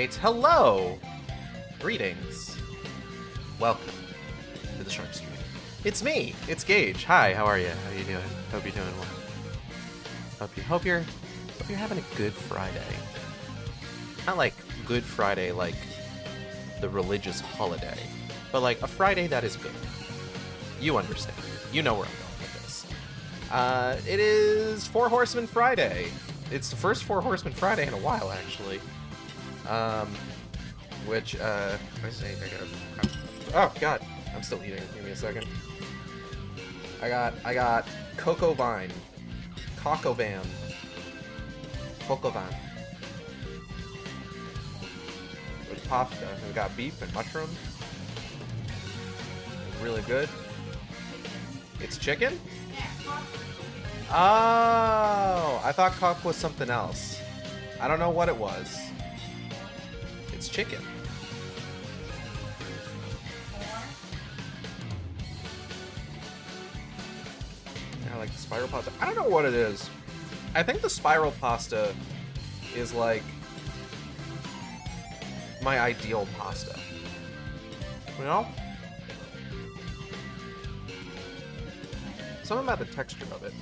Alright, hello! Greetings. Welcome to the Shark Stream. It's me! It's Gage. Hi, how are you? How you doing? Hope you're doing well. Hope you're having a good Friday. Not like Good Friday like the religious holiday, but like a Friday that is good. You understand. You know where I'm going with this. It is Four Horsemen Friday. It's the first Four Horsemen Friday in a while, actually. Which, I gotta... Oh, God. I'm still eating. Give me a second. I got Coco Van. With pasta. We got beef and mushrooms. Really good. It's chicken? Oh, I thought cock was something else. I don't know what it was. It's chicken. I like the spiral pasta. I don't know what it is. I think the spiral pasta is like my ideal pasta. You know? Something about the texture of it.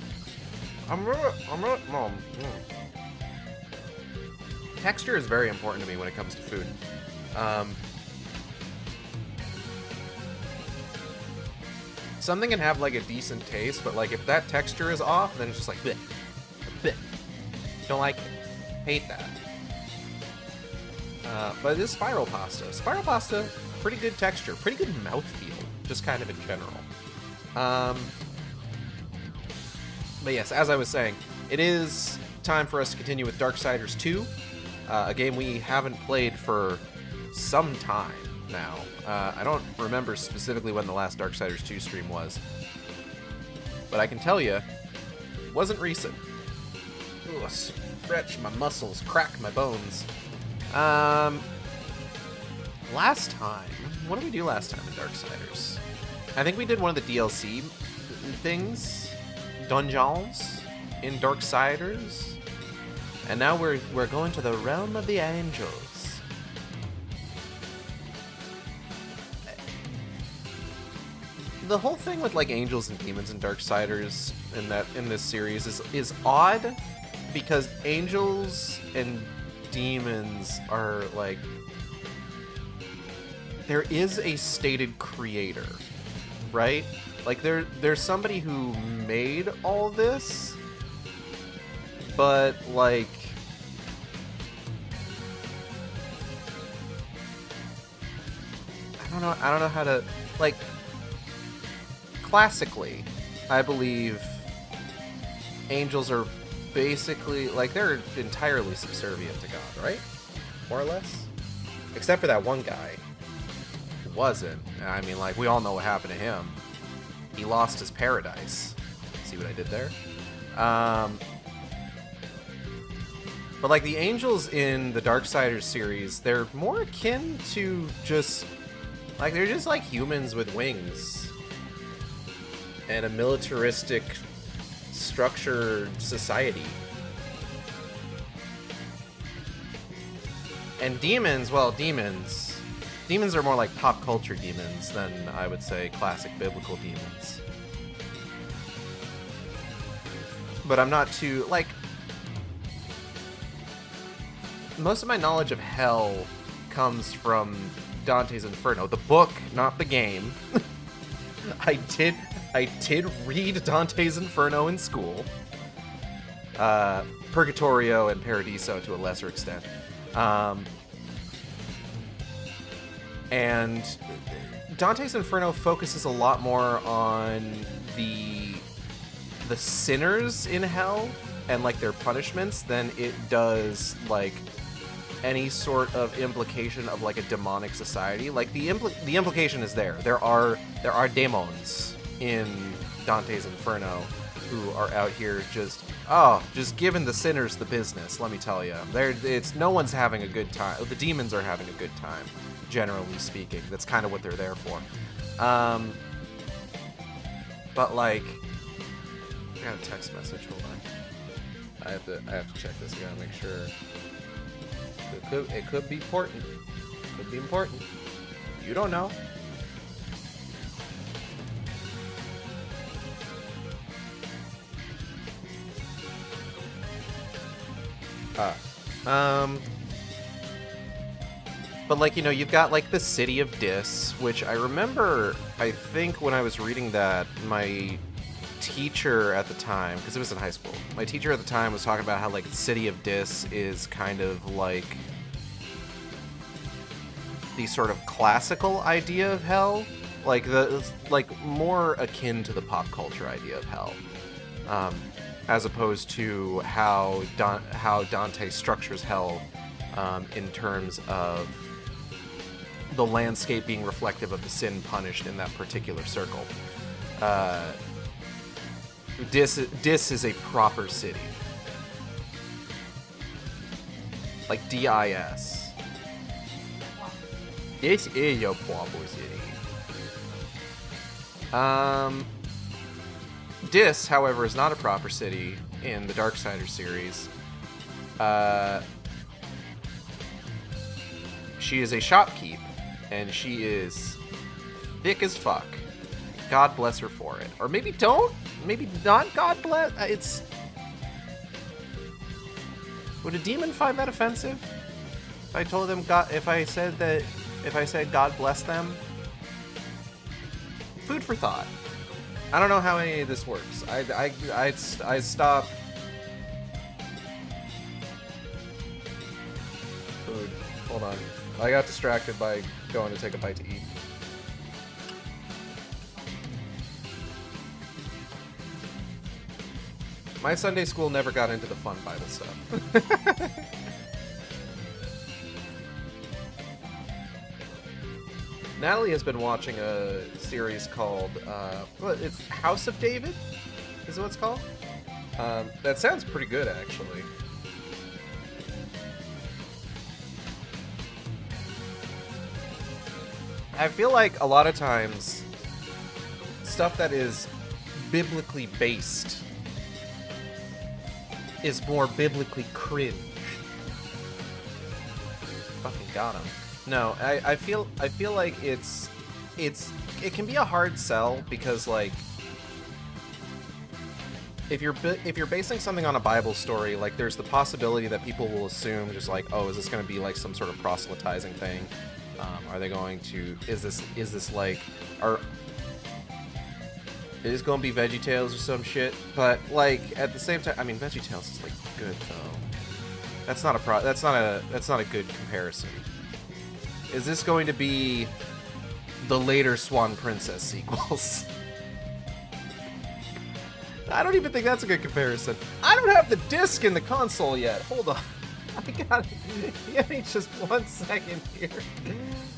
Texture is very important to me when it comes to food. Something can have like a decent taste, but like if that texture is off, then it's just like bleh, bleh. Don't like it. Hate that. But it is spiral pasta. Spiral pasta, pretty good texture, pretty good mouthfeel, just kind of in general. But yes, as I was saying, it is time for us to continue with Darksiders 2, a game we haven't played for some time now. I don't remember specifically when the last Darksiders 2 stream was, but I can tell you, it wasn't recent. Ooh, stretch my muscles, crack my bones. Last time, what did we do last time in Darksiders? I think we did one of the DLC things. Dungeons in Darksiders, and now we're going to the realm of the angels. The whole thing with like angels and demons in Darksiders in this series is odd, because angels and demons are like, there is a stated creator, right? Like, there's somebody who made all this, but, like, I don't know how to, like, classically, I believe angels are basically, like, they're entirely subservient to God, right? More or less? Except for that one guy who wasn't. I mean, like, we all know what happened to him. He lost his paradise. See what I did there? But like the angels in the Darksiders series, they're more akin to just like, they're just like humans with wings and a militaristic structured society. And demons, well, demons are more like pop culture demons than, I would say, classic biblical demons. But I'm not too, like, most of my knowledge of hell comes from Dante's Inferno, the book, not the game. I did read Dante's Inferno in school. Purgatorio and Paradiso to a lesser extent. And Dante's Inferno focuses a lot more on the sinners in hell and like their punishments than it does like any sort of implication of like a demonic society. Like the implication is there. There are demons in Dante's Inferno who are out here just giving the sinners the business. Let me tell you, no one's having a good time. The demons are having a good time. Generally speaking, that's kind of what they're there for. But like, I got a text message. Hold on, I have to check this. I gotta make sure the could be important. Could be important. You don't know. But like, you know, you've got like the city of Dis, which I remember, I think when I was reading that, my teacher at the time, because it was in high school, my teacher at the time was talking about how like the city of Dis is kind of like the sort of classical idea of hell, like more akin to the pop culture idea of hell, as opposed to how Dante structures hell in terms of the landscape being reflective of the sin punished in that particular circle. Dis is a proper city. Like DIS. This is your proper city. Dis, however, is not a proper city in the Darksiders series. She is a shopkeep, and she is thick as fuck. God bless her for it. Or maybe don't. Maybe not God bless. It's... Would a demon find that offensive? If I told them God... If I said God bless them? Food for thought. I don't know how any of this works. I stop... Food. Hold on. I got distracted by going to take a bite to eat. My Sunday school never got into the fun Bible stuff. Natalie has been watching a series called, it's House of David? Is what it's called? That sounds pretty good, actually. I feel like a lot of times, stuff that is biblically based is more biblically cringe. Fucking got him. No, I feel like it can be a hard sell because like if you're basing something on a Bible story, like there's the possibility that people will assume just like, oh, is this going to be like some sort of proselytizing thing? Are they going to? Is this like is this gonna be VeggieTales or some shit? But like at the same time, I mean VeggieTales is like good though. That's not a good comparison. Is this going to be the later Swan Princess sequels? I don't even think that's a good comparison. I don't have the disc in the console yet. Hold on. I got it. Give me just 1 second here.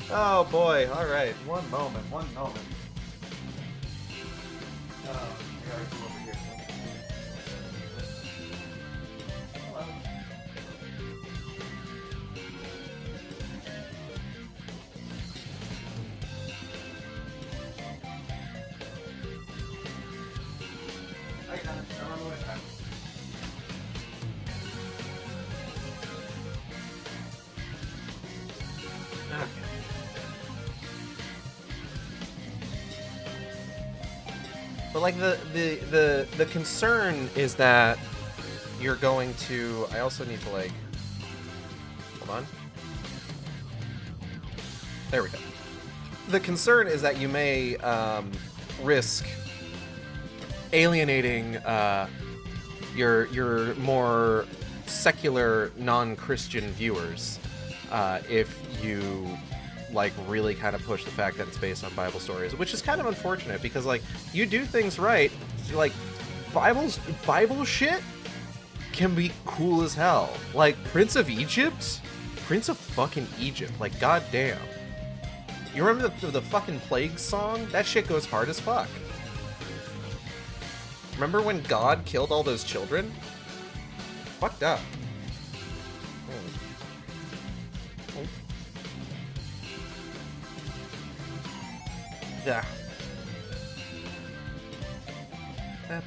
Oh boy. All right. One moment. Oh, I gotta go over here. Hello. I got it. I'm on the way back. Okay. But like the concern is that you're going to. I also need to like. Hold on. There we go. The concern is that you may risk alienating your more secular non-Christian viewers if you like really kind of push the fact that it's based on Bible stories, which is kind of unfortunate because like you do things right, like Bible shit can be cool as hell. Like Prince of fucking Egypt, like goddamn. You remember the fucking plague song? That shit goes hard as fuck. Remember when God killed all those children? Fucked up. Yeah. Okay,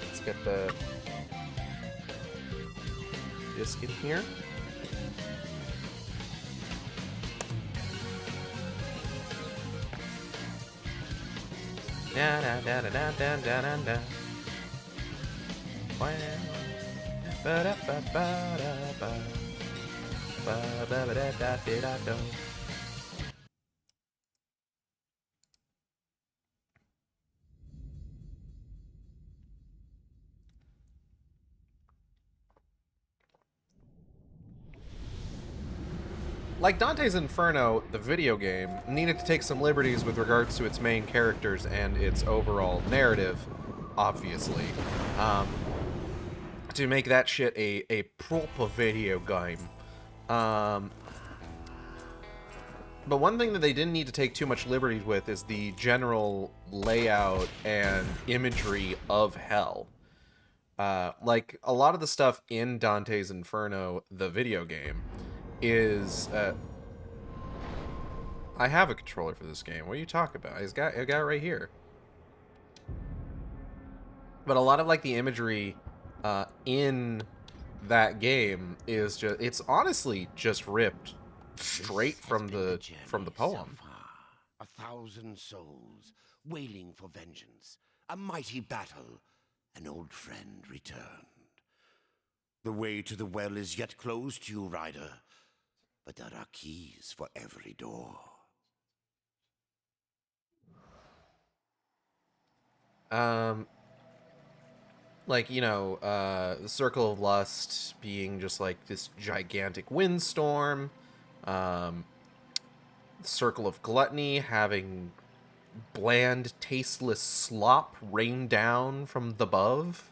let's get the disc in here. Da da da da da da da da da. Ba da ba ba da ba. Ba ba ba da da da da da. Like Dante's Inferno, the video game needed to take some liberties with regards to its main characters and its overall narrative, obviously, to make that shit a proper video game. But one thing that they didn't need to take too much liberties with is the general layout and imagery of hell. Like, a lot of the stuff in Dante's Inferno, the video game, is I have a controller for this game. What are you talking about? I got it right here. But a lot of like the imagery in that game is it's honestly just ripped straight from the poem. A thousand souls wailing for vengeance, a mighty battle, an old friend returned. The way to the well is yet closed to you, rider. But there are keys for every door. Like, you know, the Circle of Lust being just like this gigantic windstorm. The Circle of Gluttony having bland, tasteless slop rain down from the above.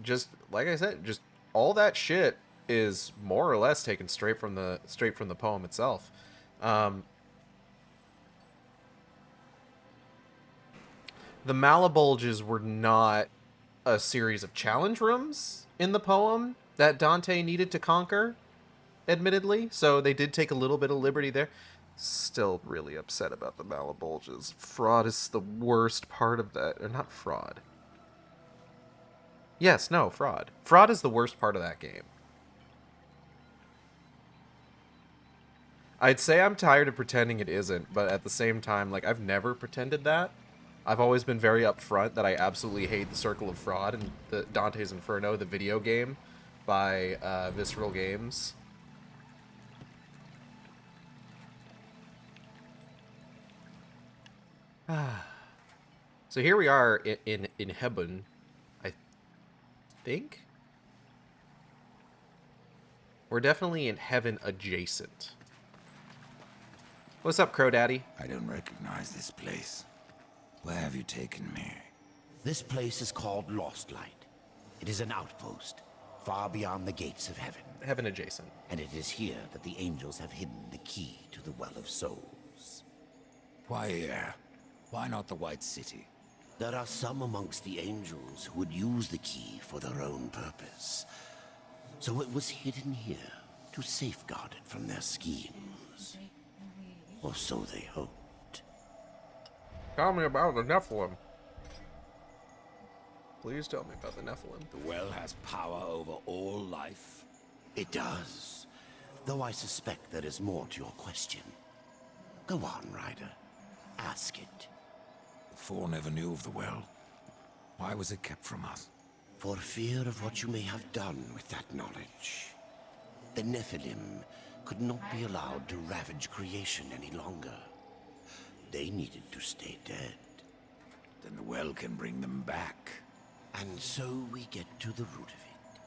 Just like I said, just all that shit is more or less taken straight from the poem itself. The Malabulges were not a series of challenge rooms in the poem that Dante needed to conquer, admittedly, so they did take a little bit of liberty there. Still really upset about the Malabulges. Fraud is the worst part of that. Or not fraud. Yes, no, fraud. Fraud is the worst part of that game. I'd say I'm tired of pretending it isn't, but at the same time, like, I've never pretended that. I've always been very upfront that I absolutely hate the Circle of Fraud and the Dante's Inferno, the video game, by Visceral Games. So here we are in heaven, I think? We're definitely in heaven adjacent. What's up, Crow Daddy? I don't recognize this place. Where have you taken me? This place is called Lost Light. It is an outpost, far beyond the gates of heaven. Heaven adjacent. And it is here that the angels have hidden the key to the Well of Souls. Why here? Why not the White City? There are some amongst the angels who would use the key for their own purpose. So it was hidden here to safeguard it from their schemes. Or so they hoped. Tell me about the Nephilim. Please tell me about the Nephilim. The well has power over all life. It does. Though I suspect there is more to your question. Go on, Ryder. Ask it. The Four never knew of the well. Why was it kept from us? For fear of what you may have done with that knowledge. The Nephilim could not be allowed to ravage creation any longer. They needed to stay dead. Then the well can bring them back. And so we get to the root of it.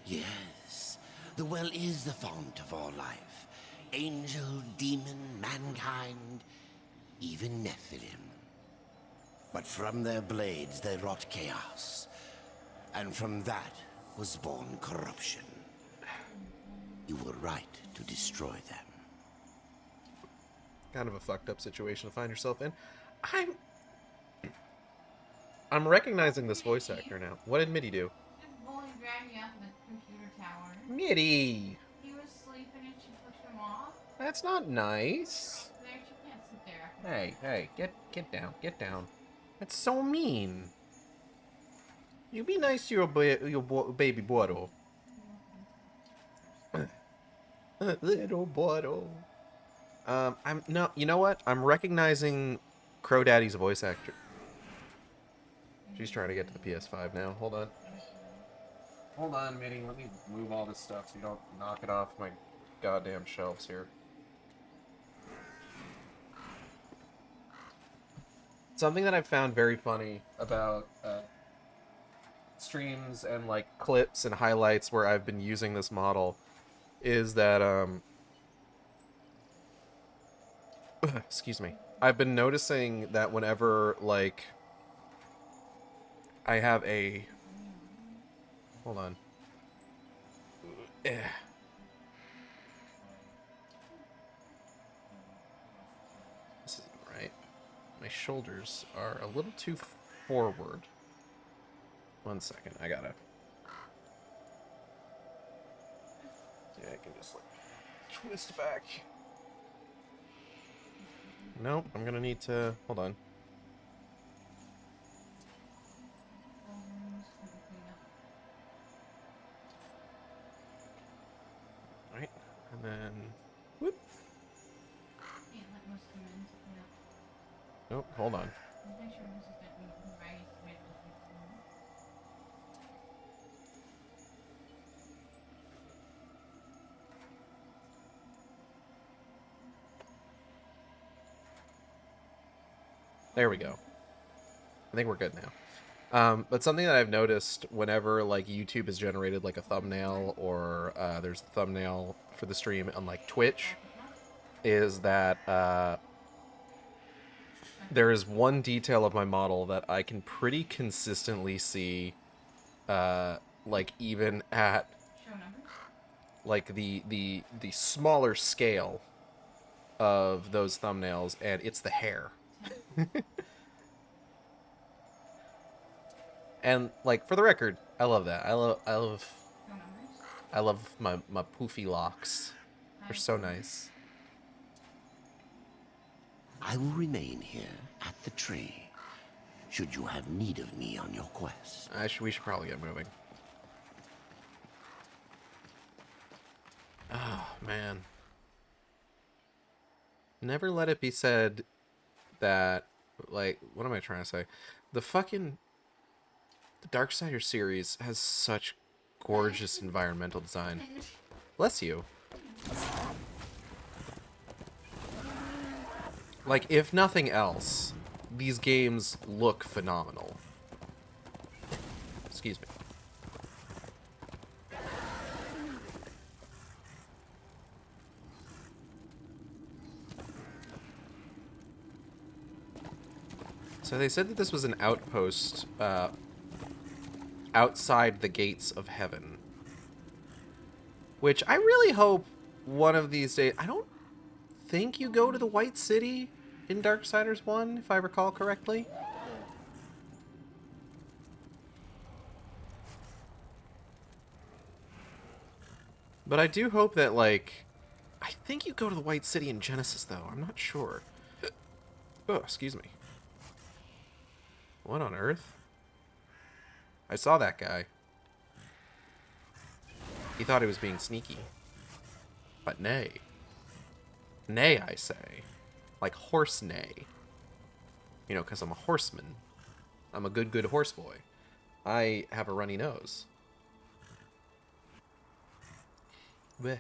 Yes, the well is the fount of all life. Angel, demon, mankind, even Nephilim. But from their blades they wrought chaos. And from that was born corruption. You were right to destroy them. Kind of a fucked up situation to find yourself in. I'm recognizing this voice actor now. What did Mitty do? This bully dragged me up in the computer tower. Mitty! He was sleeping and she pushed him off. That's not nice. There, she can't sit there. Hey, get down, get down. That's so mean. You be nice to your baby Boro. Little Boro. I'm no. You know what? I'm recognizing Crow Daddy's voice actor. She's trying to get to the PS5 now. Hold on. Hold on, Minnie. Let me move all this stuff so you don't knock it off my goddamn shelves here. Something that I've found very funny about streams and like clips and highlights where I've been using this model is that excuse me. I've been noticing that whenever like I have a hold on. Eh. This isn't right. My shoulders are a little too forward. 1 second, I gotta. Yeah, I can just like twist back. Nope, I'm gonna need to. Hold on. Right, and then. Whoop. Nope, hold on. There we go. I think we're good now. But something that I've noticed whenever like YouTube has generated like a thumbnail or there's a thumbnail for the stream on like Twitch is that there is one detail of my model that I can pretty consistently see like even at like the smaller scale of those thumbnails, and it's the hair. And like for the record, I love that. I love my poofy locks. They're so nice. I will remain here at the tree, should you have need of me on your quest. We should probably get moving. Oh man. Never let it be said that, like, what am I trying to say? The Darksiders series has such gorgeous environmental design. Bless you. Like, if nothing else, these games look phenomenal. Excuse me. So they said that this was an outpost outside the gates of heaven. Which I really hope one of these days... I don't think you go to the White City in Darksiders 1, if I recall correctly. But I do hope that, like... I think you go to the White City in Genesis, though. I'm not sure. Oh, excuse me. What on earth? I saw that guy. He thought he was being sneaky. But nay. Nay, I say. Like horse neigh. You know, because I'm a horseman. I'm a good horse boy. I have a runny nose. Bleh.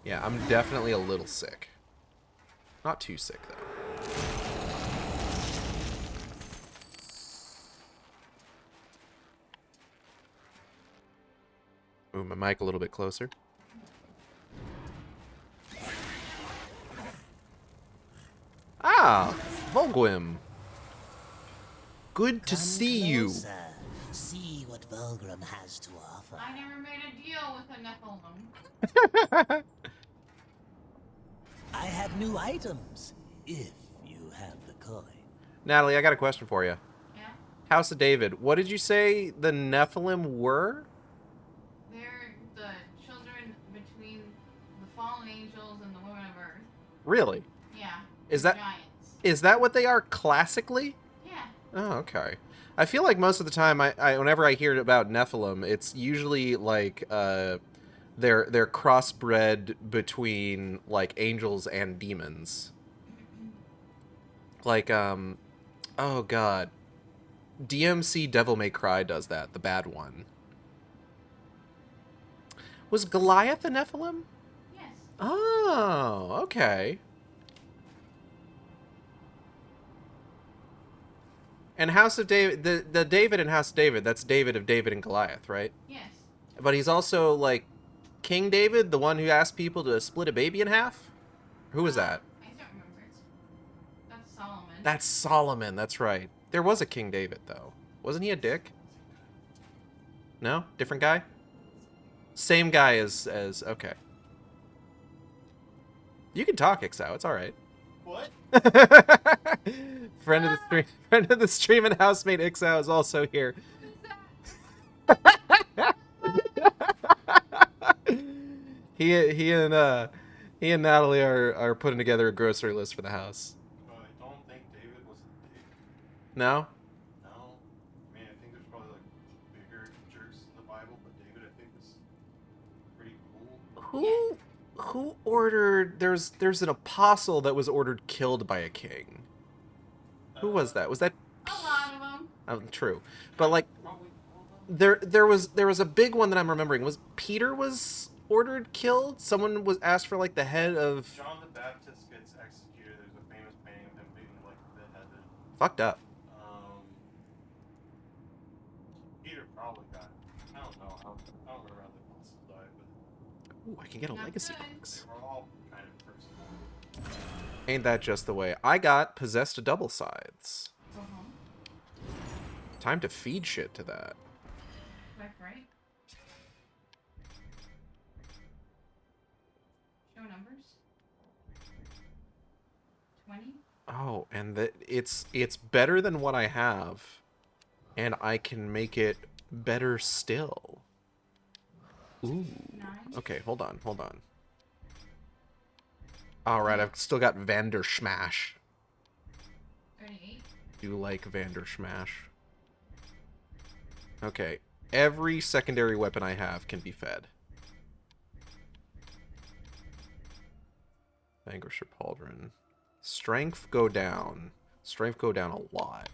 Yeah, I'm definitely a little sick. Not too sick, though. Move my mic a little bit closer. Ah, Volgrim. Good to see you. See what Volgrim has to offer. I never made a deal with a Nephilim. I have new items, if you have the coin. Natalie, I got a question for you. Yeah? House of David, what did you say the Nephilim were? They're the children between the fallen angels and the women of Earth. Really? Yeah. Is they're that- giants? Is that what they are classically? Yeah. Oh, okay. I feel like most of the time, whenever I hear about Nephilim, it's usually like they're crossbred between like angels and demons. Like oh god, DMC Devil May Cry does that, the bad one. Was Goliath a Nephilim? Yes. Oh, okay. And House of David, the David in House of David, that's David of David and Goliath, right? Yes. But he's also like King David, the one who asked people to split a baby in half? Who was that? I don't remember. That's Solomon. That's Solomon, that's right. There was a King David, though. Wasn't he a dick? No? Different guy? Same guy as okay. You can talk, Ixao, it's alright. What? friend of the stream and housemate Ixao is also here. He and Natalie are putting together a grocery list for the house. I don't think David was a dick. No? No. I mean, I think there's probably like bigger jerks in the Bible, but David, I think, is pretty cool. Who ordered? There's an apostle that was ordered killed by a king. Who was that? Was that? A lot of them. True, but like Probably all of them. there was a big one that I'm remembering. Was Peter was ordered killed? Someone was asked for like the head of. John the Baptist gets executed. There's a famous painting of him being like beheaded. Fucked up. Peter probably got. I don't know. I don't remember how the apostles died, but Ooh, I can get a Not legacy good. box. they were all kind of personal. Ain't that just the way? I got possessed to double sides. Go home. Time to feed shit to that. Quick, right? Show numbers. 20. Oh, and it's better than what I have, and I can make it better still. Ooh. 9. Okay, hold on. All right, I've still got Vandersmash. 38. Do like Vandersmash. Okay, every secondary weapon I have can be fed. Vanquisher Pauldron. Strength go down. Strength go down a lot.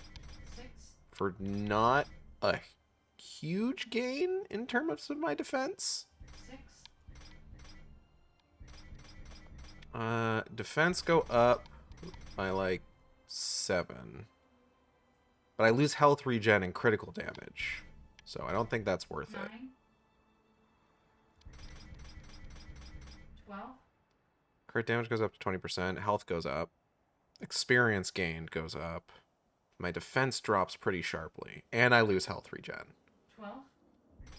6. For not a huge gain in terms of my defense. 6. Defense go up by like 7. But I lose health regen and critical damage. So I don't think that's worth 9. it. 12. Crit damage goes up to 20%. Health goes up. Experience gained goes up. My defense drops pretty sharply. And I lose health regen. 12.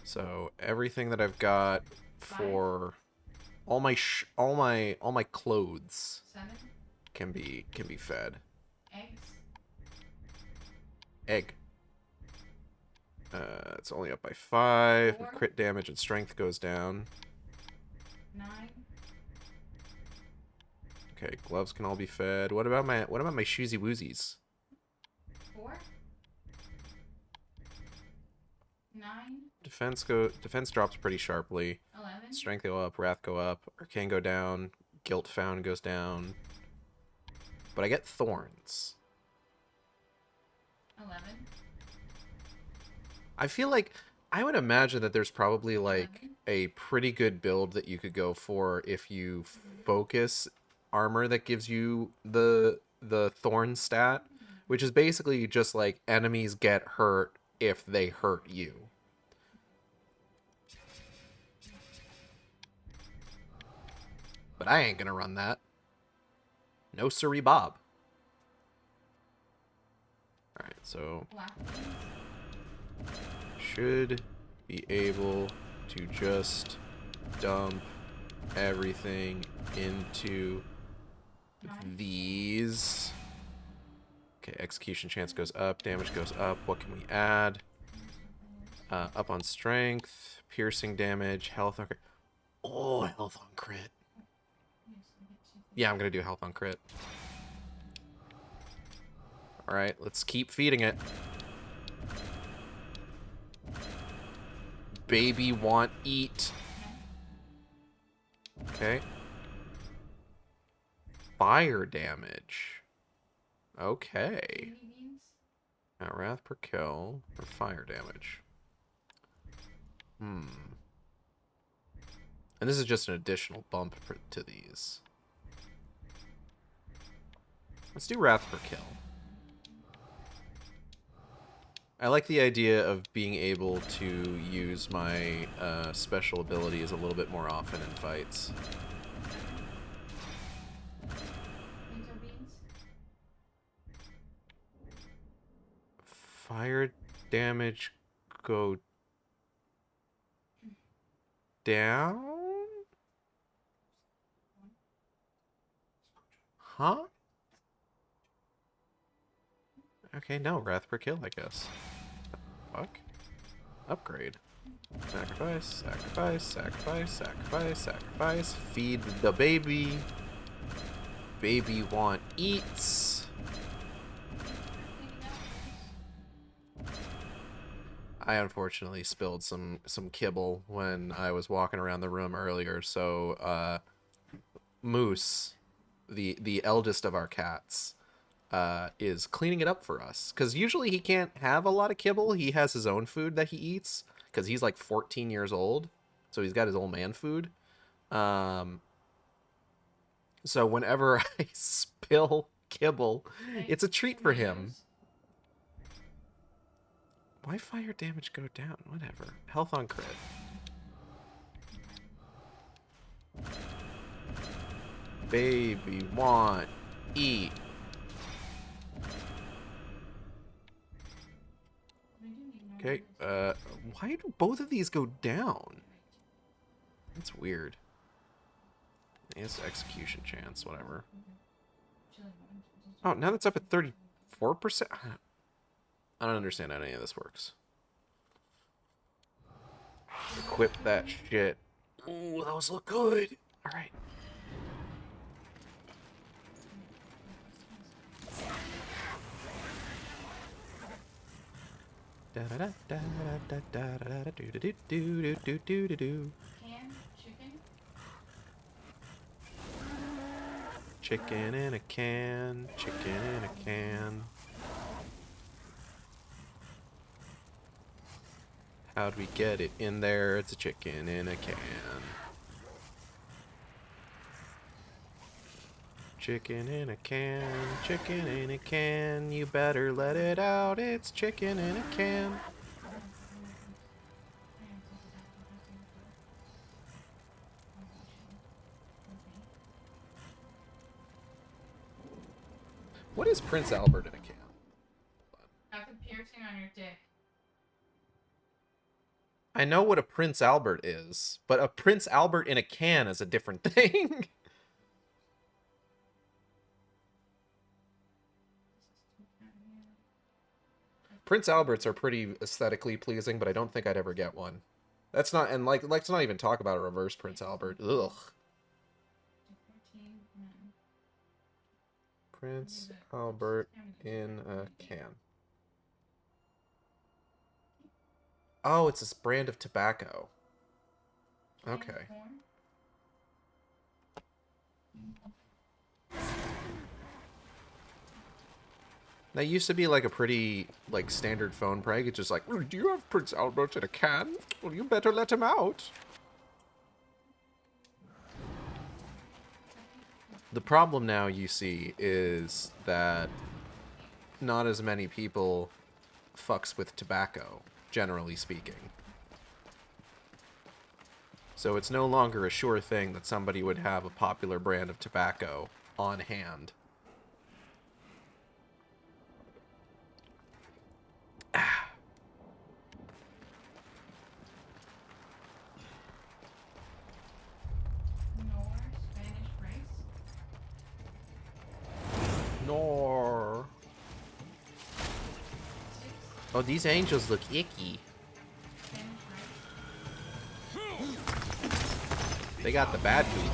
So everything that I've got for all my clothes 7. can be fed. Eggs. Egg. It's only up by 5. 4. Crit damage and strength goes down. 9. Okay, gloves can all be fed. What about my shoozy woozies? 4. 9. Defense drops pretty sharply. 11. Strength go up, wrath go up, arcane go down, guilt found goes down. But I get thorns. 11. I feel like I would imagine that there's probably like 11. a pretty good build that you could go for if you focus armor that gives you the thorn stat, which is basically just like enemies get hurt if they hurt you. But I ain't gonna run that. No siree Bob. Alright, so Black. should be able to just dump everything into 9. these. Okay, execution chance goes up, damage goes up. What can we add? Up on strength, piercing damage, health on crit. Oh, health on crit. Yeah, I'm gonna do health on crit. Alright, let's keep feeding it. Baby want eat. Okay. Fire damage. Okay. Baby beans. Now, wrath per kill for fire damage. And this is just an additional bump to these. Let's do wrath per kill. I like the idea of being able to use my special abilities a little bit more often in fights. Pinto beans. Fire damage go down? Huh? Okay, no, wrath per kill, I guess. Fuck. Upgrade. Sacrifice, sacrifice, sacrifice, sacrifice, sacrifice. Feed the baby. Baby want eats. I unfortunately spilled some kibble when I was walking around the room earlier, so Moose, the eldest of our cats, is cleaning it up for us. Because usually he can't have a lot of kibble. He has his own food that he eats, because he's like 14 years old, so he's got his old man food. So whenever I spill kibble, it's a treat for him. Why fire damage go down? Whatever. Health on crit. Baby want eat. Okay, why do both of these go down? That's weird. It's execution chance, whatever. Oh, now that's up at 34%? I don't understand how any of this works. Equip that shit. Ooh, those look good. Alright. Da da da da da da da da do do do do do do do. Can chicken. Chicken in a can. Chicken in a can. How'd we get it in there? It's a chicken in a can. Chicken in a can, chicken in a can. You better let it out. It's chicken in a can. What is Prince Albert in a can? That's a piercing on your dick. I know what a Prince Albert is, but a Prince Albert in a can is a different thing. Prince Alberts are pretty aesthetically pleasing, but I don't think I'd ever get one. That's not, and like, let's not even talk about a reverse Prince Albert. Ugh. Prince Albert in a can. Oh, it's this brand of tobacco. Okay. That used to be like a pretty like standard phone prank. It's just like, "Oh, do you have Prince Albert in a can? Well, you better let him out." The problem now, you see, is that not as many people fucks with tobacco, generally speaking. So it's no longer a sure thing that somebody would have a popular brand of tobacco on hand. Nor Spanish rice. Nor. Oh, these angels look icky. Spanish rice. They got the bad food.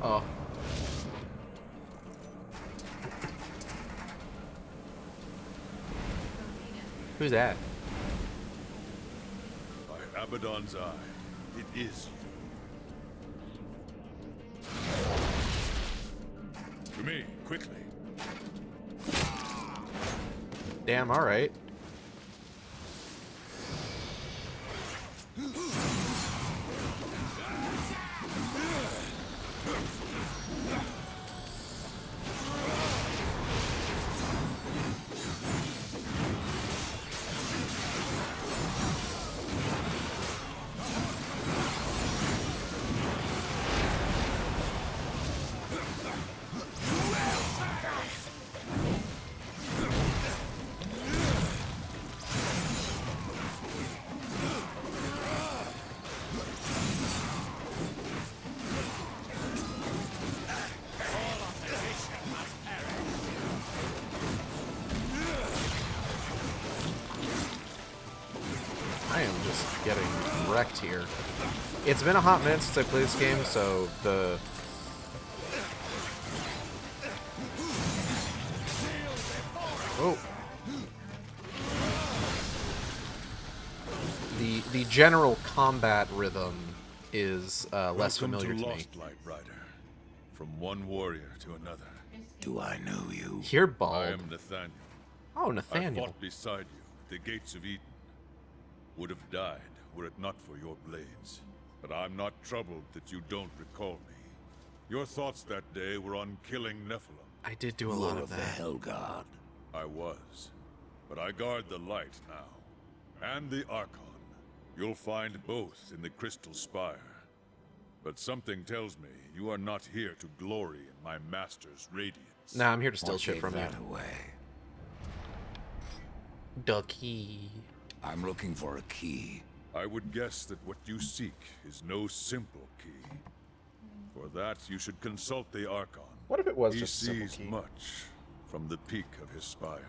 Oh. Who's that? By Abaddon's eye, it is you. To me, quickly. Damn, alright. I am just getting wrecked here. It's been a hot minute since I played this game, so oh. The general combat rhythm is less familiar to me. Lost Light Rider. From one warrior to another. Do I know you? You're bald. I am Nathaniel. Oh, I Nathaniel. fought beside you at the gates of Eden. Would have died were it not for your blades. But I'm not troubled that you don't recall me. Your thoughts that day were on killing Nephilim. I did do a You lot are of the that. Hell God. I was. But I guard the light now. And the Archon. You'll find both in the Crystal Spire. But something tells me you are not here to glory in my master's radiance. Nah, I'm here to steal What shit gave from you. that away? The key. I'm looking for a key. I would guess that what you seek is no simple key. For that, you should consult the Archon. What if it was He just a simple sees key? much from the peak of his spire.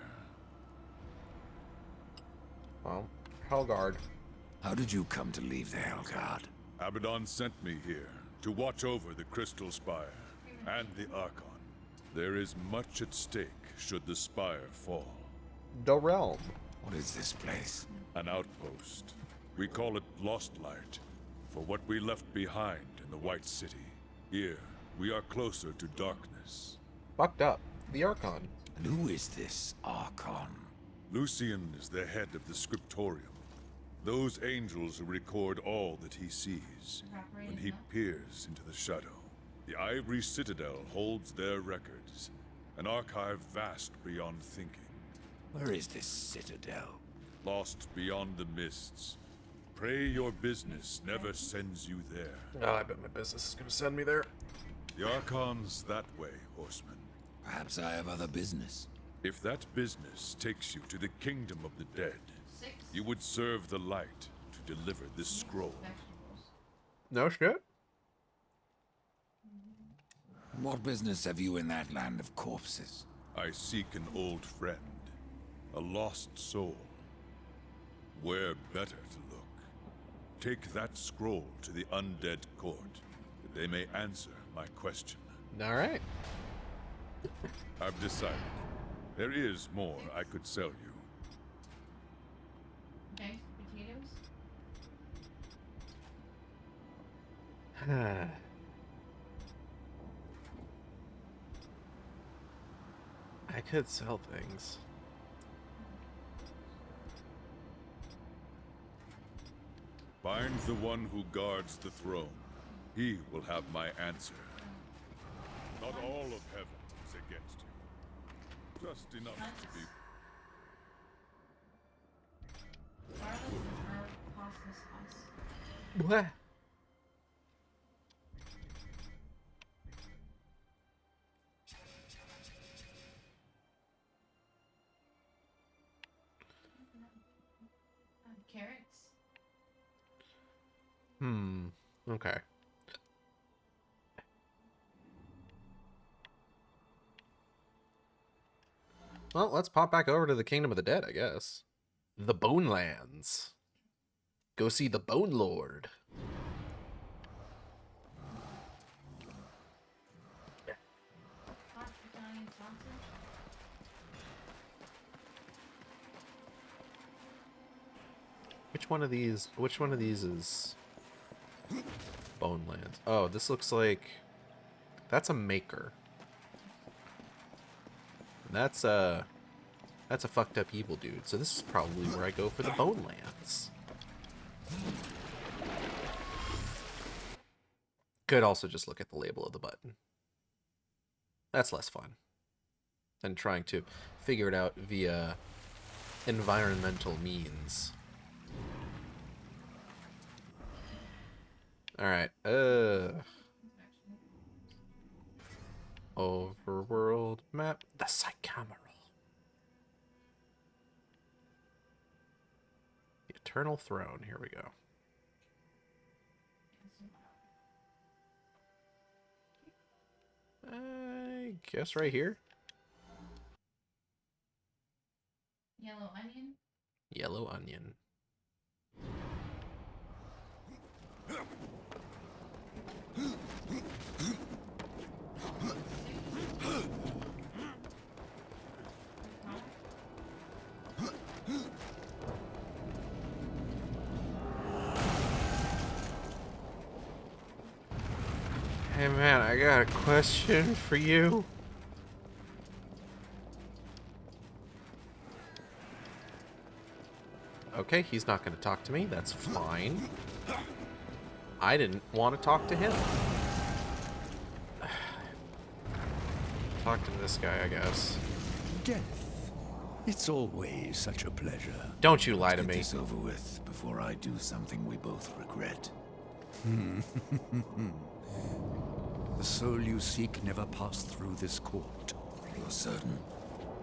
Well, Hellguard. How did you come to leave the Hell God? Abaddon sent me here to watch over the Crystal Spire and the Archon. There is much at stake should the spire fall. The Realm. What is this place? An outpost. We call it Lost Light, for what we left behind in the White City. Here, we are closer to darkness. Fucked up. The Archon. And who is this Archon? Lucian is the head of the Scriptorium. Those angels who record all that he sees when he peers into the shadow. The Ivory Citadel holds their records, an archive vast beyond thinking. Where is this citadel? Lost beyond the mists. Pray your business never sends you there. Oh, I bet my business is gonna send me there. The Archon's that way, horseman. Perhaps I have other business. If that business takes you to the kingdom of the dead, 6 you would serve the light to deliver this scroll. vegetables. No shit. What business have you in that land of corpses? I seek an old friend, a lost soul. Where better to look? Take that scroll to the undead court, that they may answer my question. All right. I've decided. There is more I could sell you. Okay, potatoes. I could sell things. Find the one who guards the throne. He will have my answer. Not all of heaven is against you. Just enough to be. Garlic herb pasta sauce. What? Carrots. Okay. Well, let's pop back over to the Kingdom of the Dead, I guess. The Bonelands. Go see the Bone Lord. Hot Italian sausage. Which one of these is Bonelands? Oh, this looks like that's a maker. That's a fucked up evil dude. So this is probably where I go for the Bonelands. Could also just look at the label of the button. That's less fun than trying to figure it out via environmental means. Alright, overworld map. The Sycameral. The Eternal Throne. Here we go. I guess right here. Yellow onion. Yellow onion. Hey man, I got a question for you. Okay, he's not going to talk to me. That's fine. I didn't want to talk to him. Talk to this guy, I guess. Death. It's always such a pleasure. Don't you lie to Get me. this over with before I do something we both regret. The soul you seek never passed through this court. You're certain?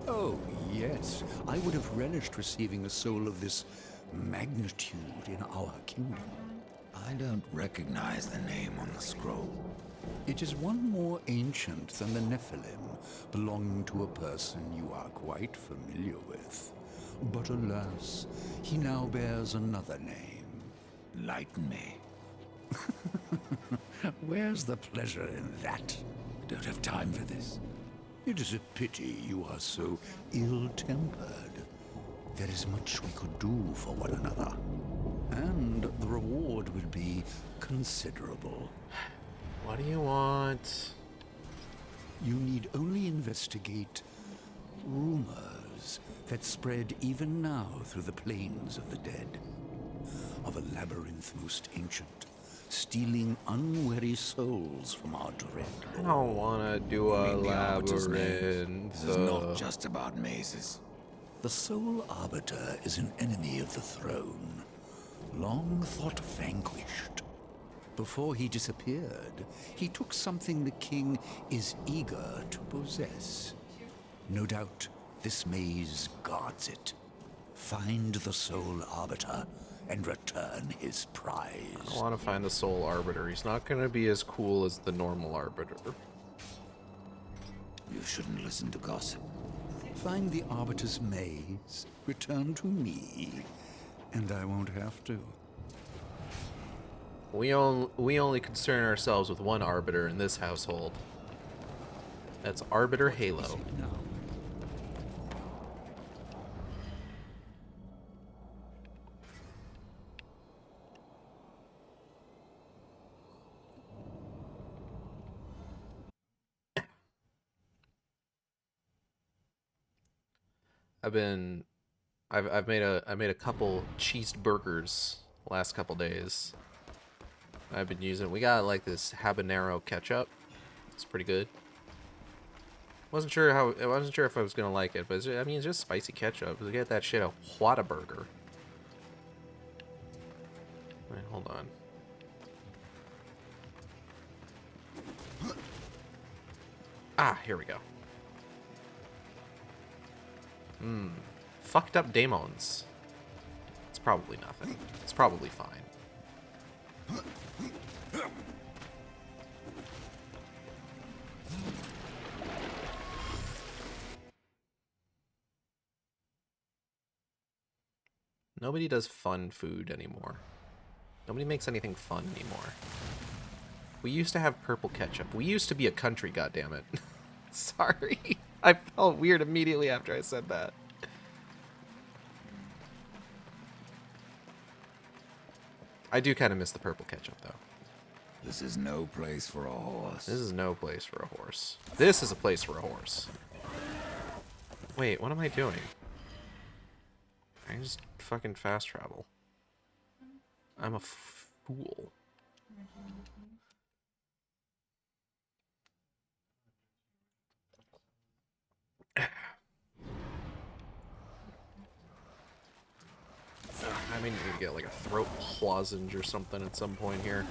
Oh, yes. I would have relished receiving a soul of this magnitude in our kingdom. I don't recognize the name on the scroll. It is one more ancient than the Nephilim, belonging to a person you are quite familiar with. But alas, he now bears another name. Enlighten me. Where's the pleasure in that? I don't have time for this. It is a pity you are so ill-tempered. There is much we could do for one another. And the reward will be considerable. What do you want? You need only investigate rumors that spread even now through the plains of the dead. Of a labyrinth most ancient, stealing unwary souls from our dread. I don't want to do a The Arbiter's name. labyrinth. This is not just about mazes. The Soul Arbiter is an enemy of the throne, long thought vanquished. Before he disappeared, he took something the king is eager to possess. No doubt, this maze guards it. Find the Soul Arbiter and return his prize. I want to find the Soul Arbiter. He's not going to be as cool as the normal Arbiter. You shouldn't listen to gossip. Find the Arbiter's maze, return to me, and I won't have to. We only concern ourselves with one Arbiter in this household. That's Arbiter Halo. No. I made a couple cheeseburgers last couple days. I've been using. We got like this habanero ketchup. It's pretty good. I wasn't sure if I was gonna like it, but I mean it's just spicy ketchup. We get that shit a Whataburger. Alright, hold on. Ah, here we go. Fucked up demons. It's probably nothing. It's probably fine. Nobody does fun food anymore. Nobody makes anything fun anymore. We used to have purple ketchup. We used to be a country, goddammit. Sorry. I felt weird immediately after I said that. I do kind of miss the purple ketchup, though. This is no place for a horse. This is no place for a horse. This is a place for a horse. Wait, what am I doing? I just fucking fast travel. I'm a fool. I may need to get like a throat lozenge or something at some point here.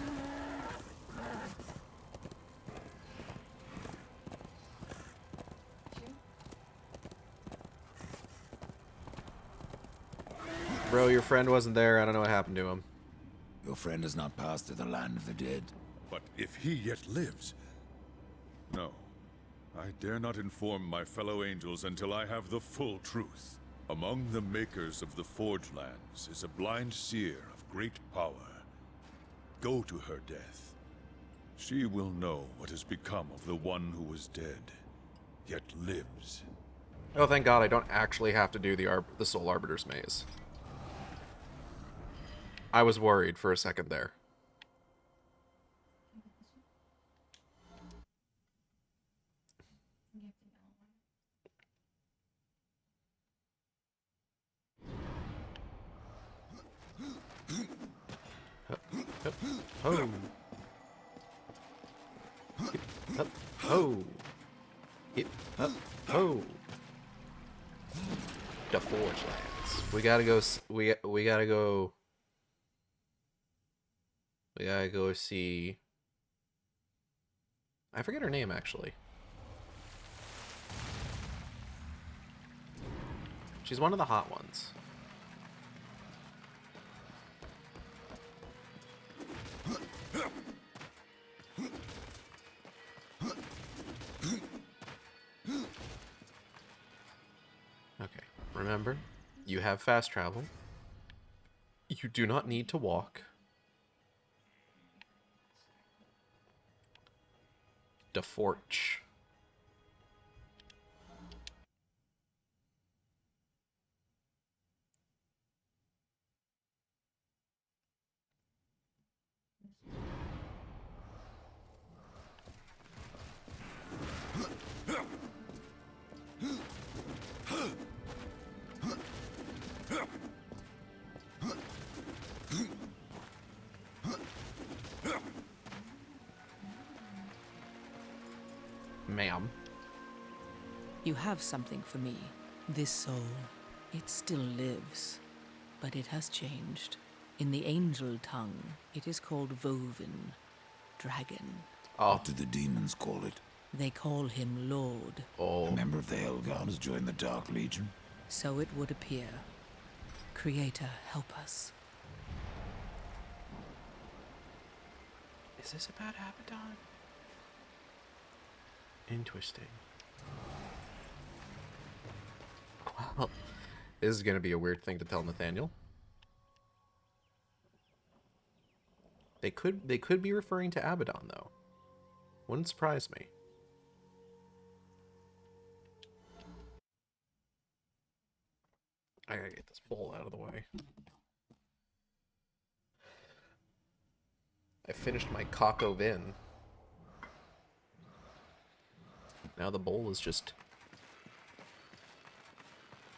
Bro, your friend wasn't there. I don't know what happened to him. Your friend has not passed through the land of the dead. But if he yet lives... No. I dare not inform my fellow angels until I have the full truth. Among the makers of the Forge Lands is a blind seer of great power. Go to her death. She will know what has become of the one who was dead, yet lives. Oh, thank God I don't actually have to do the Soul Arbiter's Maze. I was worried for a second there. Oh. Up. Oh. Hip. Up. Oh. The Forge Lands. We gotta go. We gotta go. We gotta go see. I forget her name actually. She's one of the hot ones. Okay, remember, you have fast travel. You do not need to walk. DeForge. Ma'am. You have something for me. This soul, it still lives, but it has changed. In the angel tongue, it is called Woven, dragon. Oh. What do the demons call it? They call him Lord. Oh. A member of the Hellgard has joined the Dark Legion. So it would appear. Creator, help us. Is this about Abaddon? Interesting. Well, this is gonna be a weird thing to tell Nathaniel. They could be referring to Abaddon though. Wouldn't surprise me. I gotta get this bowl out of the way. I finished my cock au vin. Now the bowl is just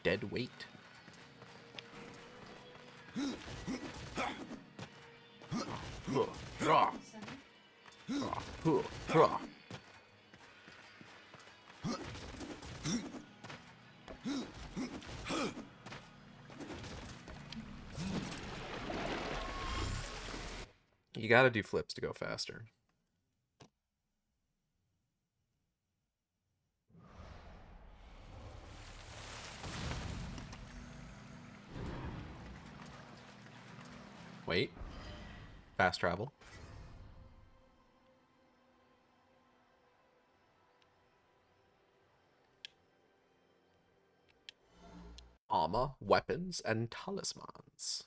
dead weight. You gotta do flips to go faster. Wait. Fast travel. armor, weapons, and talismans.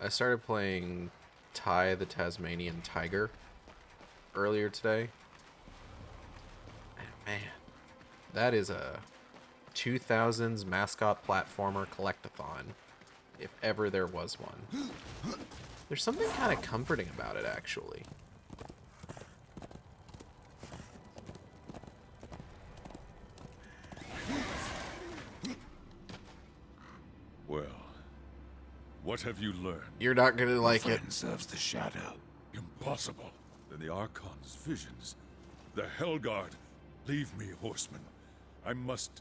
I started playing Ty the Tasmanian Tiger earlier today. And man, that is a 2000s mascot platformer collectathon, if ever there was one. There's something kind of comforting about it, actually. Well, what have you learned? You're not gonna like it. Friend serves the shadow. Impossible. Then the Archon's visions. The Hellguard. Leave me, horseman. I must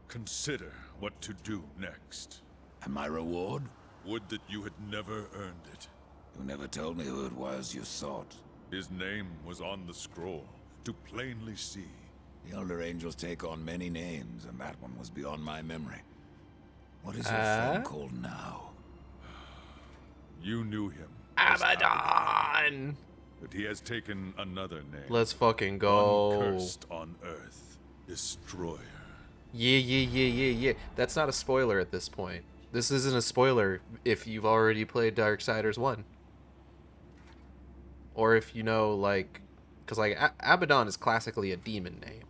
consider what to do next. And my reward? Would that you had never earned it. You never told me who it was you sought. His name was on the scroll, to plainly see. The Elder Angels take on many names, and that one was beyond my memory. What is your friend called now? You knew him. Abaddon! But he has taken another name. Let's fucking go. Uncursed on Earth. Destroyer. Yeah. That's not a spoiler at this point. This isn't a spoiler if you've already played Darksiders 1. Or if you know, like... Because, like, Abaddon is classically a demon name.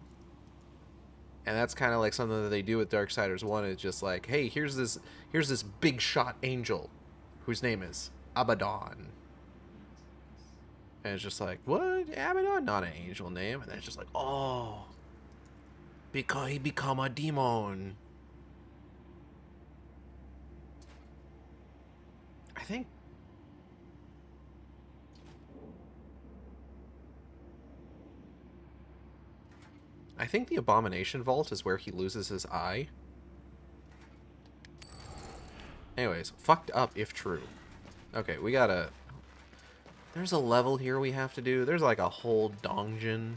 And that's kind of like something that they do with Darksiders 1. It's just like, hey, here's this big shot angel whose name is Abaddon. And it's just like, what? Abaddon? Not an angel name. And then it's just like, oh, because he become a demon. I think the Abomination Vault is where he loses his eye. Anyways, fucked up if true. Okay, we gotta... There's a level here we have to do. There's like a whole donjon.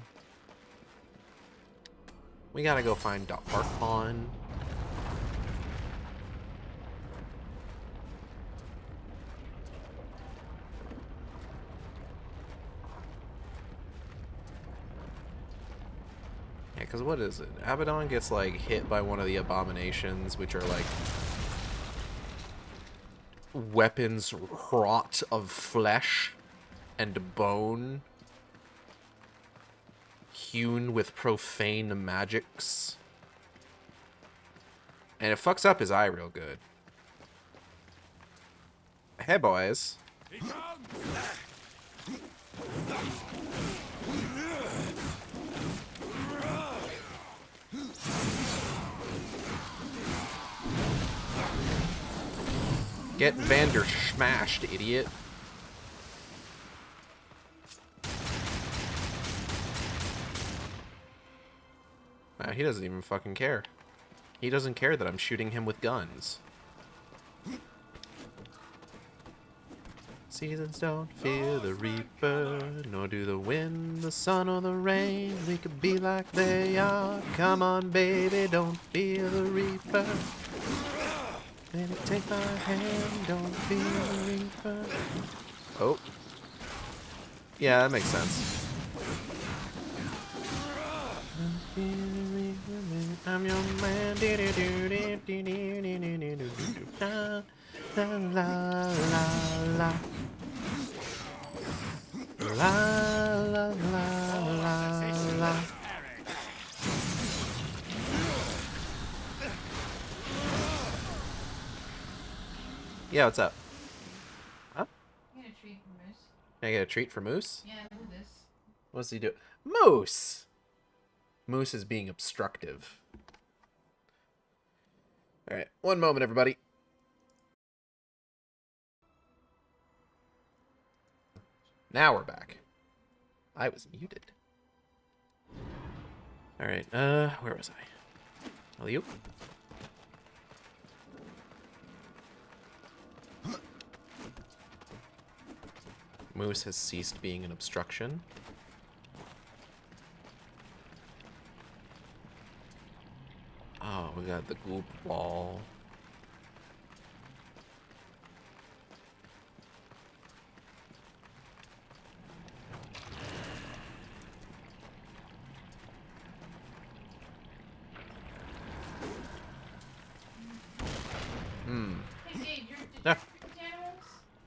We gotta go find Archon. Yeah, because what is it? Abaddon gets like hit by one of the abominations, which are like weapons wrought of flesh and bone, hewn with profane magics. And it fucks up his eye real good. Hey, boys. Get Vander smashed, idiot. Nah, he doesn't even fucking care. He doesn't care that I'm shooting him with guns. Seasons don't fear the reaper, nor do the wind, the sun, or the rain. We could be like they are. Come on, baby, don't fear the reaper. Baby, take my hand, don't fear the reaper. Oh. Yeah, that makes sense. I'm your man. La la la la. La la la la. Yeah, what's up? Huh? I get a treat from Moose. Can I get a treat for Moose? Yeah, do this. What's he do? Moose! Moose is being obstructive. Alright, one moment, everybody. Now we're back. I was muted. Alright, where was I? Alley-oop. Moose has ceased being an obstruction. Oh, we got the goop ball.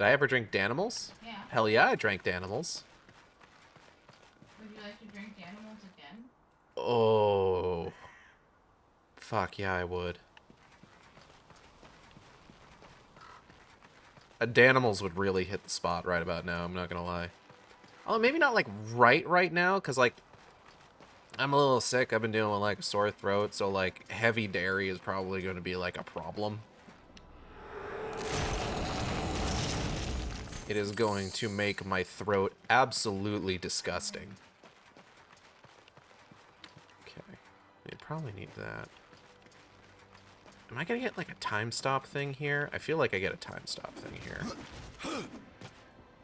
I ever drink Danimals? Yeah. Hell yeah, I drank Danimals. Would you like to drink animals again? Oh. Fuck yeah, I would. A Danimals would really hit the spot right about now, I'm not gonna lie. Oh, maybe not like right now, because like I'm a little sick. I've been dealing with like a sore throat, so like heavy dairy is probably going to be like a problem. It is going to make my throat absolutely disgusting. Okay, we probably need that. Am I going to get like a time stop thing here? I feel like I get a time stop thing here.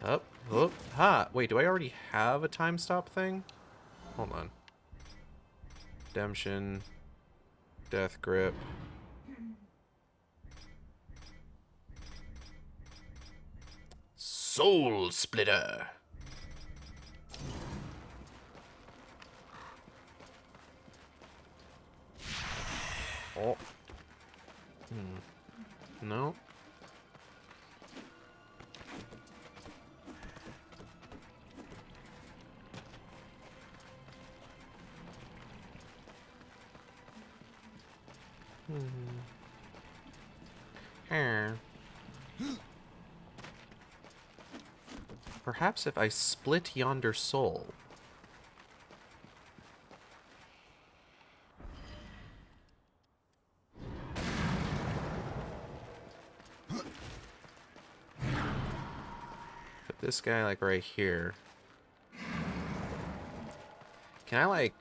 Up, oh, ha! Wait, do I already have a time stop thing? Hold on. Redemption, Death Grip. Soul Splitter. Oh. No. Perhaps if I split yonder soul. Put this guy like right here. Can I like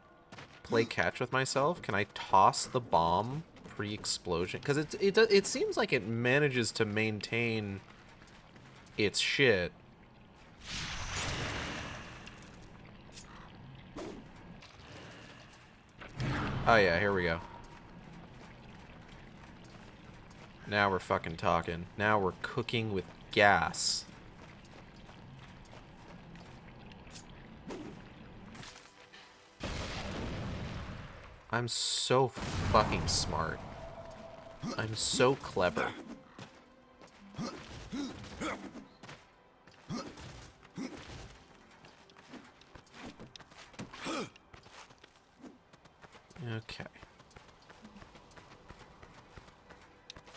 play catch with myself? Can I toss the bomb pre-explosion? Because it seems like it manages to maintain its shit. Oh yeah, here we go. Now we're fucking talking. Now we're cooking with gas. I'm so fucking smart. I'm so clever. Okay.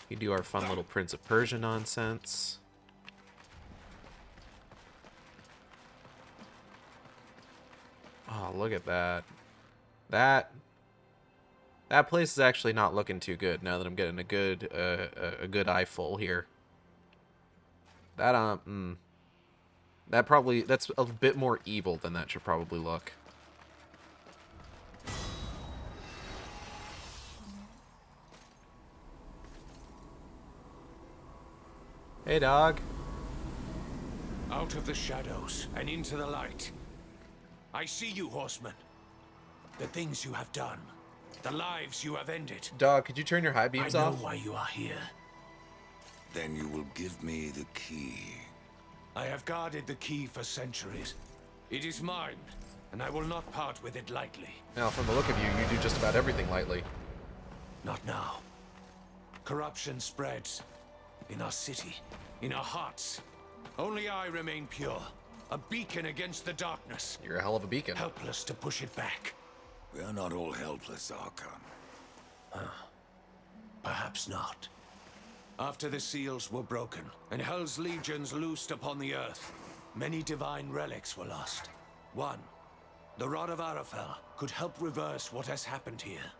We do our fun little Prince of Persia nonsense. Oh, look at that. That place is actually not looking too good now that I'm getting a good eyeful here. That's a bit more evil than that should probably look. Hey, dog. Out of the shadows and into the light. I see you, horseman. The things you have done. The lives you have ended. Dog, could you turn your high beams off? I know why you are here. Then you will give me the key. I have guarded the key for centuries. It is mine, and I will not part with it lightly. Now, from the look of you, you do just about everything lightly. Not now. Corruption spreads. In our city, in our hearts. Only I remain pure. A beacon against the darkness. You're a hell of a beacon. Helpless to push it back. We are not all helpless, Archon. Perhaps not. After the seals were broken, and Hell's legions loosed upon the earth, many divine relics were lost. One, the Rod of Arafel, could help reverse what has happened here.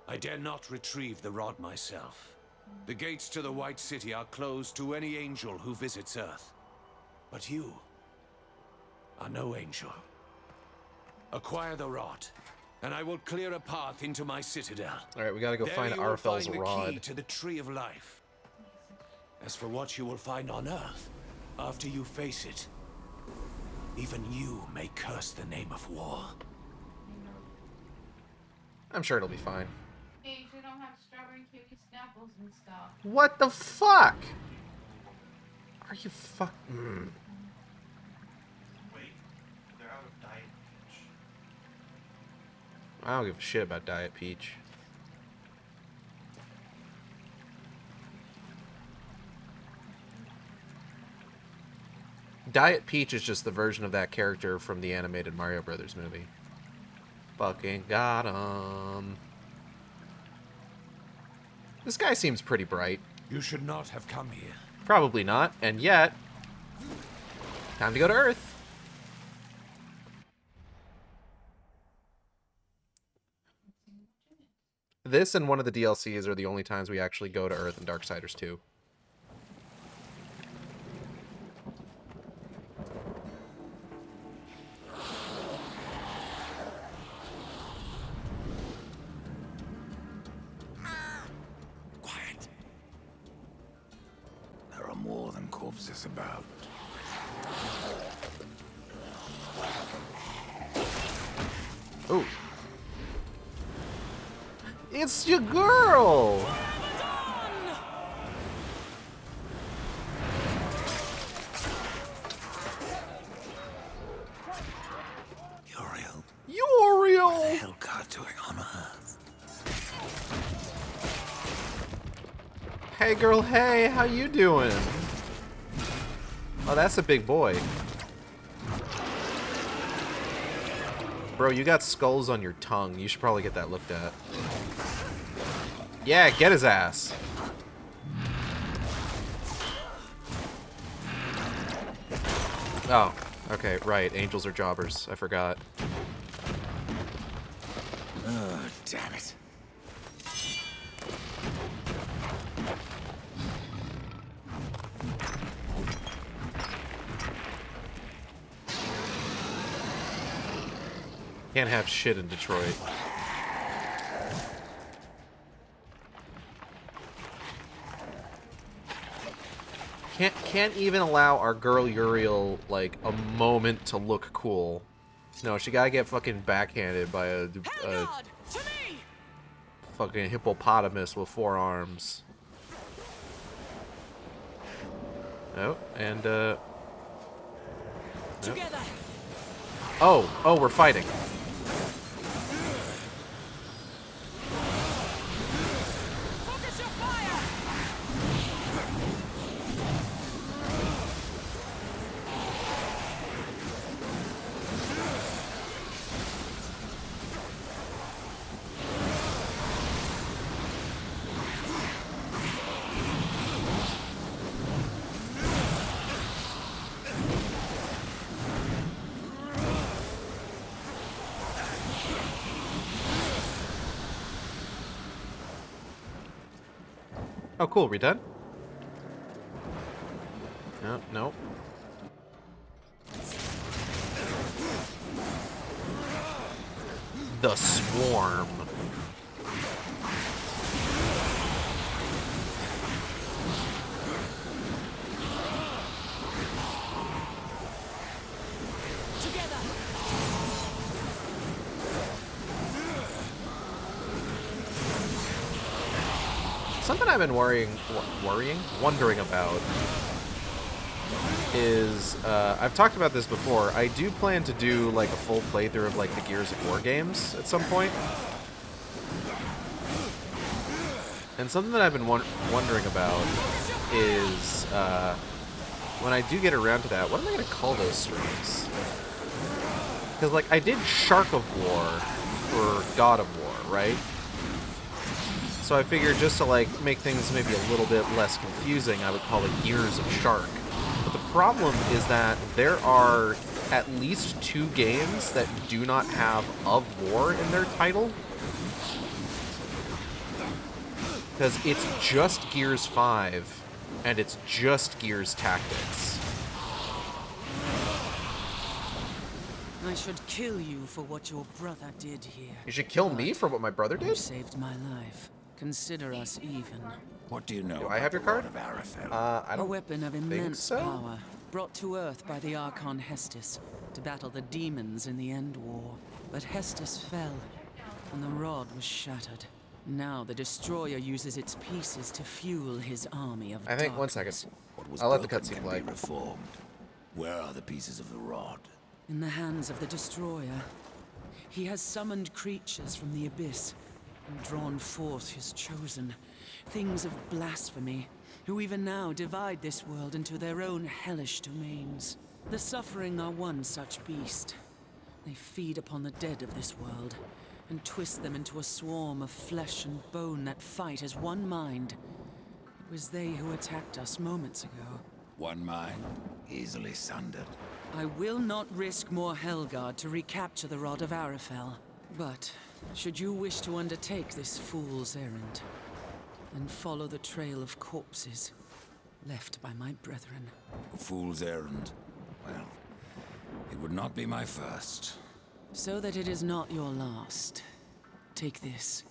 I dare not retrieve the rod myself. The gates to the White City are closed to any angel who visits Earth. But you are no angel. Acquire the rod, and I will clear a path into my citadel. Alright, we gotta go find Arafel's the rod. key to the Tree of Life. As for what you will find on Earth, after you face it, even you may curse the name of war. I'm sure it'll be fine. Hey, they don't have strawberry kiwi snapples and stuff. What the fuck? Are you fuck? Wait, they're out of Diet Peach. I don't give a shit about Diet Peach. Diet Peach is just the version of that character from the animated Mario Brothers movie. Fucking got him. This guy seems pretty bright. You should not have come here. Probably not, and yet... Time to go to Earth. This and one of the DLCs are the only times we actually go to Earth in Darksiders 2. Quiet. There are more than corpses about. Ooh. It's your girl! Uriel. Uriel! What the hell God doing on Earth? Hey girl, hey, how you doing? Oh, that's a big boy. Bro, you got skulls on your tongue. You should probably get that looked at. Yeah, get his ass. Oh, okay, right. Angels are jobbers. I forgot. Oh, damn it. Can't have shit in Detroit. Can't even allow our girl Uriel, like, a moment to look cool. No, she gotta get fucking backhanded by a fucking hippopotamus with 4 arms. Oh, and, nope. Oh, we're fighting. Focus your fire! Oh, cool. We done? No, no. The Swarm. Something I've been wondering about is, I've talked about this before, I do plan to do, like, a full playthrough of, like, the Gears of War games at some point. And something that I've been wondering about is, when I do get around to that, what am I going to call those streams? Because, like, I did Shark of War for God of War, right? So I figured just to, like, make things maybe a little bit less confusing, I would call it Gears of Shark. But the problem is that there are at least 2 games that do not have Of War in their title. Because it's just Gears 5, and it's just Gears Tactics. I should kill you for what your brother did here. You should kill me for what my brother You did? saved my life. Consider us even. What do you know? Do I have your card? Of Arafel? I A don't weapon of think immense so. power, brought to Earth by the Archon Hestus to battle the demons in the End War. But Hestus fell, and the rod was shattered. Now the Destroyer uses its pieces to fuel his army of I think, one darkness. second. What was I'll let the broken cutscene can play. be reformed. Where are the pieces of the rod? In the hands of the Destroyer, he has summoned creatures from the abyss and drawn forth his chosen, things of blasphemy, who even now divide this world into their own hellish domains. The suffering are one such beast. They feed upon the dead of this world, and twist them into a swarm of flesh and bone that fight as one mind. It was they who attacked us moments ago. One mind, easily sundered. I will not risk more Helgard to recapture the Rod of Arafel. But, should you wish to undertake this fool's errand, and follow the trail of corpses left by my brethren. A fool's errand. Well, it would not be my first. So that it is not your last, take this.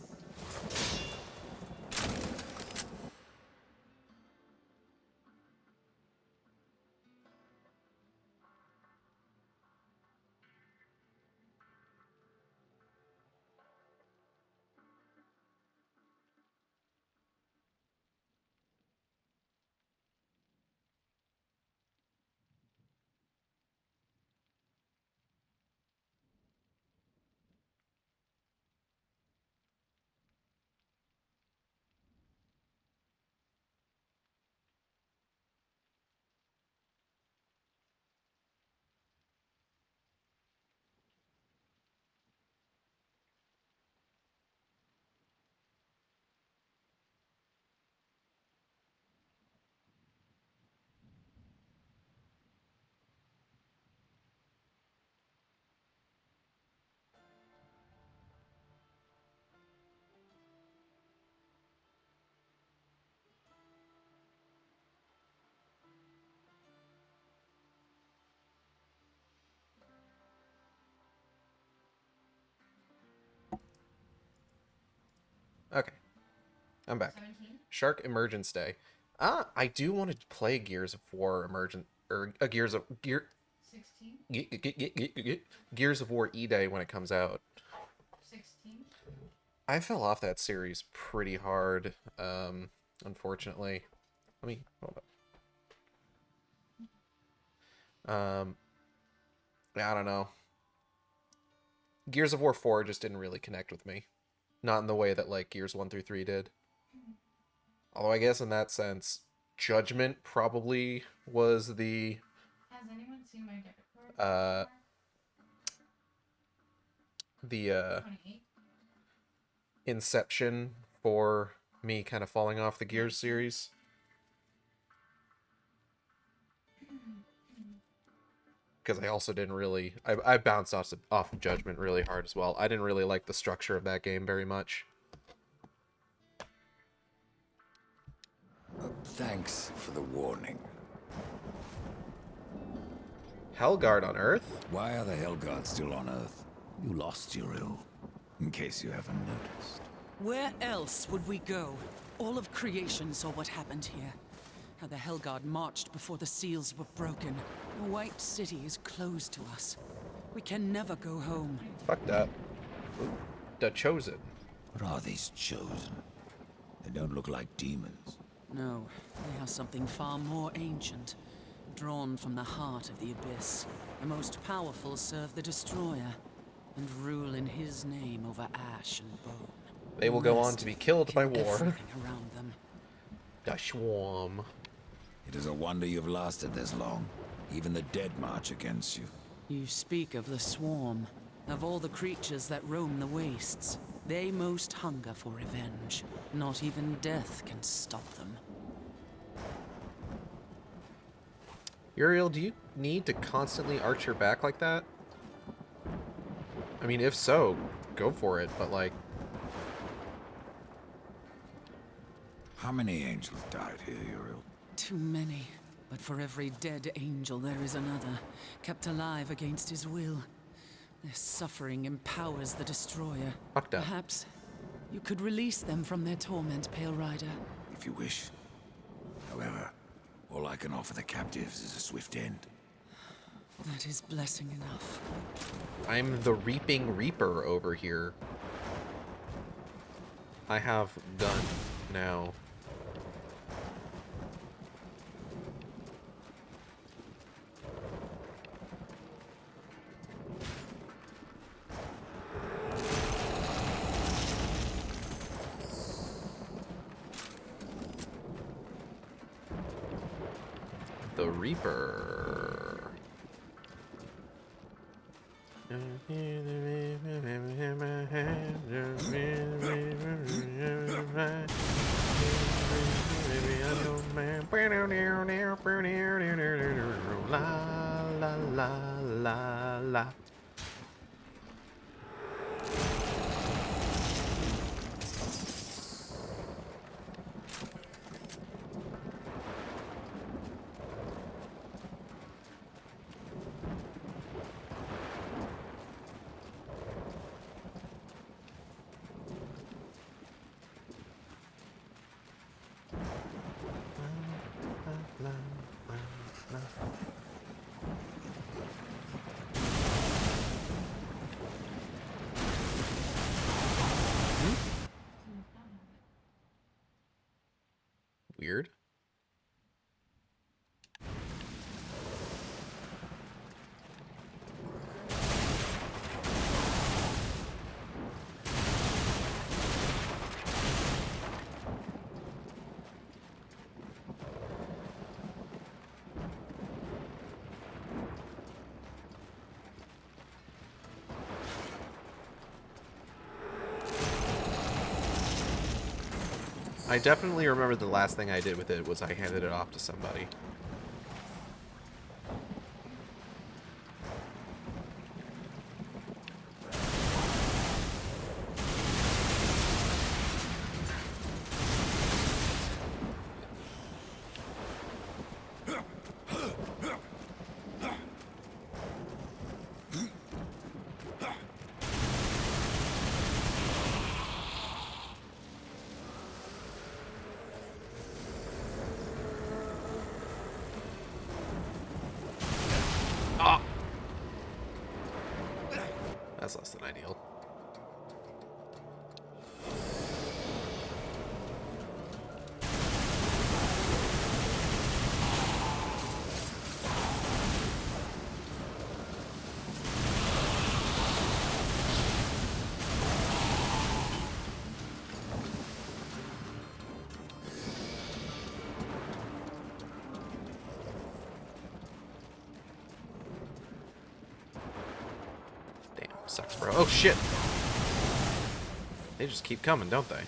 Okay. I'm back. 17? Shark Emergence Day. I do want to play Gears of War Emergent or Gears of 16? Gears of War E-Day when it comes out. 16? I fell off that series pretty hard, unfortunately. Let me hold up. I don't know. Gears of War 4 just didn't really connect with me. Not in the way that like Gears 1 through 3 did. Although I guess in that sense, Judgment probably was the Has anyone seen my debit card? 28? inception for me kind of falling off the Gears series. Because I also didn't really... I bounced off of Judgment really hard as well. I didn't really like the structure of that game very much. Thanks for the warning. Helgard on Earth? Why are the Helguards still on Earth? You lost your ill, in case you haven't noticed. Where else would we go? All of creation saw what happened here. How the Helgard marched before the seals were broken. The White City is closed to us. We can never go home. Fuck that. The Chosen. What are these chosen? They don't look like demons. No, they are something far more ancient. Drawn from the heart of the Abyss. The most powerful serve the Destroyer, and rule in his name over ash and bone. They will go on to be killed by war. Everything around them. The Swarm. It is a wonder you've lasted this long. Even the dead march against you. You speak of the Swarm. Of all the creatures that roam the wastes, they most hunger for revenge. Not even death can stop them. Uriel, do you need to constantly arch your back like that? I mean, if so, go for it, but like... How many angels died here, Uriel? Too many. But for every dead angel, there is another, kept alive against his will. Their suffering empowers the Destroyer. Fucked up. Perhaps you could release them from their torment, Pale Rider. If you wish. However, all I can offer the captives is a swift end. That is blessing enough. I'm the Reaping Reaper over here. I have gun now. The Reaper. La la la la la. Weird. I definitely remember the last thing I did with it was I handed it off to somebody. That's less than ideal. Sucks, bro. Oh, shit. They just keep coming, don't they?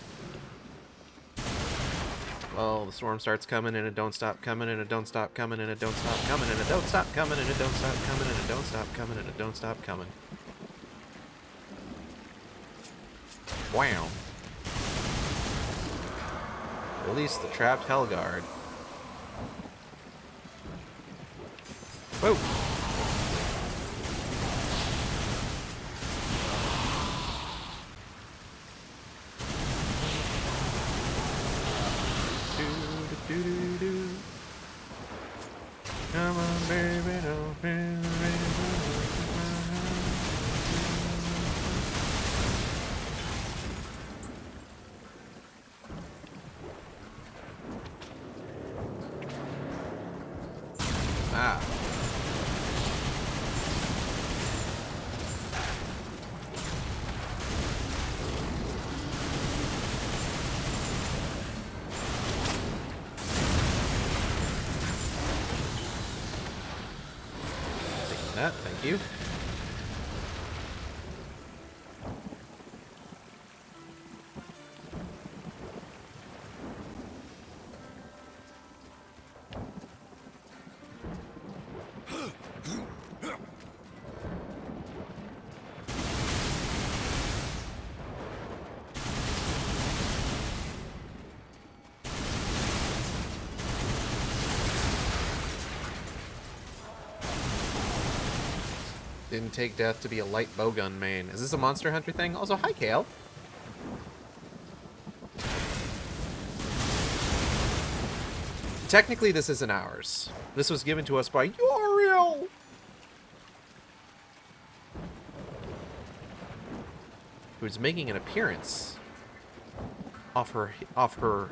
Well, the storm starts coming and it don't stop coming and it don't stop coming and it don't stop coming and it don't stop coming and it don't stop coming and it don't stop coming and it don't stop coming. Wow. Release the trapped Hellguard. Whoa. Come on, baby, don't be Ah. That, thank you. Didn't take death to be a light bowgun main. Is this a Monster Hunter thing? Also, hi, Kale. Technically, this isn't ours. This was given to us by Uriel. Who's making an appearance off her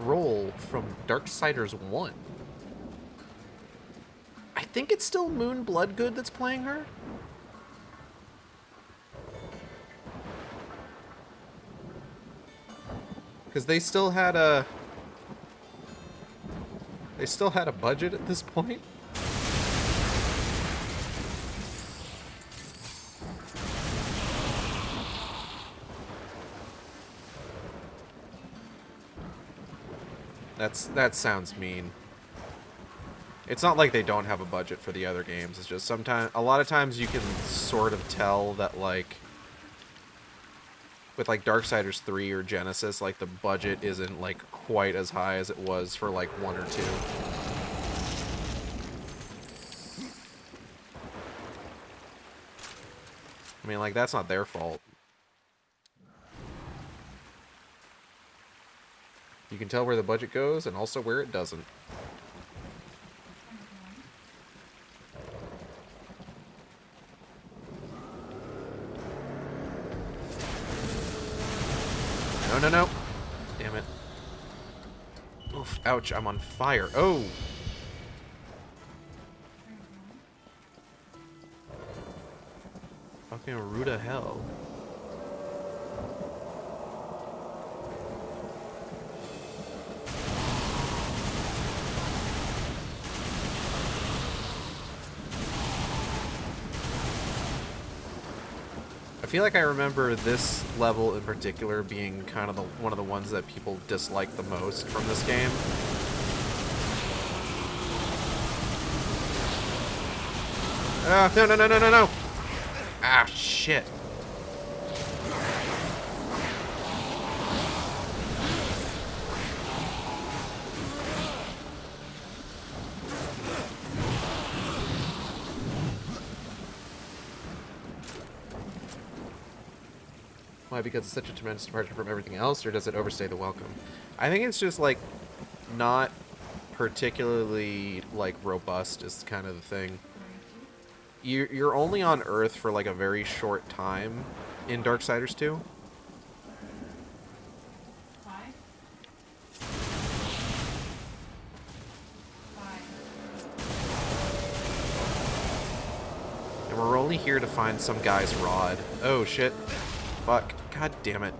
role from Darksiders 1. I think it's still Moon Bloodgood that's playing her. Because they still had a budget at this point. That sounds mean. It's not like they don't have a budget for the other games. It's just a lot of times you can sort of tell that, like, with like Darksiders 3 or Genesis, like the budget isn't like quite as high as it was for like 1 or 2. I mean, like, that's not their fault. You can tell where the budget goes and also where it doesn't. No, no, no. Damn it. Oof, ouch, I'm on fire. Oh! Fucking root of hell. I feel like I remember this level in particular being kind of one of the ones that people dislike the most from this game. No, no, no, no, no, no! Ah, shit. Why? Because it's such a tremendous departure from everything else, or does it overstay the welcome? I think it's just, like, not particularly, like, robust is kind of the thing. You're only on Earth for, like, a very short time in Darksiders 2. And we're only here to find some guy's rod. Oh, shit. Fuck. God damn it.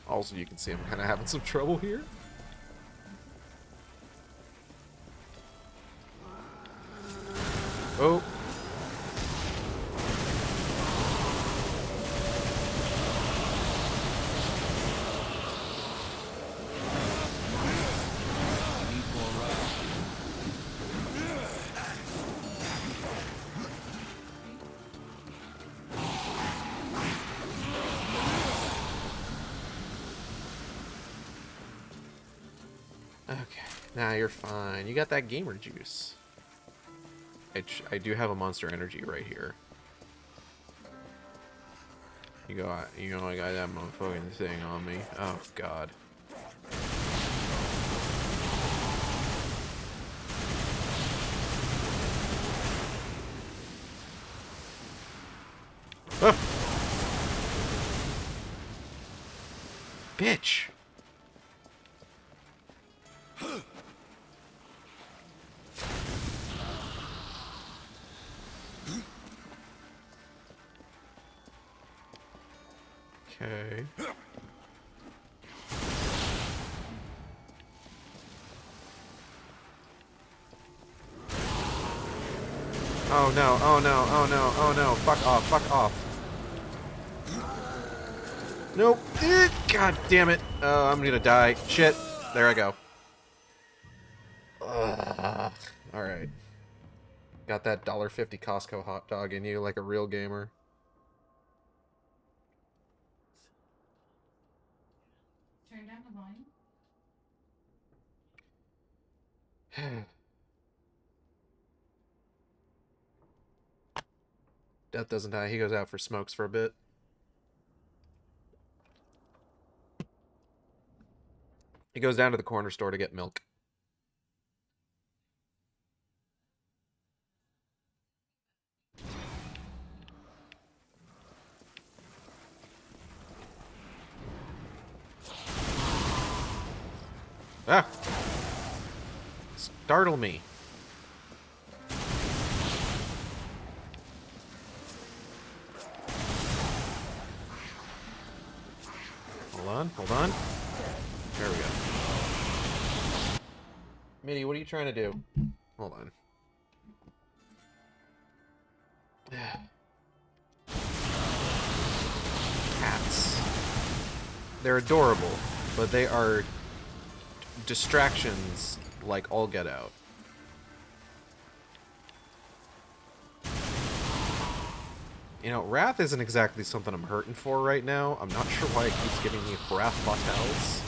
Also, you can see I'm kind of having some trouble here. Oh. Okay, nah, you're fine. You got that gamer juice. I do have a monster energy right here. You know, I got that motherfucking thing on me. Oh, God. Ah! Bitch! Okay. Oh no, oh no, oh no, oh no, fuck off, fuck off. Nope. God damn it. Oh, I'm gonna die. Shit. There I go. Alright. Got that $1.50 Costco hot dog in you like a real gamer. Turn down the volume. Death doesn't die. He goes out for smokes for a bit. He goes down to the corner store to get milk. Ah! Startle me. Hold on. There we go. Mitty, what are you trying to do? Hold on. Cats. They're adorable, but they are distractions like all get out. You know, Wrath isn't exactly something I'm hurting for right now. I'm not sure why it keeps giving me Wrath Hotels.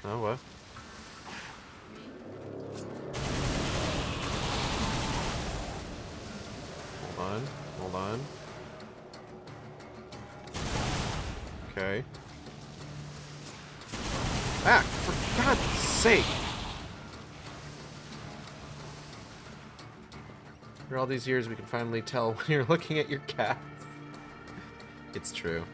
Oh, what? Hold on. Okay. Ah, for God's sake! After all these years, we can finally tell when you're looking at your cat. It's true.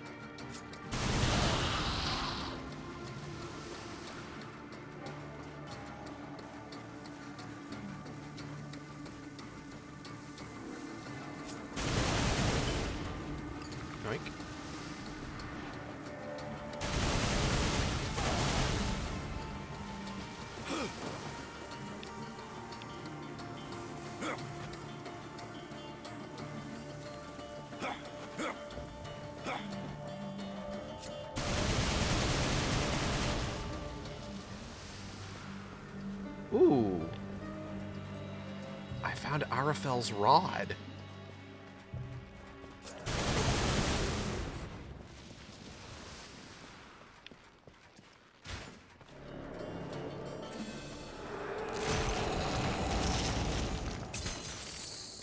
Yoink. Ooh. I found Arafel's rod.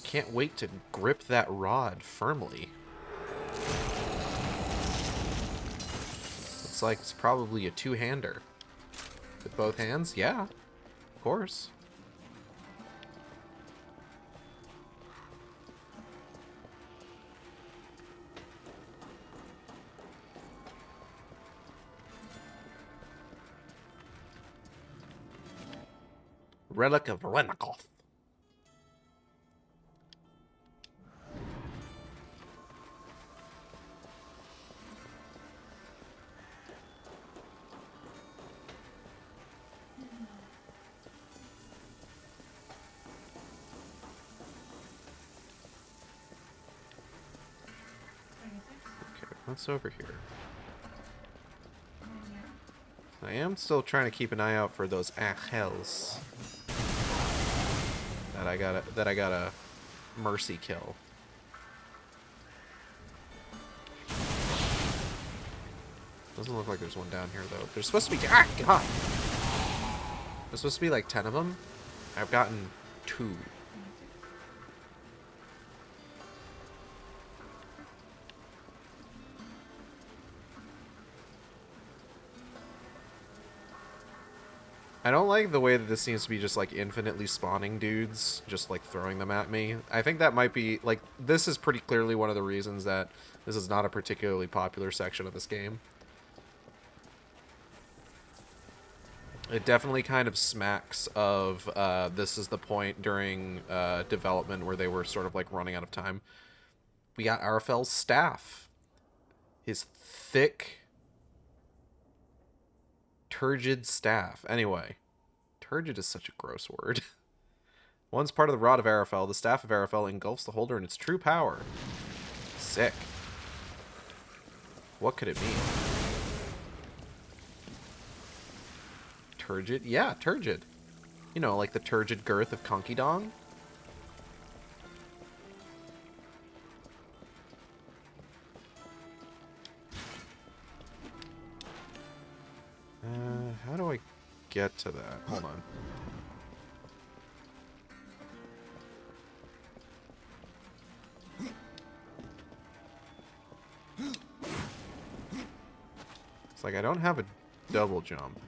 Can't wait to grip that rod firmly. Looks like it's probably a two-hander. With both hands? Yeah. Of course. Relic of Renikoth. What's over here? I am still trying to keep an eye out for those Achels that I gotta mercy kill. Doesn't look like there's one down here though. There's supposed to be God. There's supposed to be like 10 of them. I've gotten 2. I don't like the way that this seems to be just like infinitely spawning dudes, just like throwing them at me. I think that might be like, this is pretty clearly one of the reasons that this is not a particularly popular section of this game. It definitely kind of smacks of this is the point during development where they were sort of like running out of time. We got Arafel's staff. His thick, turgid staff. Anyway, turgid is such a gross word. Once part of the rod of Arafel, the staff of Arafel engulfs the holder in its true power. Sick. What could it mean? Turgid? Yeah, turgid. You know, like the turgid girth of Conky Dong. How do I get to that? Hold on. It's like I don't have a double jump.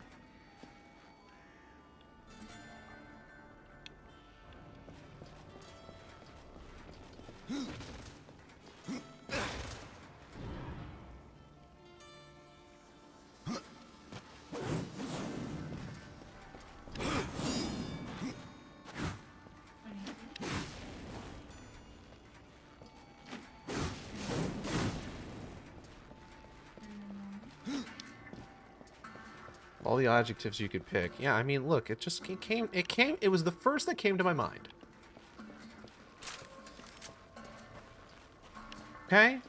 All the adjectives you could pick. Yeah, I mean, look, it was the first that came to my mind. Okay?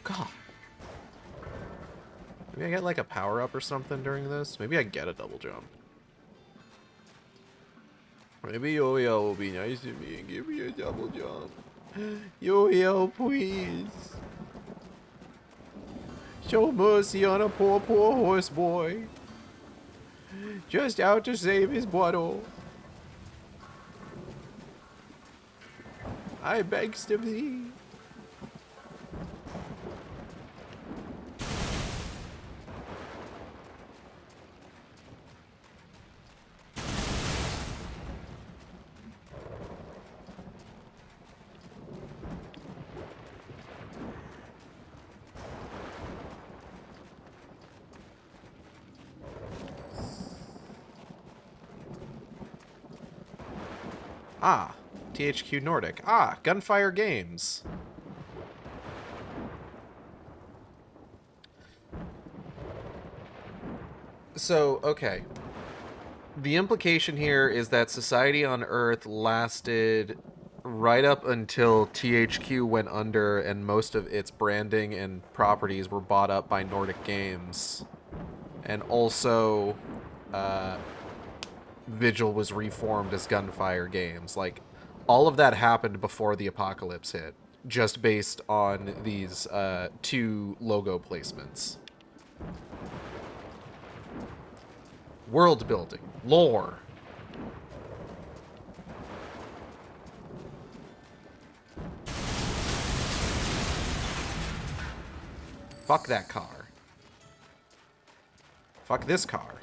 God. Maybe I get, like, a power-up or something during this? Maybe I get a double jump. Maybe Yo-Yo will be nice to me and give me a double jump. Yo-Yo, please. Show mercy on a poor, poor horse boy. Just out to save his bottle. I begs of thee. Ah, THQ Nordic. Ah, Gunfire Games. So, okay. The implication here is that society on Earth lasted right up until THQ went under and most of its branding and properties were bought up by Nordic Games. And also, Vigil was reformed as Gunfire Games. Like, all of that happened before the apocalypse hit, just based on these two logo placements. World building, lore. Fuck that car. Fuck this car.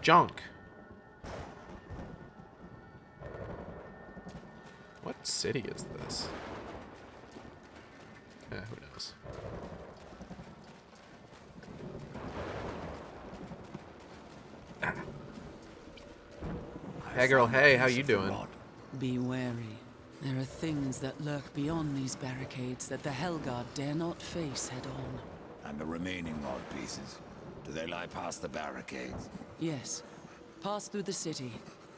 Junk. What city is this? Who knows? Ah. Hey girl, hey, how you doing? Be wary. There are things that lurk beyond these barricades that the Helguard dare not face head-on. And the remaining mod pieces? Do they lie past the barricades? Yes. Pass through the city,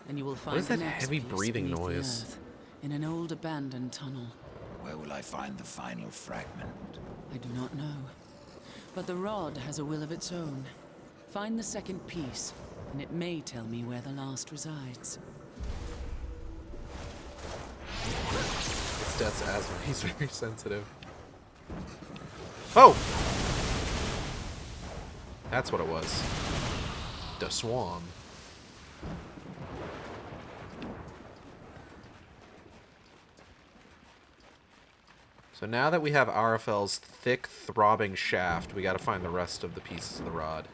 and you will find What is the that next heavy piece breathing beneath the noise? earth, in an old abandoned tunnel. Where will I find the final fragment? I do not know. But the rod has a will of its own. Find the second piece, and it may tell me where the last resides. It's Death's asthma. He's very sensitive. Oh! That's what it was. The Swarm. So now that we have Arafel's thick, throbbing shaft, we gotta find the rest of the pieces of the rod.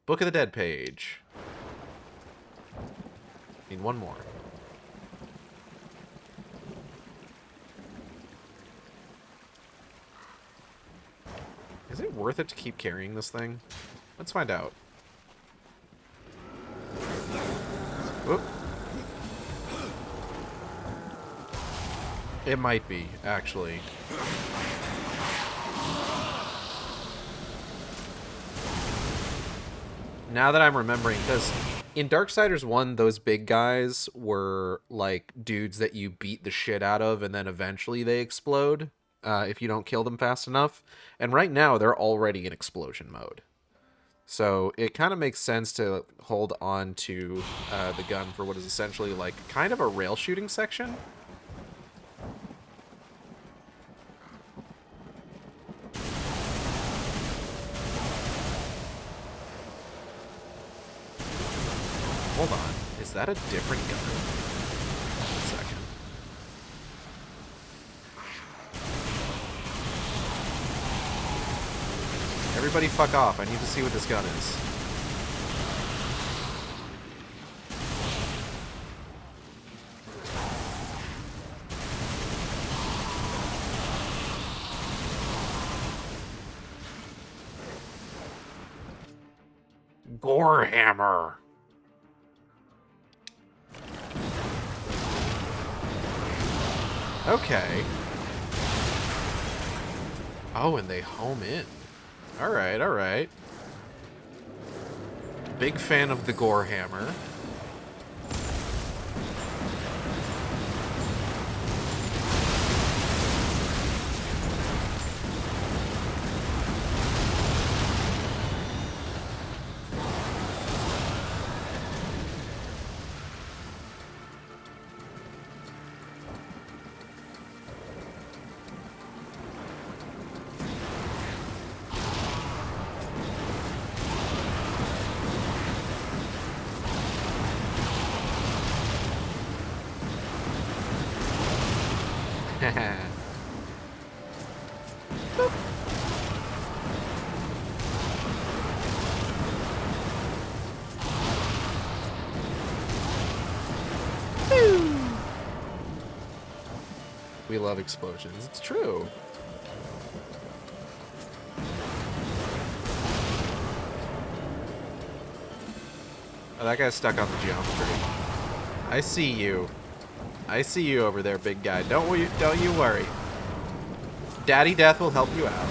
Book of the Dead page. Need one more. Is it worth it to keep carrying this thing? Let's find out. Whoop. It might be, actually. Now that I'm remembering, because in Darksiders 1, those big guys were like dudes that you beat the shit out of and then eventually they explode if you don't kill them fast enough. And right now, they're already in explosion mode. So it kind of makes sense to hold on to the gun for what is essentially like kind of a rail shooting section. Hold on. Is that a different gun? One second. Everybody fuck off. I need to see what this gun is. Gore hammer. Okay. Oh, and they home in. Alright, alright. Big fan of the gore hammer. We love explosions. It's true. Oh, that guy's stuck on the geometry. I see you. I see you over there, big guy. Don't you worry. Daddy Death will help you out.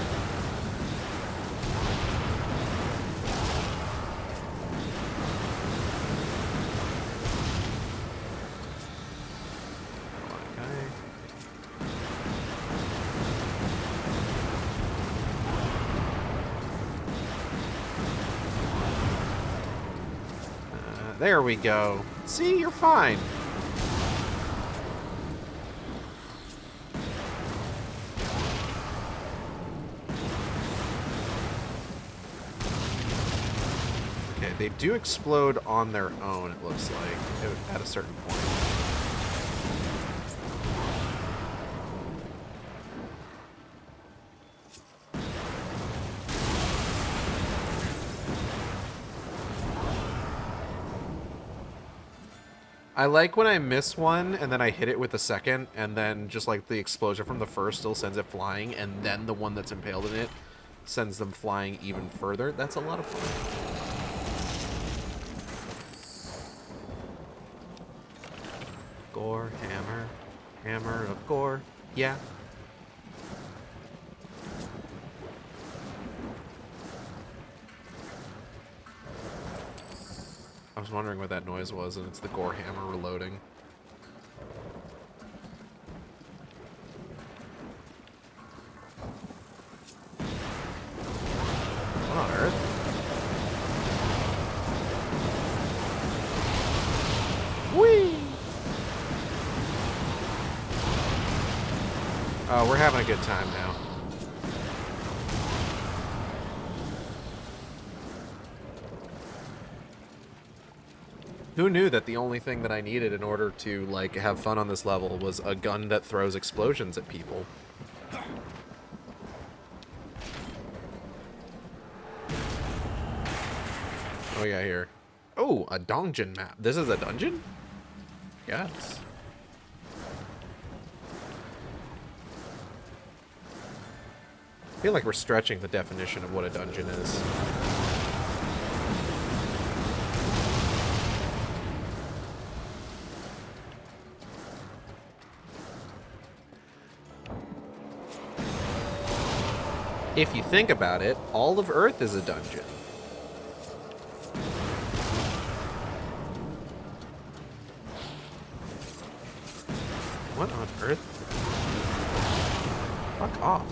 There we go. See, you're fine. Okay, they do explode on their own, it looks like, at a certain point. I like when I miss one, and then I hit it with the second, and then just like the explosion from the first still sends it flying, and then the one that's impaled in it sends them flying even further. That's a lot of fun. Gore, hammer, hammer of gore, yeah. I was wondering what that noise was, and it's the gore hammer reloading. What on earth? Whee! Oh, we're having a good time now. Who knew that the only thing that I needed in order to, like, have fun on this level was a gun that throws explosions at people? What we got here? Oh, a dungeon map. This is a dungeon? Yes. I feel like we're stretching the definition of what a dungeon is. If you think about it, all of Earth is a dungeon. What on earth? Fuck off.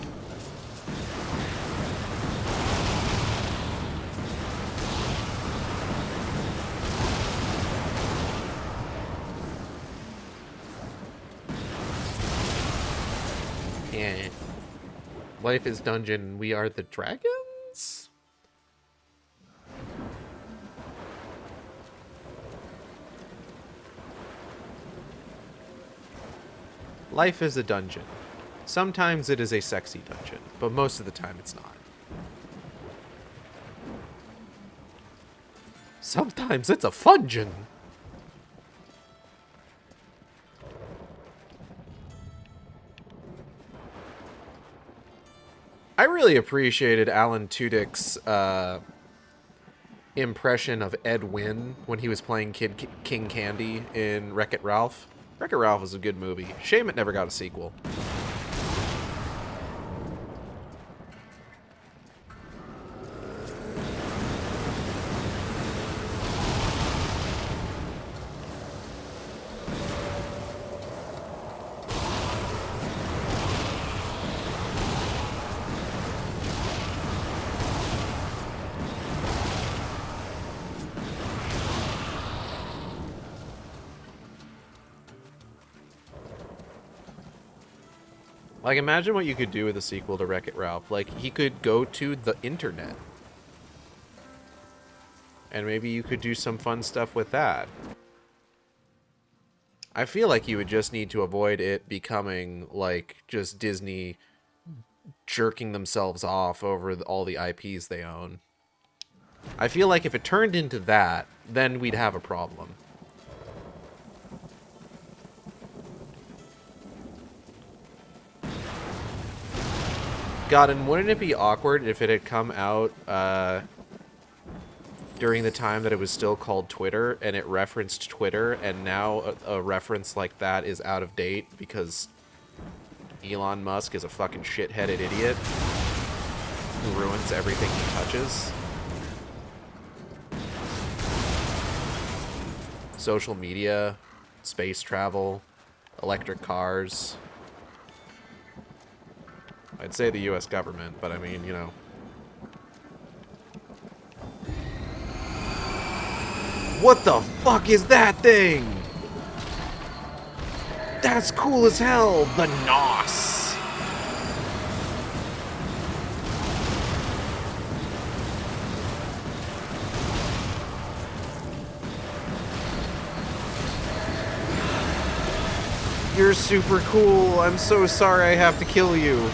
Yeah. Life is dungeon, we are the dragons? Life is a dungeon. Sometimes it is a sexy dungeon, but most of the time it's not. Sometimes it's a fungin. I really appreciated Alan Tudyk's impression of Ed Wynn when he was playing King Candy in Wreck-It Ralph. Wreck-It Ralph was a good movie. Shame it never got a sequel. Like, imagine what you could do with a sequel to Wreck-It Ralph. Like, he could go to the internet. And maybe you could do some fun stuff with that. I feel like you would just need to avoid it becoming, like, just Disney jerking themselves off over all the IPs they own. I feel like if it turned into that, then we'd have a problem. God, and wouldn't it be awkward if it had come out during the time that it was still called Twitter, and it referenced Twitter, and now a reference like that is out of date because Elon Musk is a fucking shit-headed idiot who ruins everything he touches? Social media, space travel, electric cars. I'd say the US government, but I mean, you know. What the fuck is that thing? That's cool as hell, the NOS. You're super cool. I'm so sorry I have to kill you.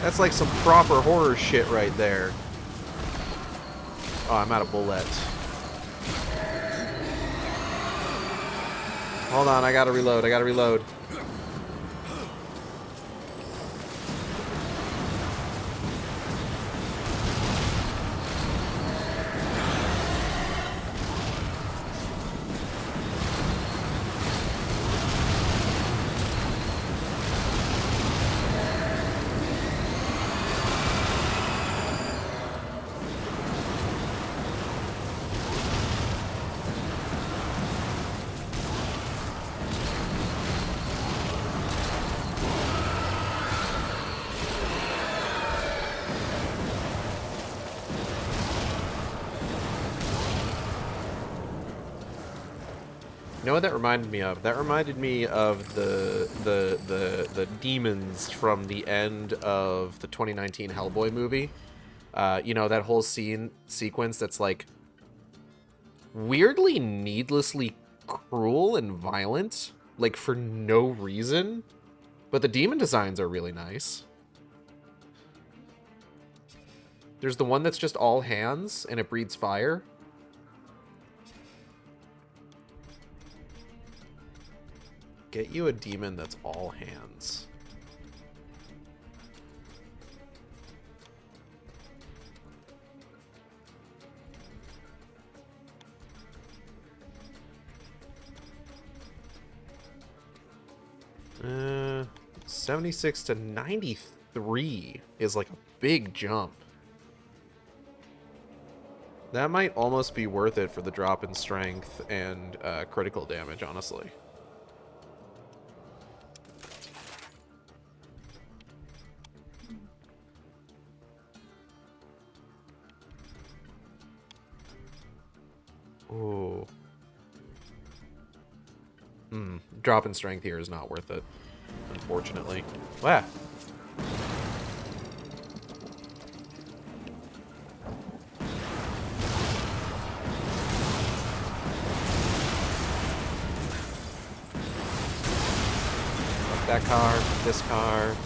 That's like some proper horror shit right there. Oh, I'm out of bullets. Hold on, I gotta reload, I gotta reload. You know what that reminded me of? That reminded me of the demons from the end of the 2019 Hellboy movie. You know, that whole sequence that's like weirdly needlessly cruel and violent, like for no reason. But the demon designs are really nice. There's the one that's just all hands and it breathes fire. Get you a demon that's all hands. Uh, 76 to 93 is like a big jump. That might almost be worth it for the drop in strength and critical damage, honestly. Oh. Drop in strength here is not worth it, unfortunately. Wow. Fuck that car, this car.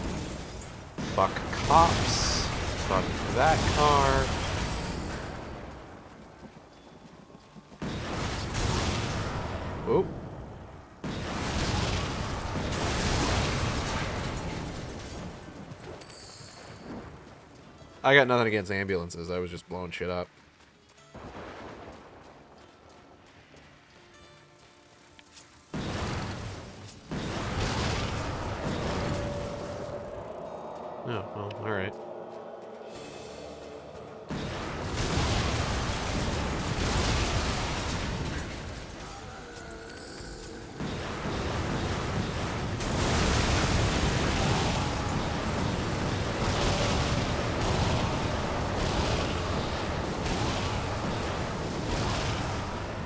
Fuck cops. Fuck that car. Oh. I got nothing against ambulances. I was just blowing shit up. Oh, well, alright.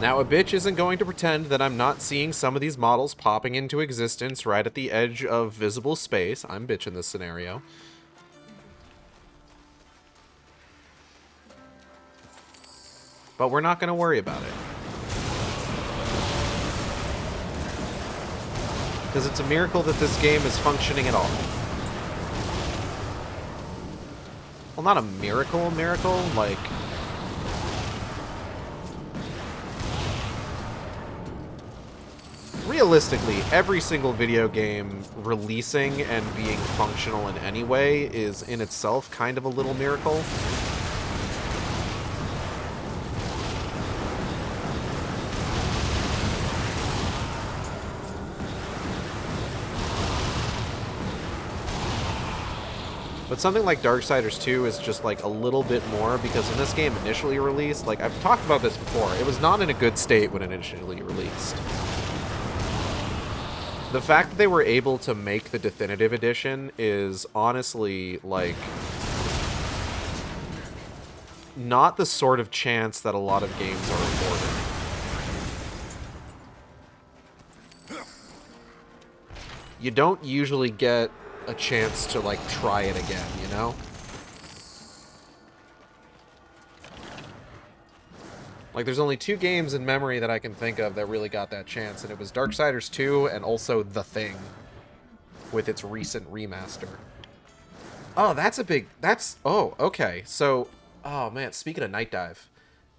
Now, a bitch isn't going to pretend that I'm not seeing some of these models popping into existence right at the edge of visible space. I'm bitch in this scenario. But we're not going to worry about it. Because it's a miracle that this game is functioning at all. Well, not a miracle, like... Realistically, every single video game releasing and being functional in any way is in itself kind of a little miracle. But something like Darksiders 2 is just like a little bit more, because when this game initially released, like I've talked about this before, it was not in a good state when it initially released. The fact that they were able to make the definitive edition is honestly, like, not the sort of chance that a lot of games are afforded. You don't usually get a chance to, like, try it again, you know? Like, there's only 2 games in memory that I can think of that really got that chance, and it was Darksiders 2 and also The Thing, with its recent remaster. Oh, that's a big... That's... Oh, okay. So, oh man, speaking of Night Dive,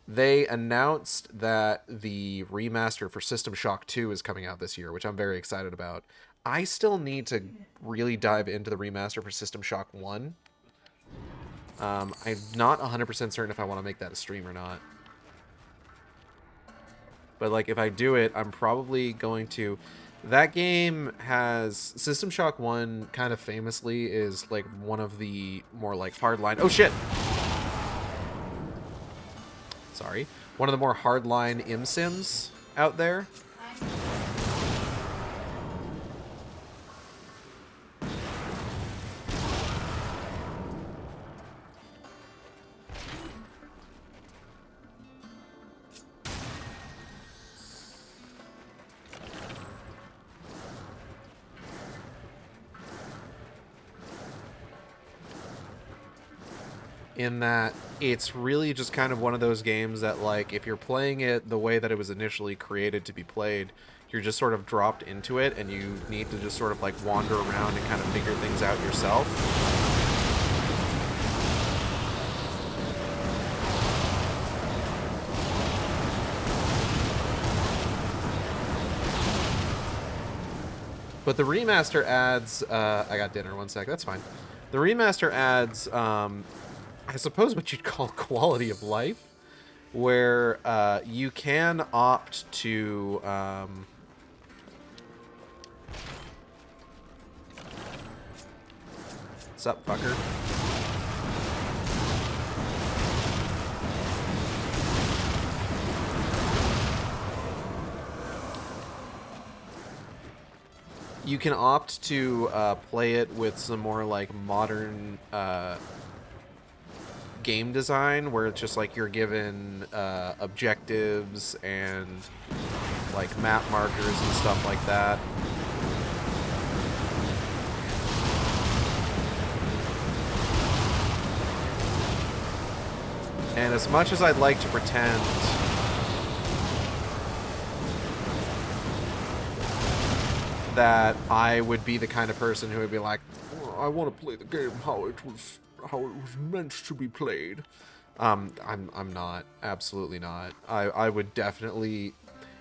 they announced that the remaster for System Shock 2 is coming out this year, which I'm very excited about. I still need to really dive into the remaster for System Shock 1. I'm not 100% certain if I want to make that a stream or not. But, like, if I do it, I'm probably going to... That game has... System Shock 1, kind of famously, is, like, one of the more, like, hardline... Oh, shit! Sorry. One of the more hardline ImSims out there. In that it's really just kind of one of those games that, like, if you're playing it the way that it was initially created to be played, you're just sort of dropped into it and you need to just sort of, like, wander around and kind of figure things out yourself. But the remaster adds, I got dinner, 1 sec, that's fine. The remaster adds, I suppose what you'd call quality of life, where you can opt to what's up, fucker? You can opt to play it with some more, like, modern game design, where it's just like you're given objectives and, like, map markers and stuff like that. And as much as I'd like to pretend that I would be the kind of person who would be like, I want to play the game how it was meant to be played. I'm not. Absolutely not. I would definitely,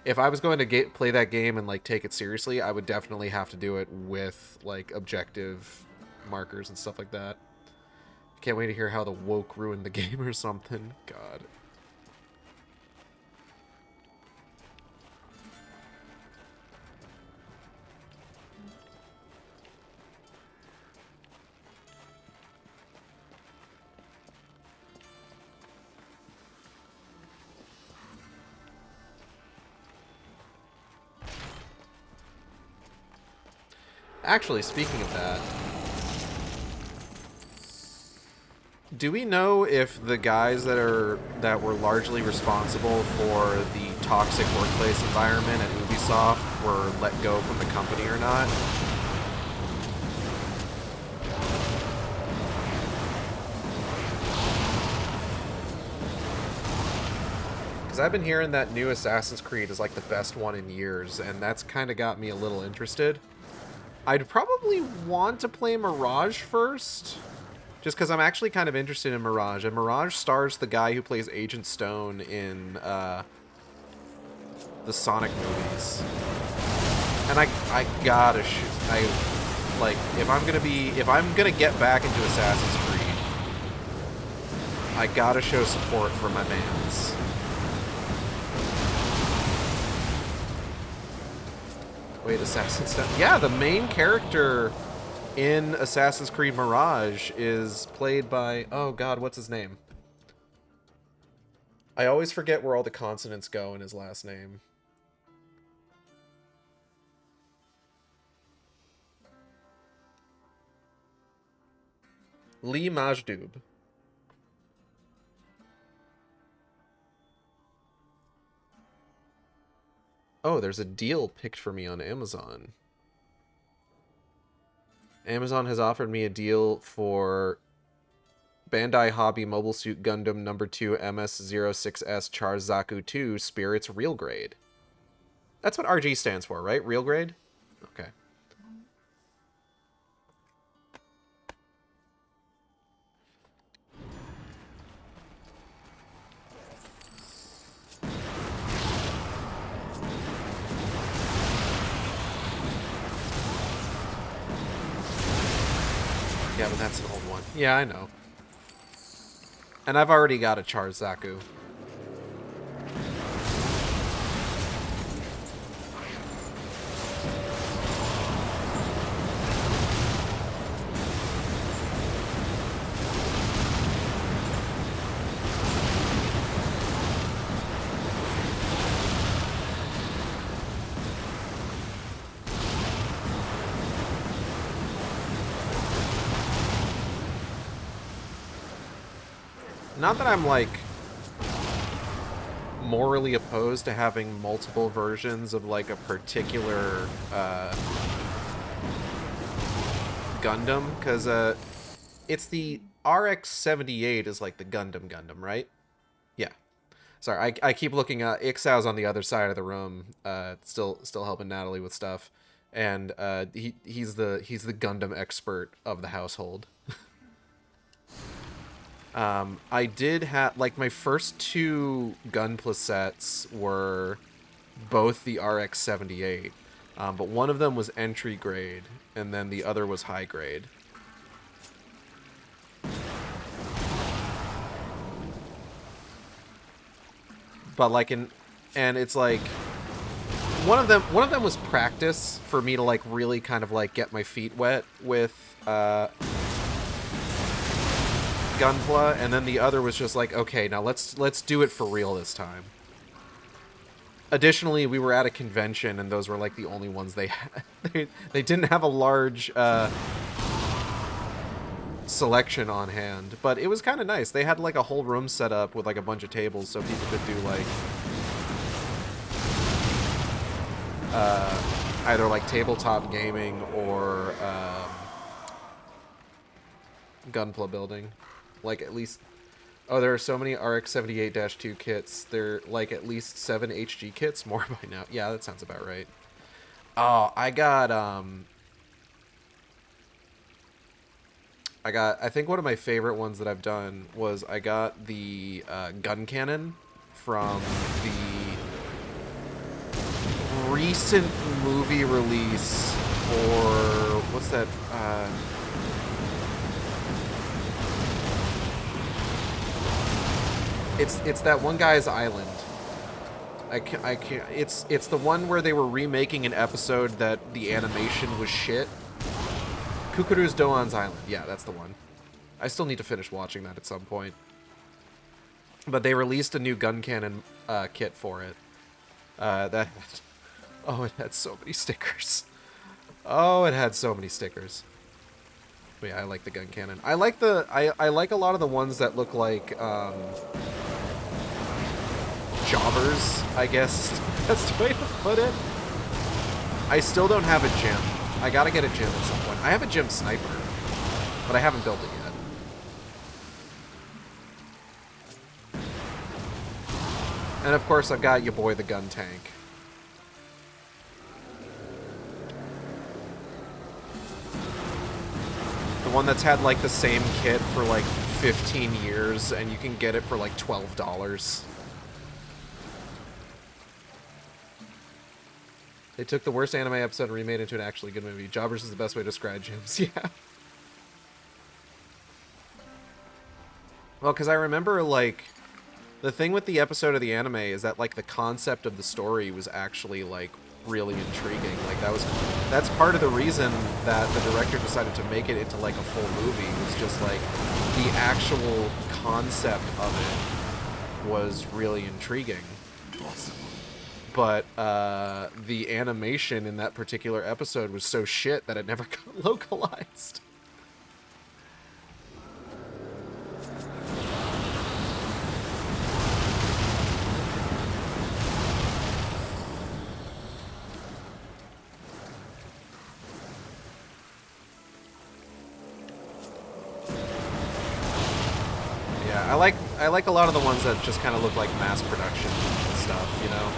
if I was going to play that game and like take it seriously, I would definitely have to do it with like objective markers and stuff like that. Can't wait to hear how the woke ruined the game or something. God. Actually, speaking of that, do we know if the guys that were largely responsible for the toxic workplace environment at Ubisoft were let go from the company or not? Because I've been hearing that new Assassin's Creed is like the best one in years, and that's kind of got me a little interested. I'd probably want to play Mirage first, just because I'm actually kind of interested in Mirage. And Mirage stars the guy who plays Agent Stone in the Sonic movies. And I gotta shoot. If I'm gonna get back into Assassin's Creed, I gotta show support for my mans. Wait, Assassin's Creed? Yeah, the main character in Assassin's Creed Mirage is played by... Oh god, what's his name? I always forget where all the consonants go in his last name. Lee Majdoub. Oh, there's a deal picked for me on Amazon. Amazon has offered me a deal for Bandai Hobby Mobile Suit Gundam number 2 MS-06S Charzaku 2 Spirits Real Grade. That's what RG stands for, right? Real Grade? Okay. Yeah, but that's an old one. Yeah, I know. And I've already got a Charzaku. Not that I'm, like, morally opposed to having multiple versions of, like, a particular, Gundam, because, it's the RX-78 is, like, the Gundam, right? Yeah. Sorry, I keep looking at... Ixao's on the other side of the room, still helping Natalie with stuff, and, he's the Gundam expert of the household. I did have, like, my first 2 Gunpla sets were both the RX-78, but one of them was entry grade, and then the other was high grade. But, like, and it's, like, one of them was practice for me to, like, really kind of, like, get my feet wet with, Gunpla, and then the other was just like, okay, now let's do it for real this time. Additionally, we were at a convention, and those were like the only ones they had. They didn't have a large selection on hand, but it was kind of nice. They had like a whole room set up with like a bunch of tables, so people could do like either like tabletop gaming or Gunpla building. Like, at least... Oh, there are so many RX-78-2 kits. There are, like, at least 7 HG kits. More by now. Yeah, that sounds about right. Oh, I got, I think one of my favorite ones that I've done was I got the gun cannon from the recent movie release for, what's that, it's that one guy's island. I can't, it's the one where they were remaking an episode that the animation was shit. Kukuru's Doan's Island. Yeah, that's the one. I still need to finish watching that at some point. But they released a new gun cannon kit for it. Oh, it had so many stickers. Oh, it had so many stickers. But yeah, I like the gun cannon. I like I like a lot of the ones that look like jobbers, I guess that's the way to put it. I still don't have a gym. I gotta get a gym at some point. I have a gym sniper, but I haven't built it yet. And of course, I've got your boy the gun tank. The one that's had like the same kit for like 15 years, and you can get it for like $12. They took the worst anime episode and remade it into an actually good movie. Jobbers is the best way to describe gyms. Yeah. Well, because I remember, like, the thing with the episode of the anime is that, like, the concept of the story was actually, like, really intriguing. Like, that's part of the reason that the director decided to make it into, like, a full movie. Was just, like, the actual concept of it was really intriguing. Awesome. But the animation in that particular episode was so shit that it never got localized. Yeah, I like a lot of the ones that just kind of look like mass production stuff, you know?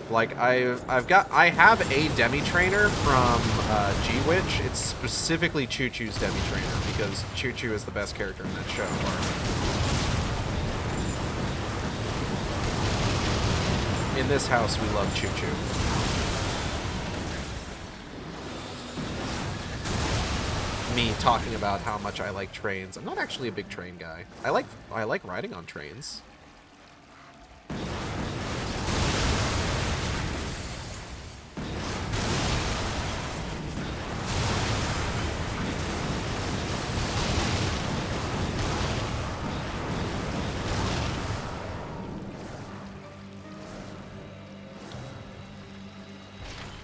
Like, I have a demi trainer from G-Witch. It's specifically Choo Choo's demi trainer because Choo Choo is the best character in that show. In this house, we love Choo Choo. Me talking about how much I like trains. I'm not actually a big train guy. I like riding on trains.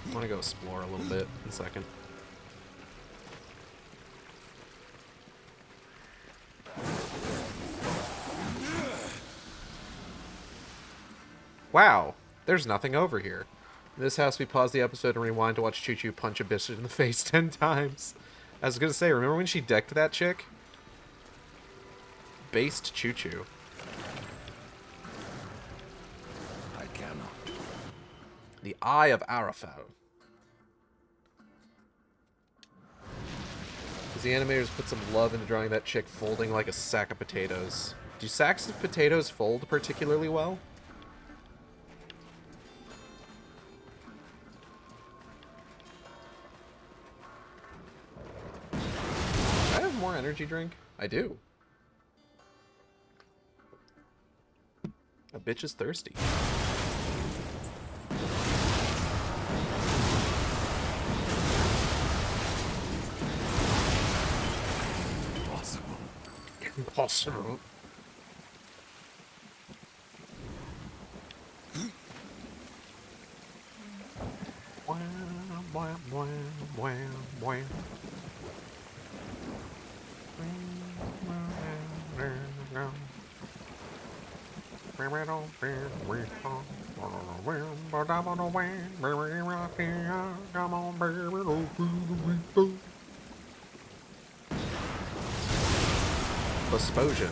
I want to go explore a little bit in a second. Wow, there's nothing over here. In this house, we pause the episode and rewind to watch Choo Choo punch a bitch in the face 10 times. I was gonna say, remember when she decked that chick? Based Choo Choo. I cannot. The Eye of Arafel. Because the animators put some love into drawing that chick folding like a sack of potatoes. Do sacks of potatoes fold particularly well? I have more energy drink? I do. A bitch is thirsty. Impossible. Explosion.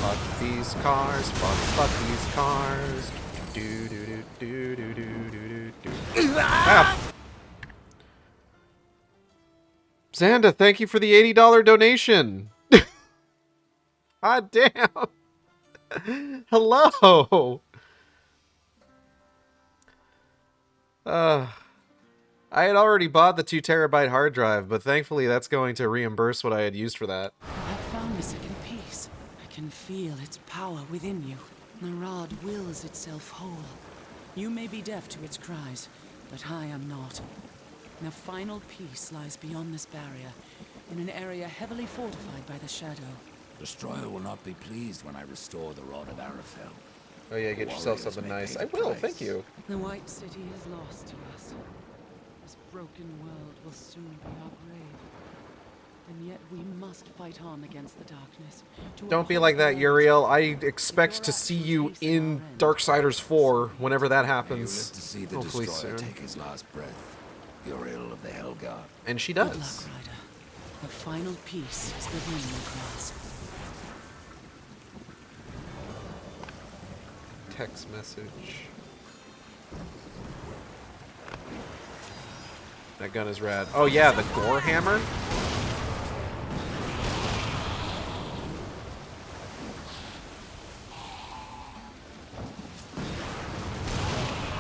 Fuck these cars. Fuck these cars. Do do do do do do do do. Ah! Xanda, thank you for the $80 donation. God damn. Hello. I had already bought the 2 terabyte hard drive, but thankfully that's going to reimburse what I had used for that. I found the second piece. I can feel its power within you. The rod wills itself whole. You may be deaf to its cries, but I am not. The final piece lies beyond this barrier, in an area heavily fortified by the shadow. Destroyer will not be pleased when I restore the Rod of Arafel. Oh yeah, get yourself something nice. I will, thank you. The White City is lost to us. This broken world will soon be our grave. And yet we must fight on against the darkness. Don't be like that, Uriel. I expect to see you in Darksiders 4 whenever that You live happens. to see the Hopefully Destroyer soon. take his last breath. Uriel of the Helgard. And she Good luck, does. Ryder. The final piece is within your grasp. Text message. That gun is rad. Oh yeah, the gore hammer.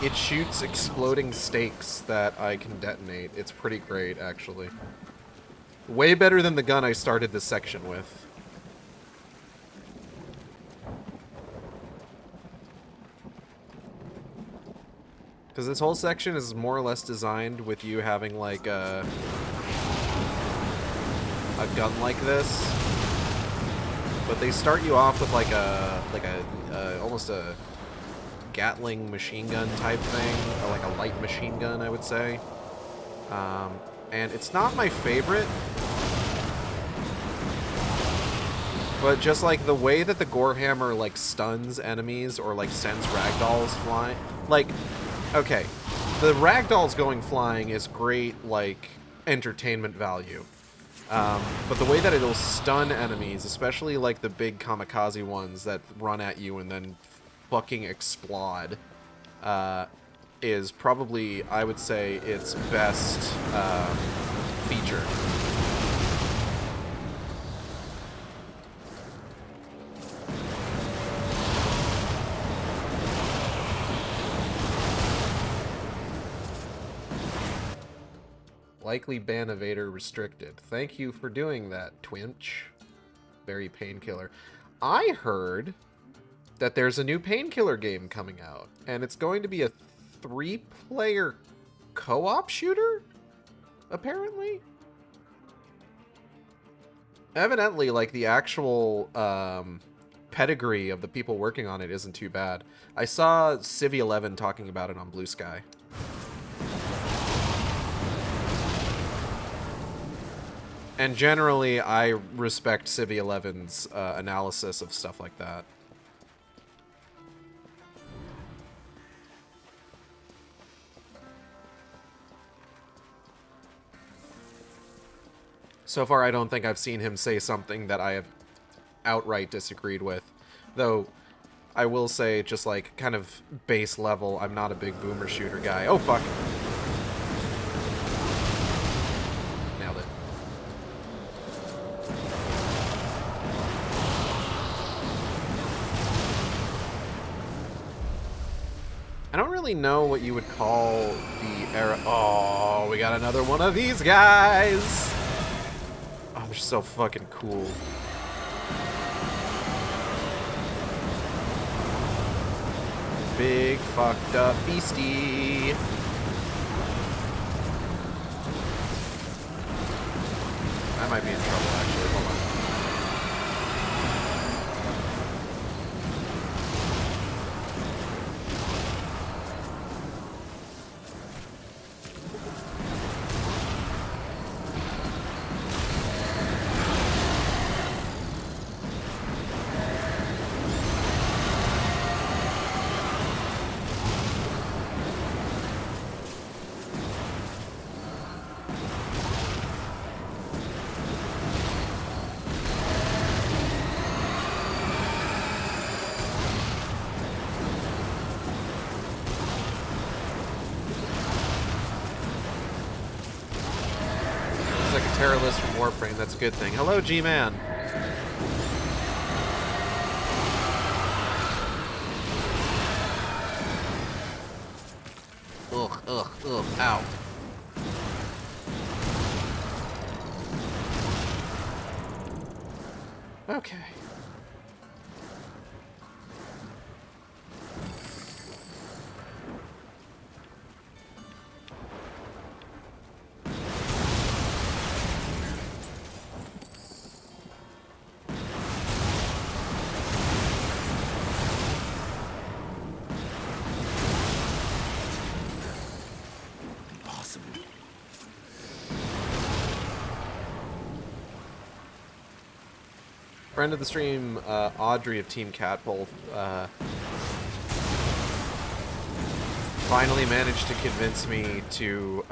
It shoots exploding stakes that I can detonate. It's pretty great, actually. Way better than the gun I started this section with. Because this whole section is more or less designed with you having like a gun like this, but they start you off with like a almost a Gatling machine gun type thing, or like a light machine gun, I would say. And it's not my favorite, but just like the way that the gore hammer like stuns enemies or like sends ragdolls flying, like. Okay, the ragdolls going flying is great, like, entertainment value. But the way that it'll stun enemies, especially, like, the big kamikaze ones that run at you and then fucking explode, is probably, I would say, its best feature. Likely ban evader restricted. Thank you for doing that, Twinch. Very painkiller. I heard that there's a new painkiller game coming out, and it's going to be a 3-player co-op shooter, apparently. Evidently, like, the actual pedigree of the people working on it isn't too bad. I saw Civ 11 talking about it on Blue Sky. And generally, I respect Civ 11's analysis of stuff like that. So far, I don't think I've seen him say something that I have outright disagreed with. Though, I will say, just like, kind of base level, I'm not a big boomer shooter guy. Oh, fuck. Nailed it. I don't really know what you would call the era. Oh, we got another one of these guys. Oh, they're so fucking cool. Big fucked up beastie. I might be in trouble, actually. Hold on. Terrorlist from Warframe. That's a good thing. Hello, G-Man. Ugh, ugh, ugh, ow. Okay. Friend of the stream, Audrey of Team Catpole, finally managed to convince me to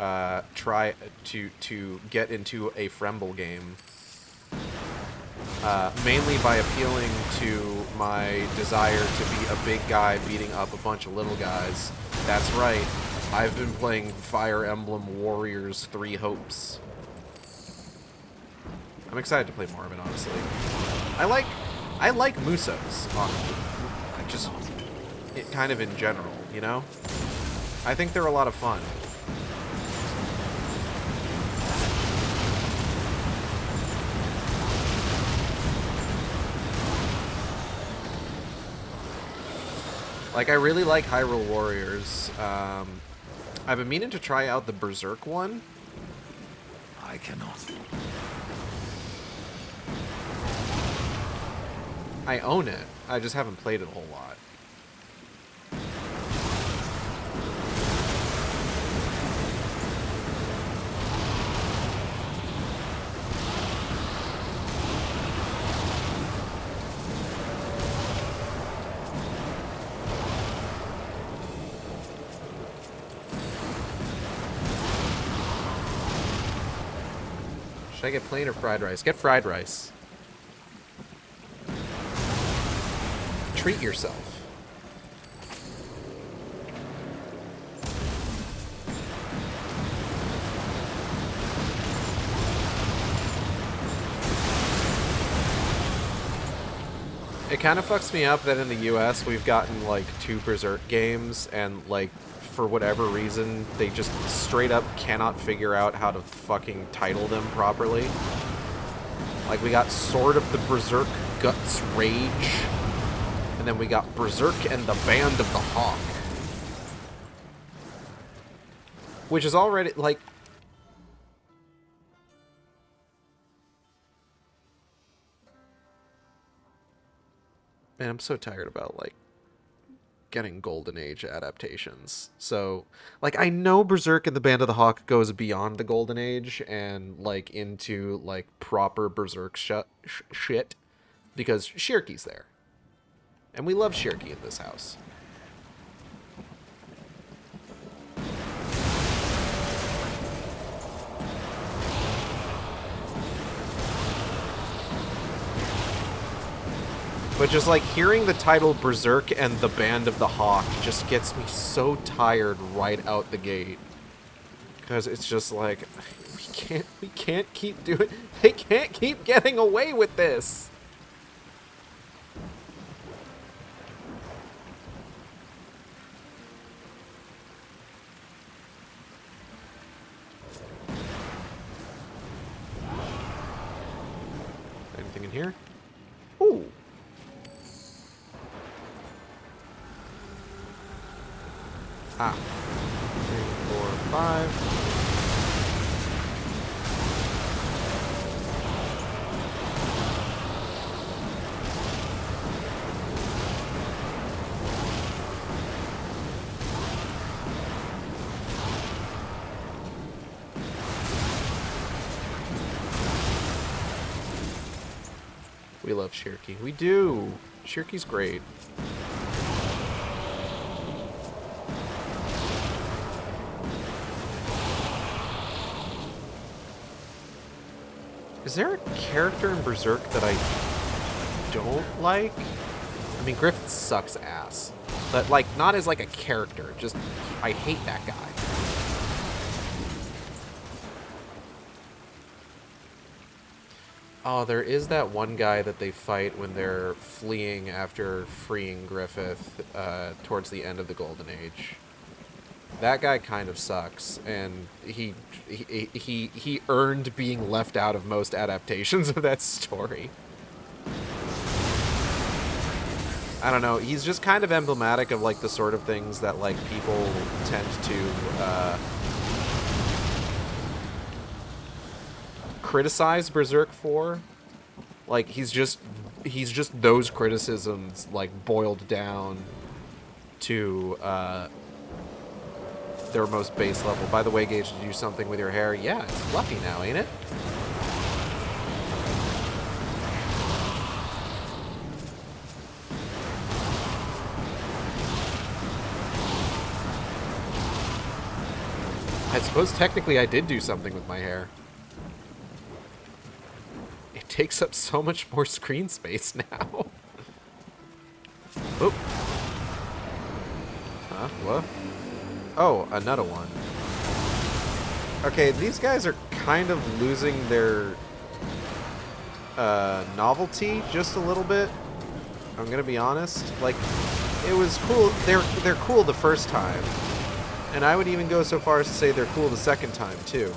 try to get into a Fremble game. Mainly by appealing to my desire to be a big guy beating up a bunch of little guys. That's right, I've been playing Fire Emblem Warriors 3 Hopes. I'm excited to play more of it, honestly. I like Musos, just kind of in general, you know? I think they're a lot of fun. Like, I really like Hyrule Warriors. I've been meaning to try out the Berserk one. I cannot. I own it. I just haven't played it a whole lot. Should I get plain or fried rice? Get fried rice. Treat yourself. It kind of fucks me up that in the US we've gotten like 2 Berserk games and like for whatever reason they just straight up cannot figure out how to fucking title them properly. Like we got Sword of the Berserk Guts Rage. And then we got Berserk and the Band of the Hawk. Which is already, like... Man, I'm so tired about, like, getting Golden Age adaptations. So, like, I know Berserk and the Band of the Hawk goes beyond the Golden Age and, like, into, like, proper Berserk shit. Because Shirky's there. And we love Shirky in this house. But just like hearing the title Berserk and the Band of the Hawk just gets me so tired right out the gate. Because it's just like, we can't keep doing, they can't keep getting away with this. Anything in here? Ooh. Ah. 3, 4, 5. We love Shirky. We do. Shirky's great. Is there a character in Berserk that I don't like? I mean, Griffith sucks ass. But, like, not as, like, a character. Just, I hate that guy. Oh, there is that one guy that they fight when they're fleeing after freeing Griffith towards the end of the Golden Age. That guy kind of sucks, and he earned being left out of most adaptations of that story. I don't know, he's just kind of emblematic of, like, the sort of things that, like, people tend to criticize Berserk for. Like, he's just those criticisms, like, boiled down to their most base level. By the way, Gage, did you do something with your hair? Yeah, it's fluffy now, ain't it? I suppose technically I did do something with my hair. It takes up so much more screen space now. Oop. Huh? What? Oh, another one. Okay, these guys are kind of losing their novelty just a little bit. I'm gonna be honest. Like, it was cool. They're cool the first time. And I would even go so far as to say they're cool the second time, too.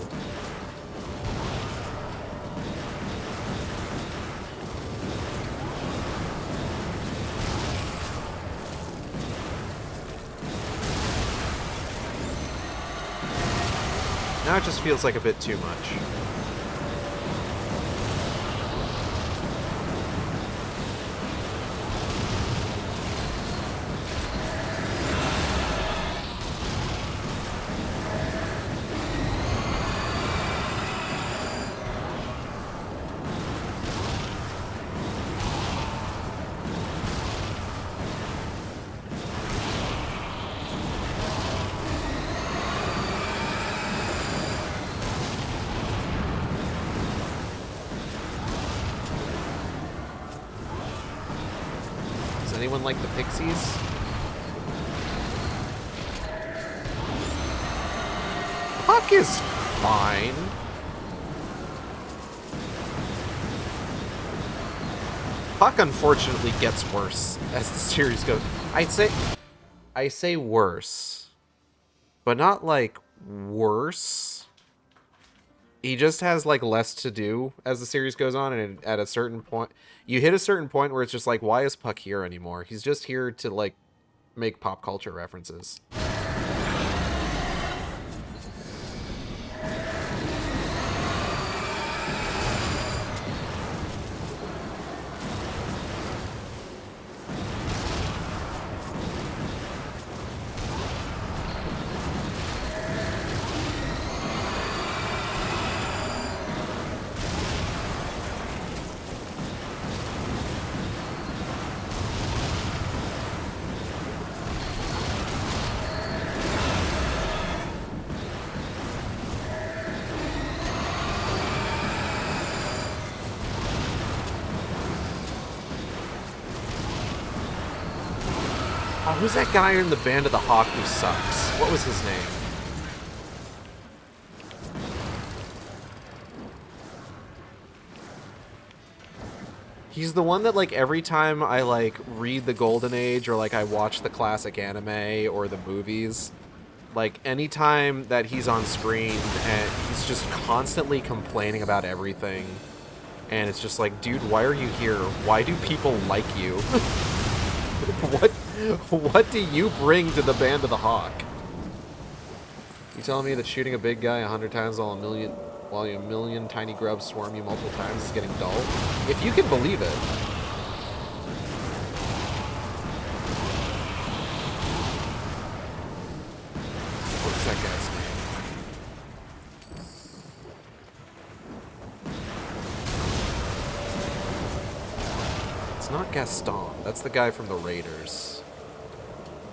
Now it just feels like a bit too much. Anyone like the Pixies? Puck is fine. Puck unfortunately gets worse as the series goes. I say worse, but not like worse. He just has, like, less to do as the series goes on, and at a certain point, you hit a certain point where it's just like, why is Puck here anymore? He's just here to, like, make pop culture references. Oh, who's that guy in the Band of the Hawk who sucks? What was his name? He's the one that, like, every time I, like, read the Golden Age or, like, I watch the classic anime or the movies, like, anytime that he's on screen and he's just constantly complaining about everything, and it's just like, dude, why are you here? Why do people like you? What do you bring to the Band of the Hawk? You telling me that shooting a big guy 100 times while a million tiny grubs swarm you multiple times is getting dull? If you can believe it. What's that guy's name? It's not Gaston. That's the guy from the Raiders.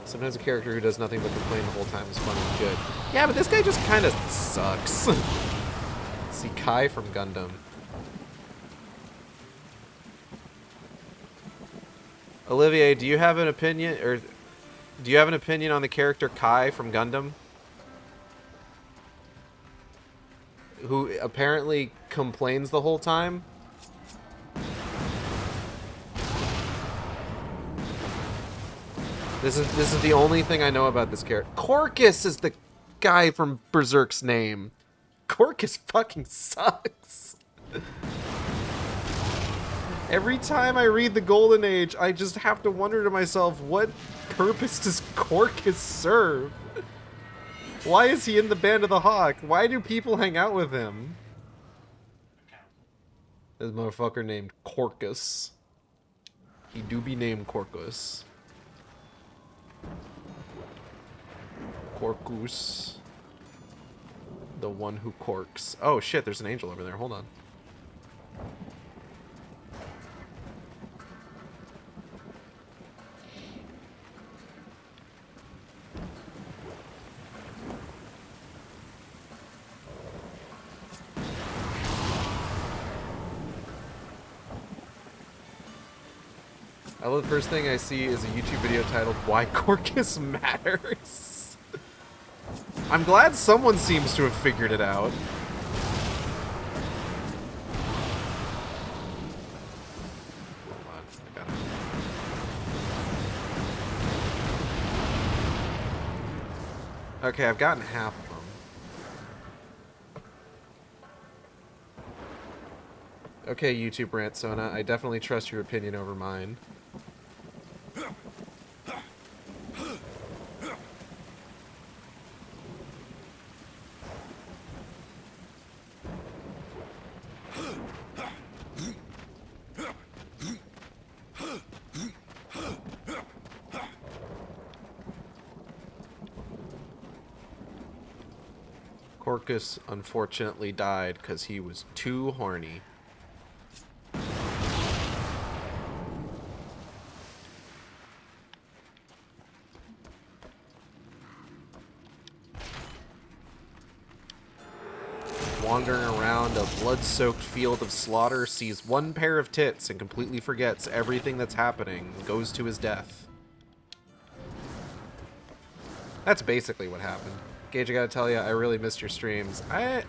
Sometimes a character who does nothing but complain the whole time is fun and good. Yeah, but this guy just kind of sucks. See, Kai from Gundam. Olivier, do you have an opinion, or do you have an opinion on the character Kai from Gundam? Who apparently complains the whole time? This is the only thing I know about this character. Corcus is the guy from Berserk's name. Corcus fucking sucks. Every time I read the Golden Age, I just have to wonder to myself, what purpose does Corcus serve? Why is he in the Band of the Hawk? Why do people hang out with him? This motherfucker named Corcus. He do be named Corcus. Corcus. The one who corks. Oh shit, there's an angel over there. Hold on. I love the first thing I see is a YouTube video titled "Why Corcus Matters." I'm glad someone seems to have figured it out. Hold on, I got it. Okay, I've gotten half of them. Okay, YouTube Rant Sona, I definitely trust your opinion over mine. Corcus unfortunately died because he was too horny. Wandering around a blood-soaked field of slaughter, sees one pair of tits and completely forgets everything that's happening and goes to his death. That's basically what happened. Gage, I gotta tell you, I really missed your streams. I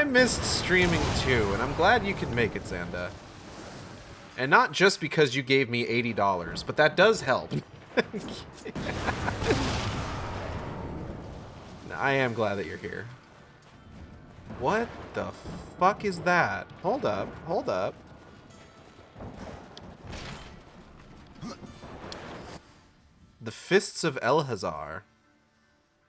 missed streaming too, and I'm glad you could make it, Xanda. And not just because you gave me $80, but that does help. I am glad that you're here. What the fuck is that? Hold up, hold up. The Fists of Elhazar.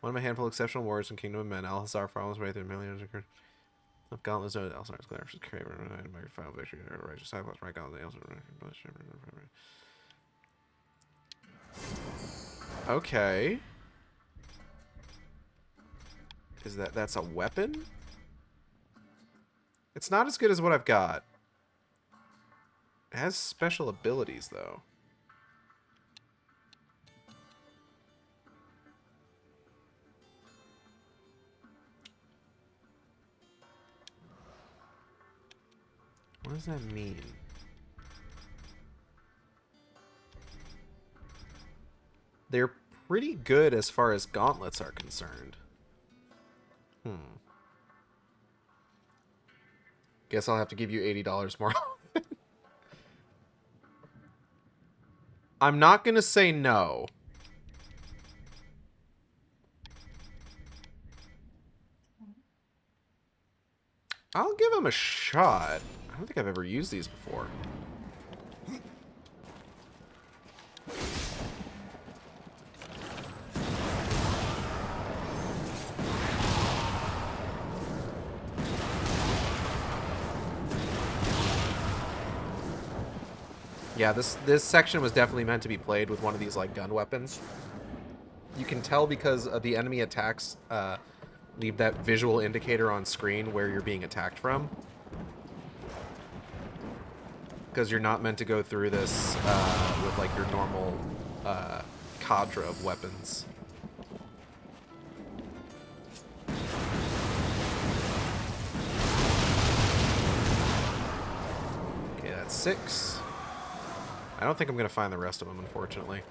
One of a handful of exceptional warriors in Kingdom of Men. Elhazar follows right through millions of gauntlets. Elhazar's glare for craven. Final victory. Righteous cyclops. Right gauntlet. Okay. Is that's a weapon? It's not as good as what I've got. It has special abilities, though. What does that mean? They're pretty good as far as gauntlets are concerned. Guess I'll have to give you $80 more. I'm not gonna say no. I'll give him a shot. I don't think I've ever used these before. Yeah, this section was definitely meant to be played with one of these like gun weapons. You can tell because the enemy attacks leave that visual indicator on screen where you're being attacked from. Because you're not meant to go through this with like your normal cadre of weapons. Okay, that's 6. I don't think I'm going to find the rest of them, unfortunately.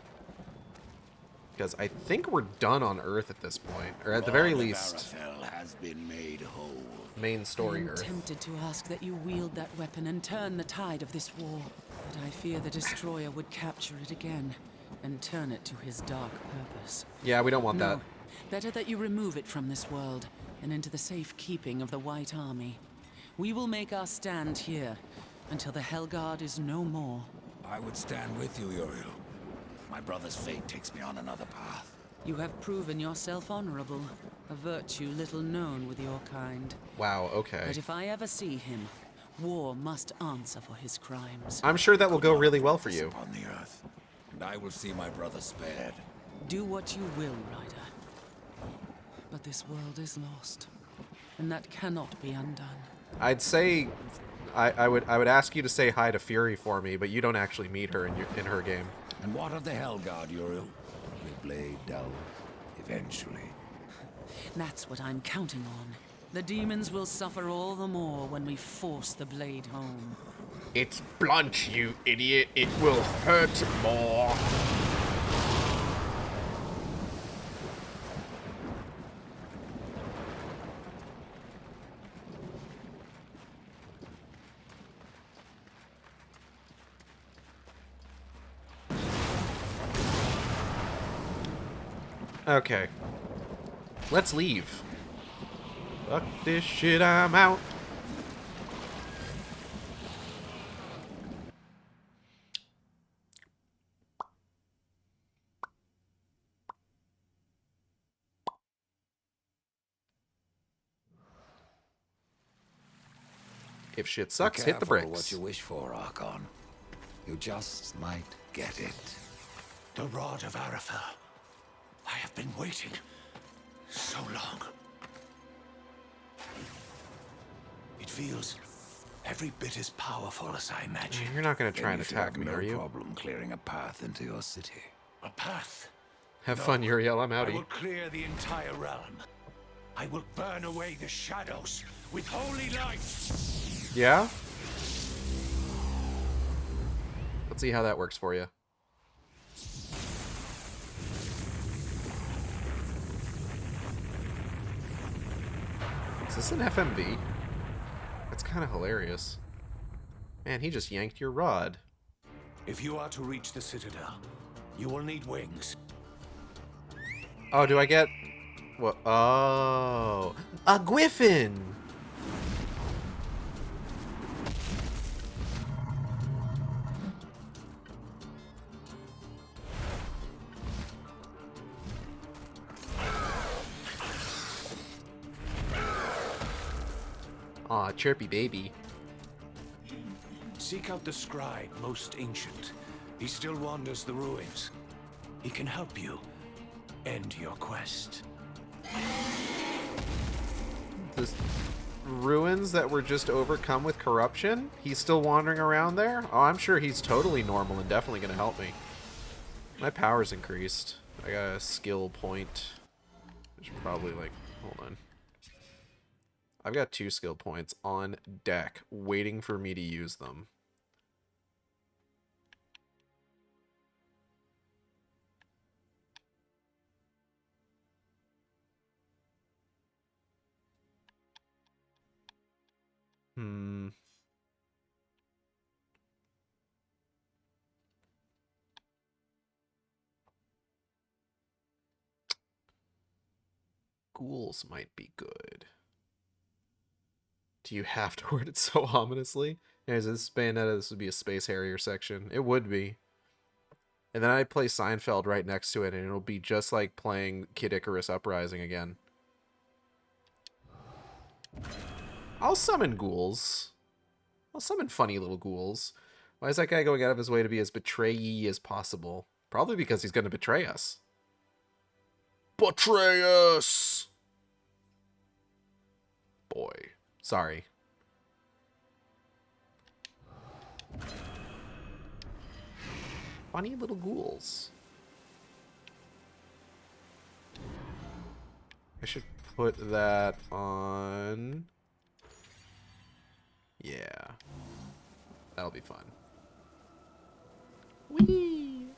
Because I think we're done on Earth at this point. Or at the very least, has been made whole. Main story I am Earth. tempted to ask that you wield that weapon and turn the tide of this war. But I fear the Destroyer would capture it again. and turn it to his dark purpose. Yeah, we don't want that. No, better that you remove it from this world and into the safekeeping of the White Army. We will make our stand here until the Hellguard is no more. I would stand with you, Uriel. My brother's fate takes me on another path. You have proven yourself honorable, a virtue little known with your kind. Wow, okay. But if I ever see him, war must answer for his crimes. I'm sure that will go really well for you. Upon the earth, and I will see my brother spared. Do what you will, Ryder. But this world is lost, and that cannot be undone. I'd say I would ask you to say hi to Fury for me, but you don't actually meet her in her game. And what of the Hellguard, Uriel? The blade dull, eventually. That's what I'm counting on. The demons will suffer all the more when we force the blade home. It's blunt, you idiot. It will hurt more. Okay. Let's leave. Fuck this shit, I'm out. If shit sucks, hit the Careful brakes. what you wish for, Archon. You just might get it. The Rod of Arafel. I have been waiting so long. It feels every bit as powerful as I imagined. You're not going to try Then and you should attack have me, no are you? problem clearing a path into your city. A path. Have No. fun, Uriel. I'm I will outie. clear the entire realm. I will burn away the shadows with holy light. Yeah? Let's see how that works for you. Is this an FMV? That's kind of hilarious. Man, he just yanked your rod. If you are to reach the Citadel, you will need wings. Oh, do I get... What? Oh. A Griffin! Aw, chirpy baby. Seek out the scribe, most ancient. He still wanders the ruins. He can help you end your quest. The ruins that were just overcome with corruption? He's still wandering around there? Oh, I'm sure he's totally normal and definitely gonna help me. My power's increased. I got a skill point. I should probably, like, hold on. I've got 2 skill points on deck, waiting for me to use them. Ghouls might be good. Do you have to word it so ominously? Is this Bayonetta? This would be a Space Harrier section. It would be. And then I play Seinfeld right next to it, and it'll be just like playing Kid Icarus Uprising again. I'll summon ghouls. I'll summon funny little ghouls. Why is that guy going out of his way to be as betrayee as possible? Probably because he's going to betray us. Betray us! Boy. Sorry. Funny little ghouls. I should put that on... Yeah. That'll be fun. Whee!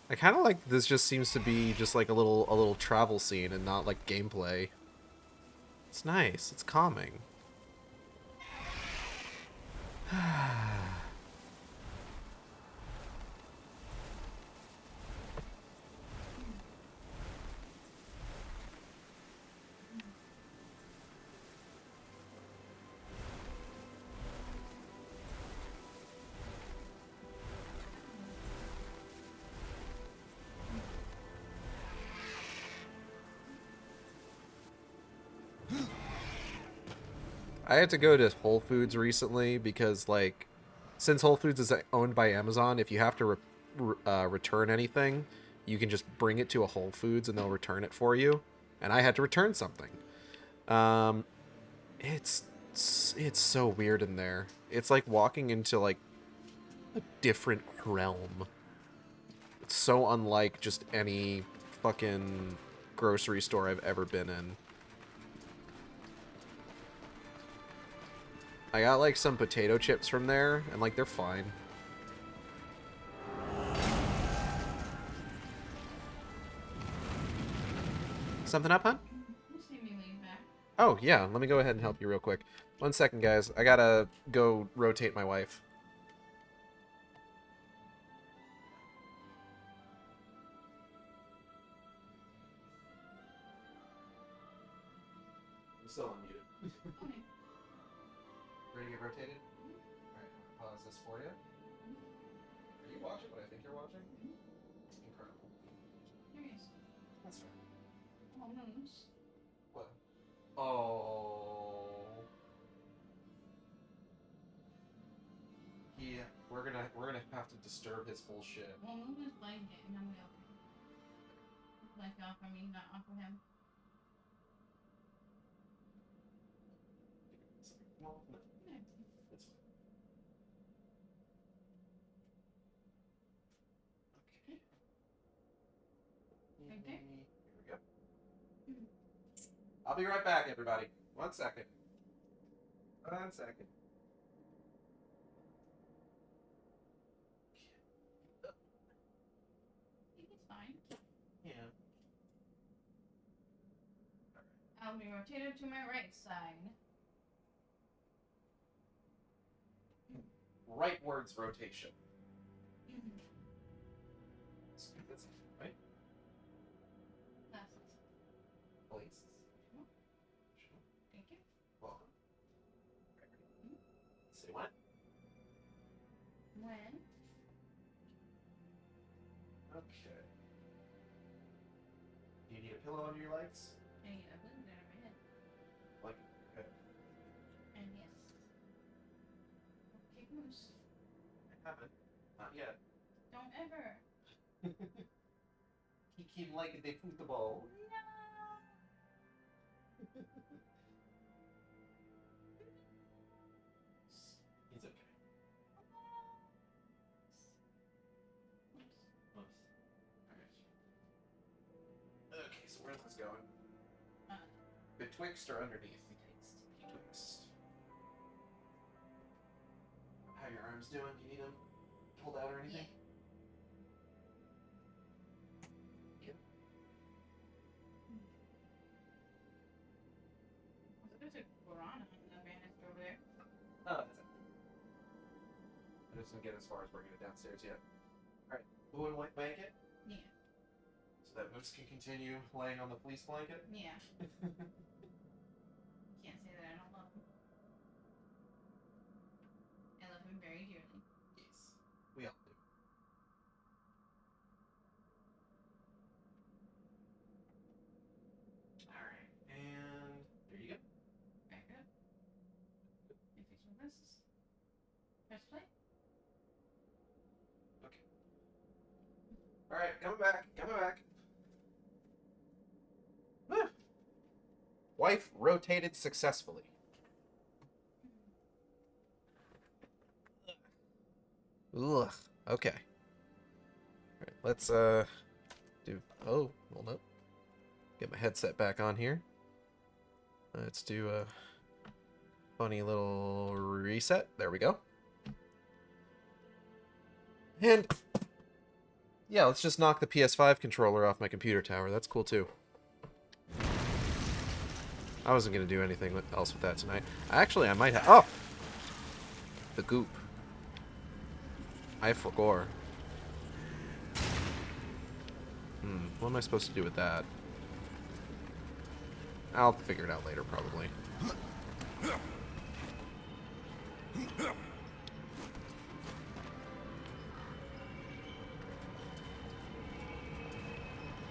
I kind of like this. Just seems to be just like a little travel scene and not like gameplay. It's nice. It's calming. I had to go to Whole Foods recently because, like, since Whole Foods is owned by Amazon, if you have to return anything, you can just bring it to a Whole Foods and they'll return it for you. And I had to return something. It's so weird in there. It's like walking into, like, a different realm. It's so unlike just any fucking grocery store I've ever been in. I got, like, some potato chips from there, and, like, they're fine. Something up, hon? Oh, yeah, let me go ahead and help you real quick. 1 second, guys. I gotta go rotate my wife. I'm still unmuted. Ready to get rotated? Alright, I'm gonna pause this for you. Are you watching what I think you're watching? Incredible. That's right. What? Oh. Yeah, we're gonna have to disturb his whole shit. Well, move his blanket and then we open it. Blanket off for me, not off for him. Well, no. It's fine. Okay. Right there? Here we go. I'll be right back, everybody. 1 second. 1 second. I think it's fine. Yeah. I'll be rotated to my right side. Rightwards rotation. That's right. That's Please. Sure. Thank you. Welcome. Say what? When? Okay. Do you need a pillow under your legs? I need a balloon out of my head. Like, okay. And yes. Okay, Moose. I haven't. Not yet. Don't ever. He came like they put the ball. No. He's okay. Oops. Alright. Okay, so where's this going? Betwixt or underneath? Betwixt. How your arms doing? Do you need them pulled out or anything? Yeah. There's a piranha in the banister over there. Oh, that's it. I just didn't get as far as bringing it downstairs yet. Alright, blue and white blanket? Yeah. So that Moose can continue laying on the fleece blanket? Yeah. Can't say that I don't love him. I love him very dearly. Yes, we all do. Alright, and there you go. Very good. You fix with this. Press play. Okay. Alright, coming back, coming back. Whew. Wife rotated successfully. Ugh. Okay. Alright, let's do oh, hold up. Get my headset back on here. Let's do a funny little reset. There we go. And yeah, let's just knock the PS5 controller off my computer tower. That's cool too. I wasn't gonna do anything else with that tonight. Actually, I might have. Oh, The goop. I forgot. What am I supposed to do with that? I'll figure it out later, probably.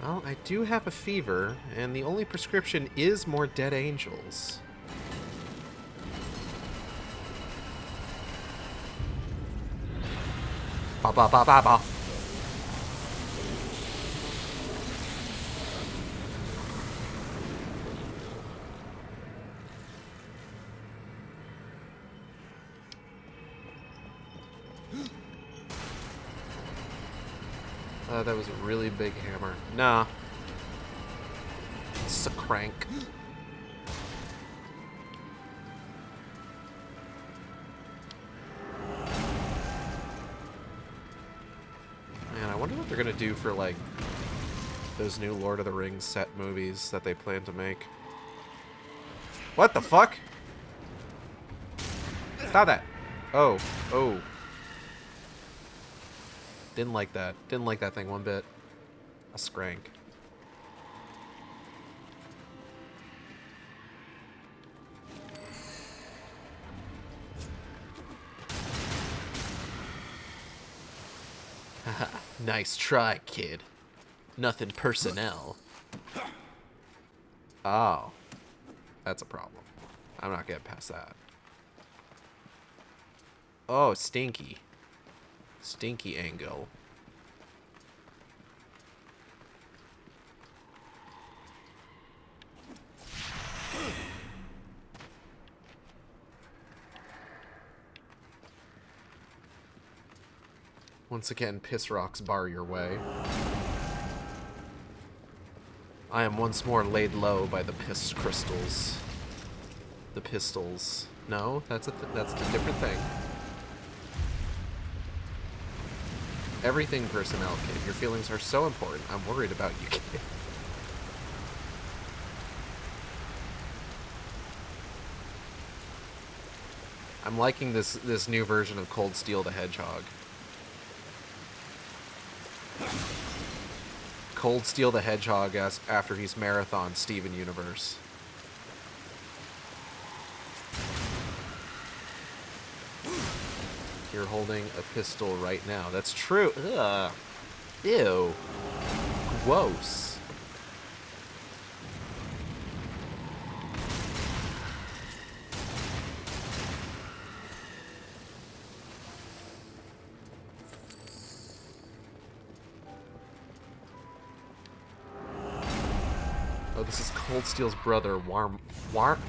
Well, I do have a fever, and the only prescription is more dead angels. Ba ba ba ba ba. That was a really big hammer. Nah. It's a crank. Man, I wonder what they're gonna do for, like, those new Lord of the Rings set movies that they plan to make. What the fuck? Stop that! Oh. Oh. Didn't like that. Didn't like that thing one bit. A skrank. Haha, nice try, kid. Nothing personnel. Oh. That's a problem. I'm not getting past that. Oh, stinky. Stinky angle. Once again, piss rocks bar your way. I am once more laid low by the piss crystals. The pistols. No, that's a different thing. Everything personnel, kid. Your feelings are so important. I'm worried about you, kid. I'm liking this new version of Cold Steel the Hedgehog. Cold Steel the Hedgehog after he's marathon Steven Universe. You're holding a pistol right now. That's true. Ugh. Ew. Gross. Oh, this is Cold Steel's brother, Warmwood.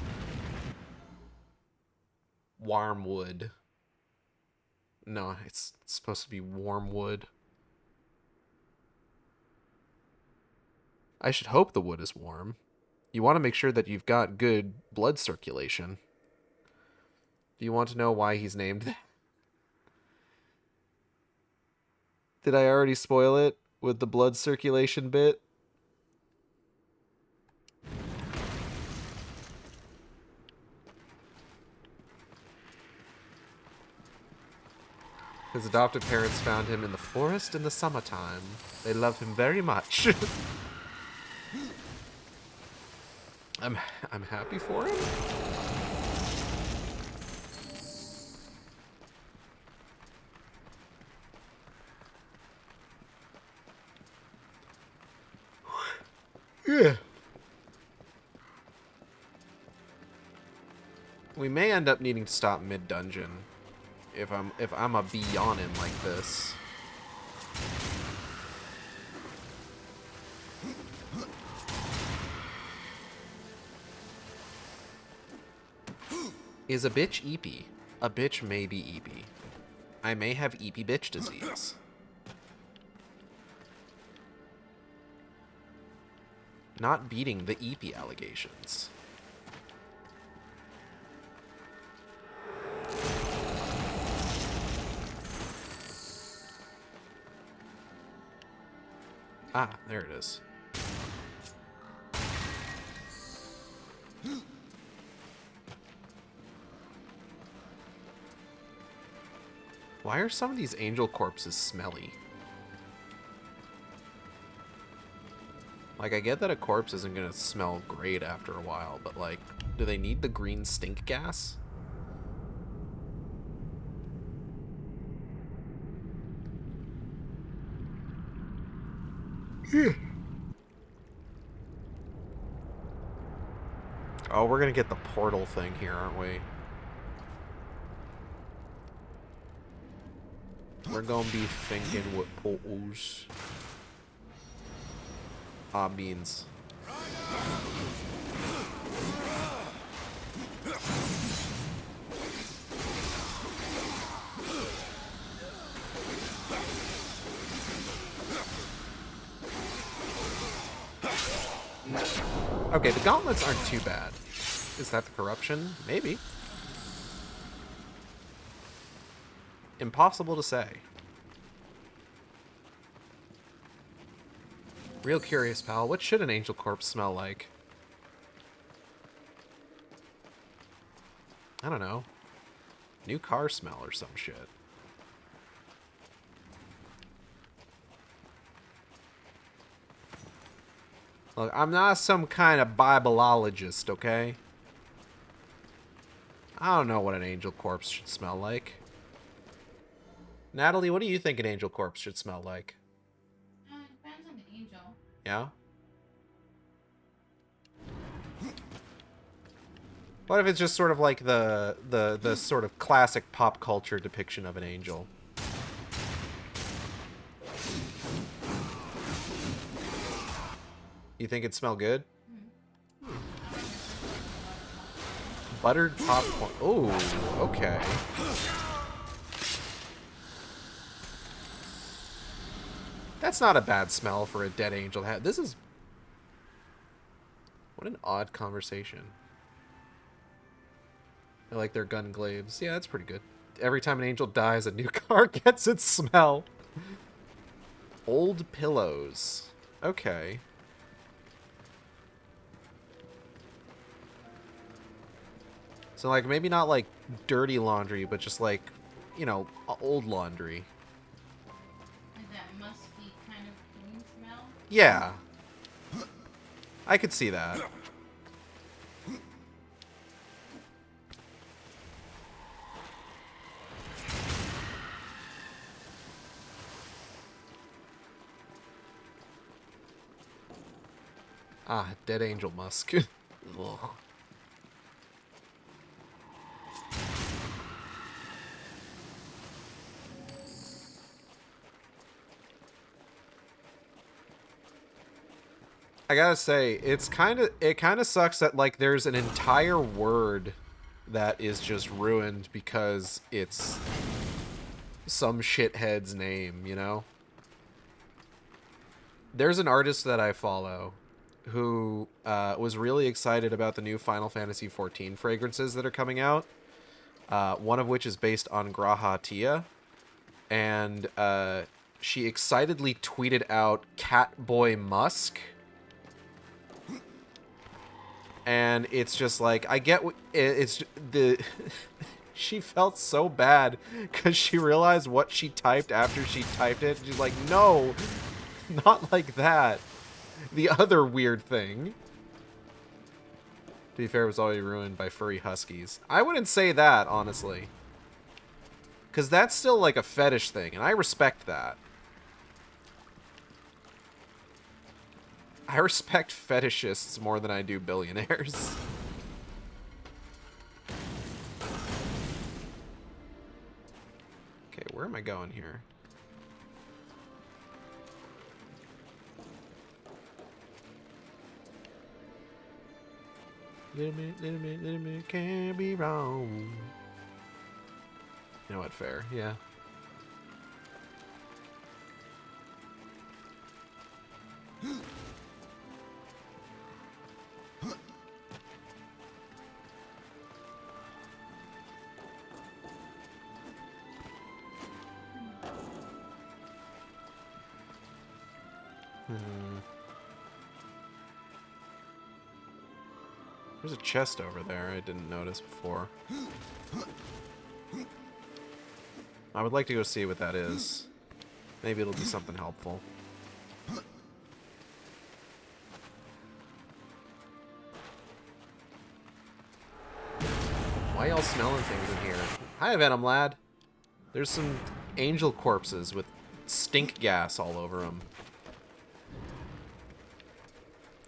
No, it's supposed to be Wormwood. I should hope the wood is warm. You want to make sure that you've got good blood circulation. Do you want to know why he's named that? Did I already spoil it with the blood circulation bit? His adopted parents found him in the forest in the summertime. They love him very much. I'm happy for him. Yeah. We may end up needing to stop mid-dungeon if I'm a be yawning like this. Is a bitch eepy? A bitch may be eepy. I may have eepy bitch disease. Not beating the eepy allegations. Ah, there it is. Why are some of these angel corpses smelly? Like, I get that a corpse isn't gonna smell great after a while, but like, do they need the green stink gas? Oh, we're gonna get the portal thing here, aren't we? We're gonna be thinking with portals. Ah, beans. Okay, the gauntlets aren't too bad. Is that the corruption? Maybe. Impossible to say. Real curious, pal. What should an angel corpse smell like? I don't know. New car smell or some shit. Look, I'm not some kind of Bibleologist, okay? I don't know what an angel corpse should smell like. Natalie, what do you think an angel corpse should smell like? It depends on the angel. Yeah? What if it's just sort of like the sort of classic pop culture depiction of an angel? You think it'd smell good? Buttered popcorn. Oh, okay. That's not a bad smell for a dead angel to have. This is... What an odd conversation. I like their gun glaives. Yeah, that's pretty good. Every time an angel dies, a new car gets its smell. Old pillows. Okay. So, like, maybe not, like, dirty laundry, but just, like, you know, old laundry. Like that musky kind of clean smell? Yeah. I could see that. Ah, dead angel musk. Ugh. I gotta say, it kind of sucks that like there's an entire word that is just ruined because it's some shithead's name, you know? There's an artist that I follow who was really excited about the new Final Fantasy XIV fragrances that are coming out. One of which is based on Graha Tia, and she excitedly tweeted out Catboy Musk. And it's just like, I get what it's the she felt so bad because she realized what she typed after she typed it. She's like, no, not like that. The other weird thing. To be fair, it was already ruined by furry huskies. I wouldn't say that, honestly. Because that's still like a fetish thing, and I respect that. I respect fetishists more than I do billionaires. Okay, where am I going here? Little bit, can't be wrong. You know what, fair, yeah. There's a chest over there I didn't notice before. I would like to go see what that is. Maybe it'll be something helpful. Why y'all smelling things in here? Hi, Venom Lad. There's some angel corpses with stink gas all over them.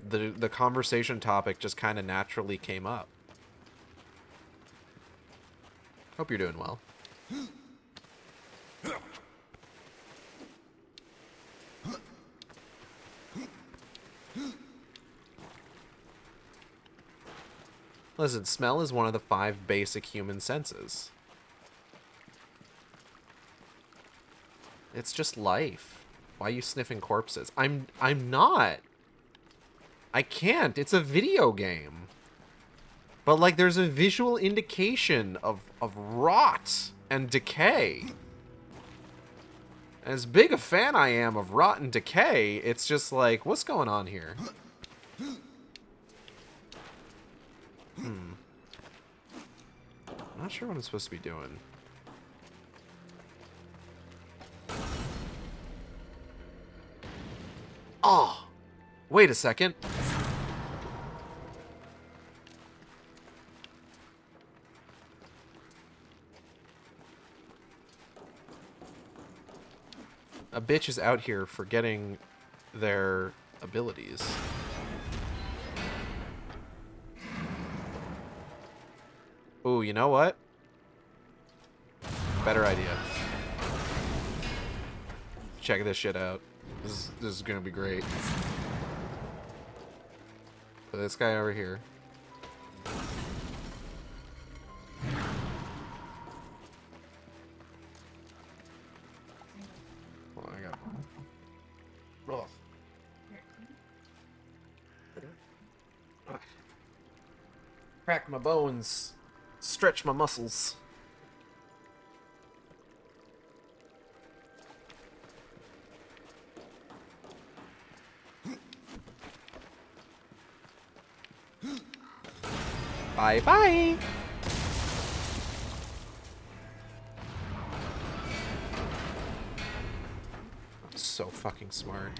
The conversation topic just kind of naturally came up. Hope you're doing well. Listen, smell is one of the 5 basic human senses. It's just life. Why are you sniffing corpses? I'm not. I can't. It's a video game. But like there's a visual indication of rot and decay. As big a fan I am of rot and decay, it's just like, what's going on here? I'm not sure what I'm supposed to be doing. Oh! Wait a second. A bitch is out here forgetting their abilities. Ooh, you know what? Better idea. Check this shit out. This is gonna be great. Put this guy over here. Hold on, I got. Ugh. Crack my bones. Stretch my muscles. Bye-bye. I'm so fucking smart.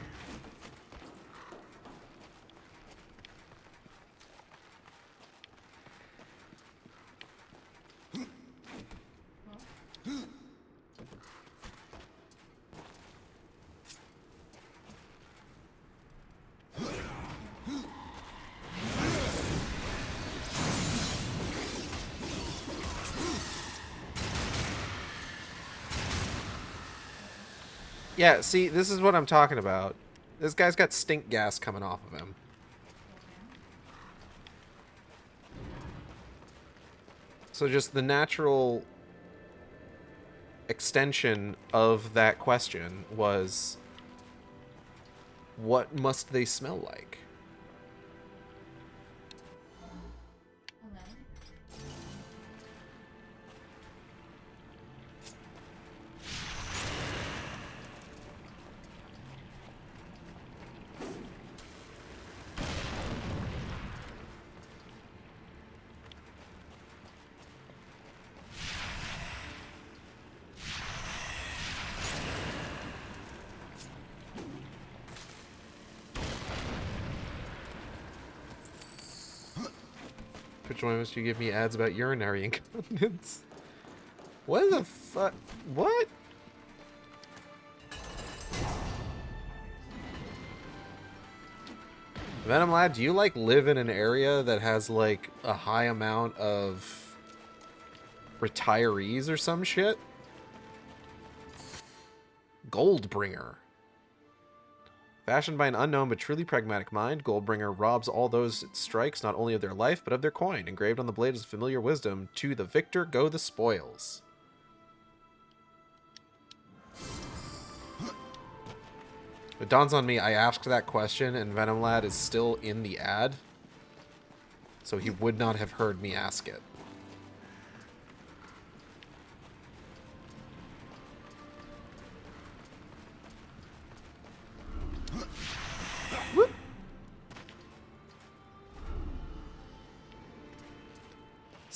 Yeah, see, this is what I'm talking about. This guy's got stink gas coming off of him. So just the natural extension of that question was, what must they smell like? Which one must you give me ads about urinary incontinence? What the fuck? What? Venom Lad, do you like live in an area that has like a high amount of retirees or some shit? Goldbringer. Fashioned by an unknown but truly pragmatic mind, Goldbringer robs all those it strikes not only of their life, but of their coin. Engraved on the blade is familiar wisdom, to the victor go the spoils. It dawns on me, I asked that question, and Venom Lad is still in the ad. So he would not have heard me ask it.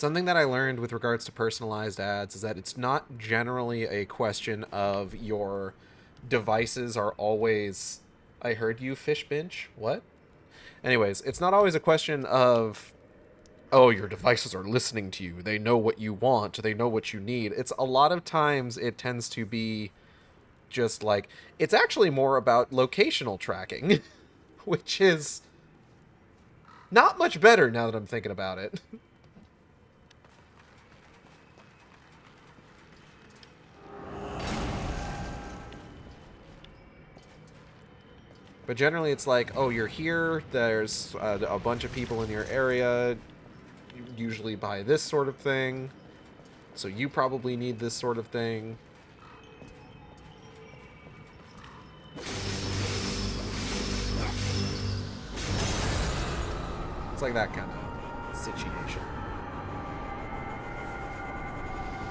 Something that I learned with regards to personalized ads is that it's not generally a question of your devices are always... I heard you, fish bench. What? Anyways, it's not always a question of, oh, your devices are listening to you. They know what you want. They know what you need. It's a lot of times it tends to be just like... It's actually more about locational tracking, which is not much better now that I'm thinking about it. But generally it's like, oh, you're here, there's a bunch of people in your area, usually buy this sort of thing, so you probably need this sort of thing. It's like that kind of situation.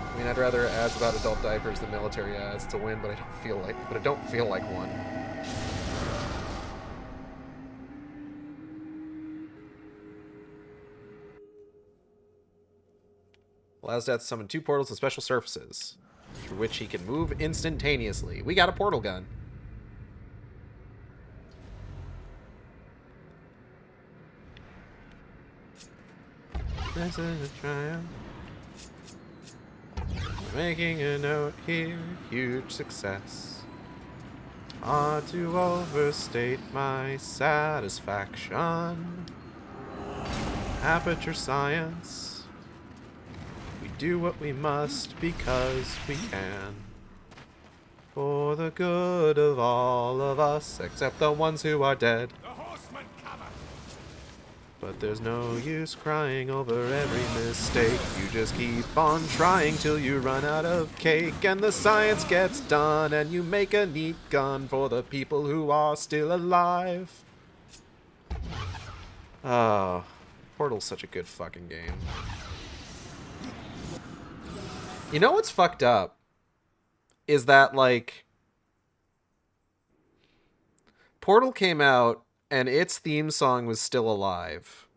I mean, I'd rather ads about adult diapers than military ads to win, but I don't feel like one. Allows Death to summon 2 portals and special surfaces, through which he can move instantaneously. We got a portal gun. This is a triumph. Making a note here, huge success. Hard to overstate my satisfaction. Aperture science. We do what we must because we can. For the good of all of us, except the ones who are dead. The horsemen cometh! But there's no use crying over every mistake. You just keep on trying till you run out of cake. And the science gets done and you make a neat gun for the people who are still alive. Oh, Portal's such a good fucking game. You know what's fucked up? Is that, like... Portal came out, and its theme song was still alive.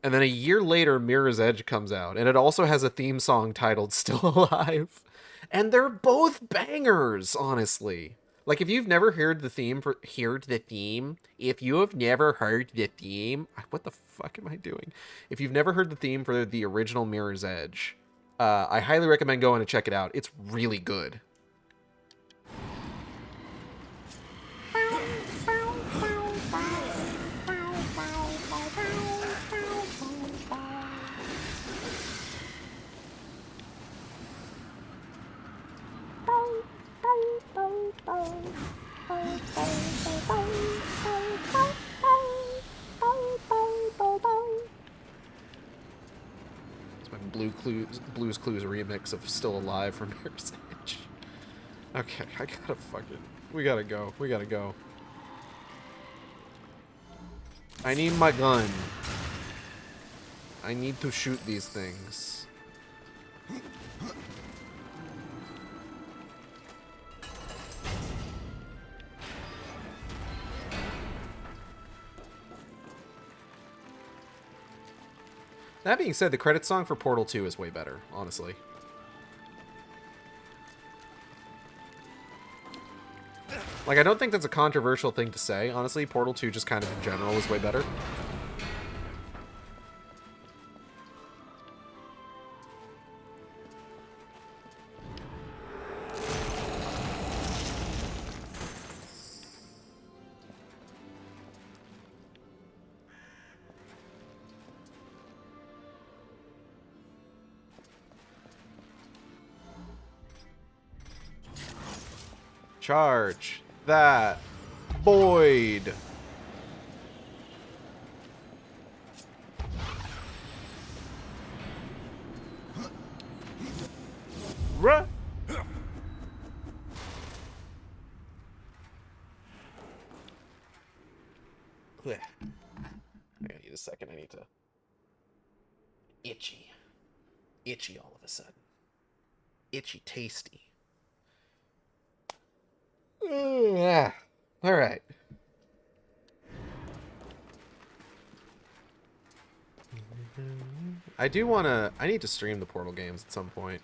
And then a year later, Mirror's Edge comes out, and it also has a theme song titled Still Alive. And they're both bangers, honestly. Like, if you've never heard the theme if you have never heard the theme... What the fuck am I doing? If you've never heard the theme for the original Mirror's Edge... I highly recommend going to check it out. It's really good. Blue's Clues remix of Still Alive from Mirror's Edge. Okay, I gotta fucking... We gotta go. We gotta go. I need my gun. I need to shoot these things. That being said, the credit song for Portal 2 is way better, honestly. Like, I don't think that's a controversial thing to say, honestly. Portal 2 just kind of in general is way better. Charge that void. Ruh. I need a second. I need to... Itchy. Itchy all of a sudden. Itchy tasty. Yeah. All right. I do want to... I need to stream the Portal games at some point.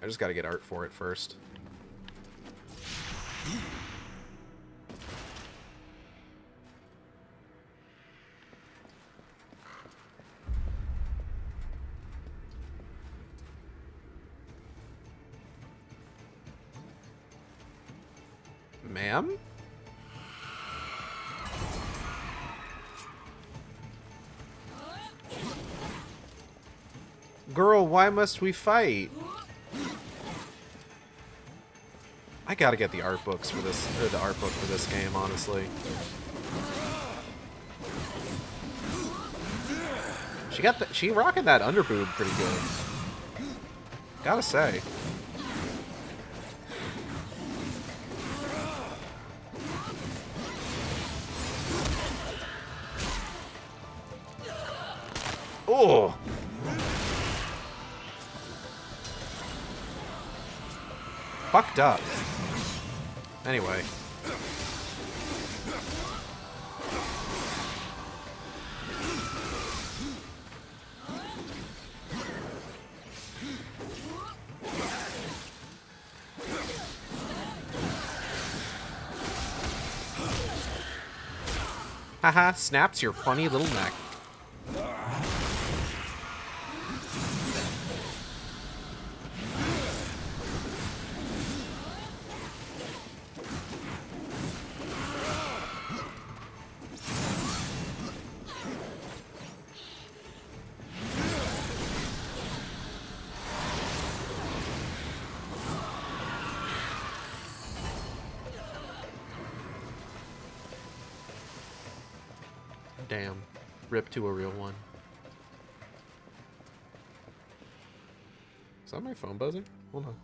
I just got to get art for it first. Ma'am? Girl, why must we fight? I gotta get the art books for this, or the art book for this game, honestly. She rocking that underboob pretty good. Gotta say. Oh! Fucked up. Anyway. Haha, snaps your funny little neck. Damn. Rip to a real one. Is that my phone buzzing? Hold on.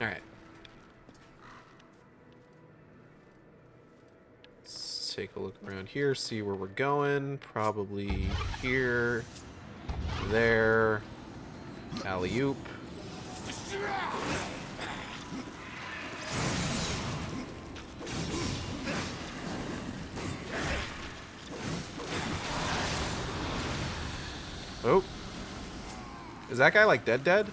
Alright. Let's take a look around here, see where we're going. Probably here, there, alley-oop. Oh. Is that guy like dead? Dead.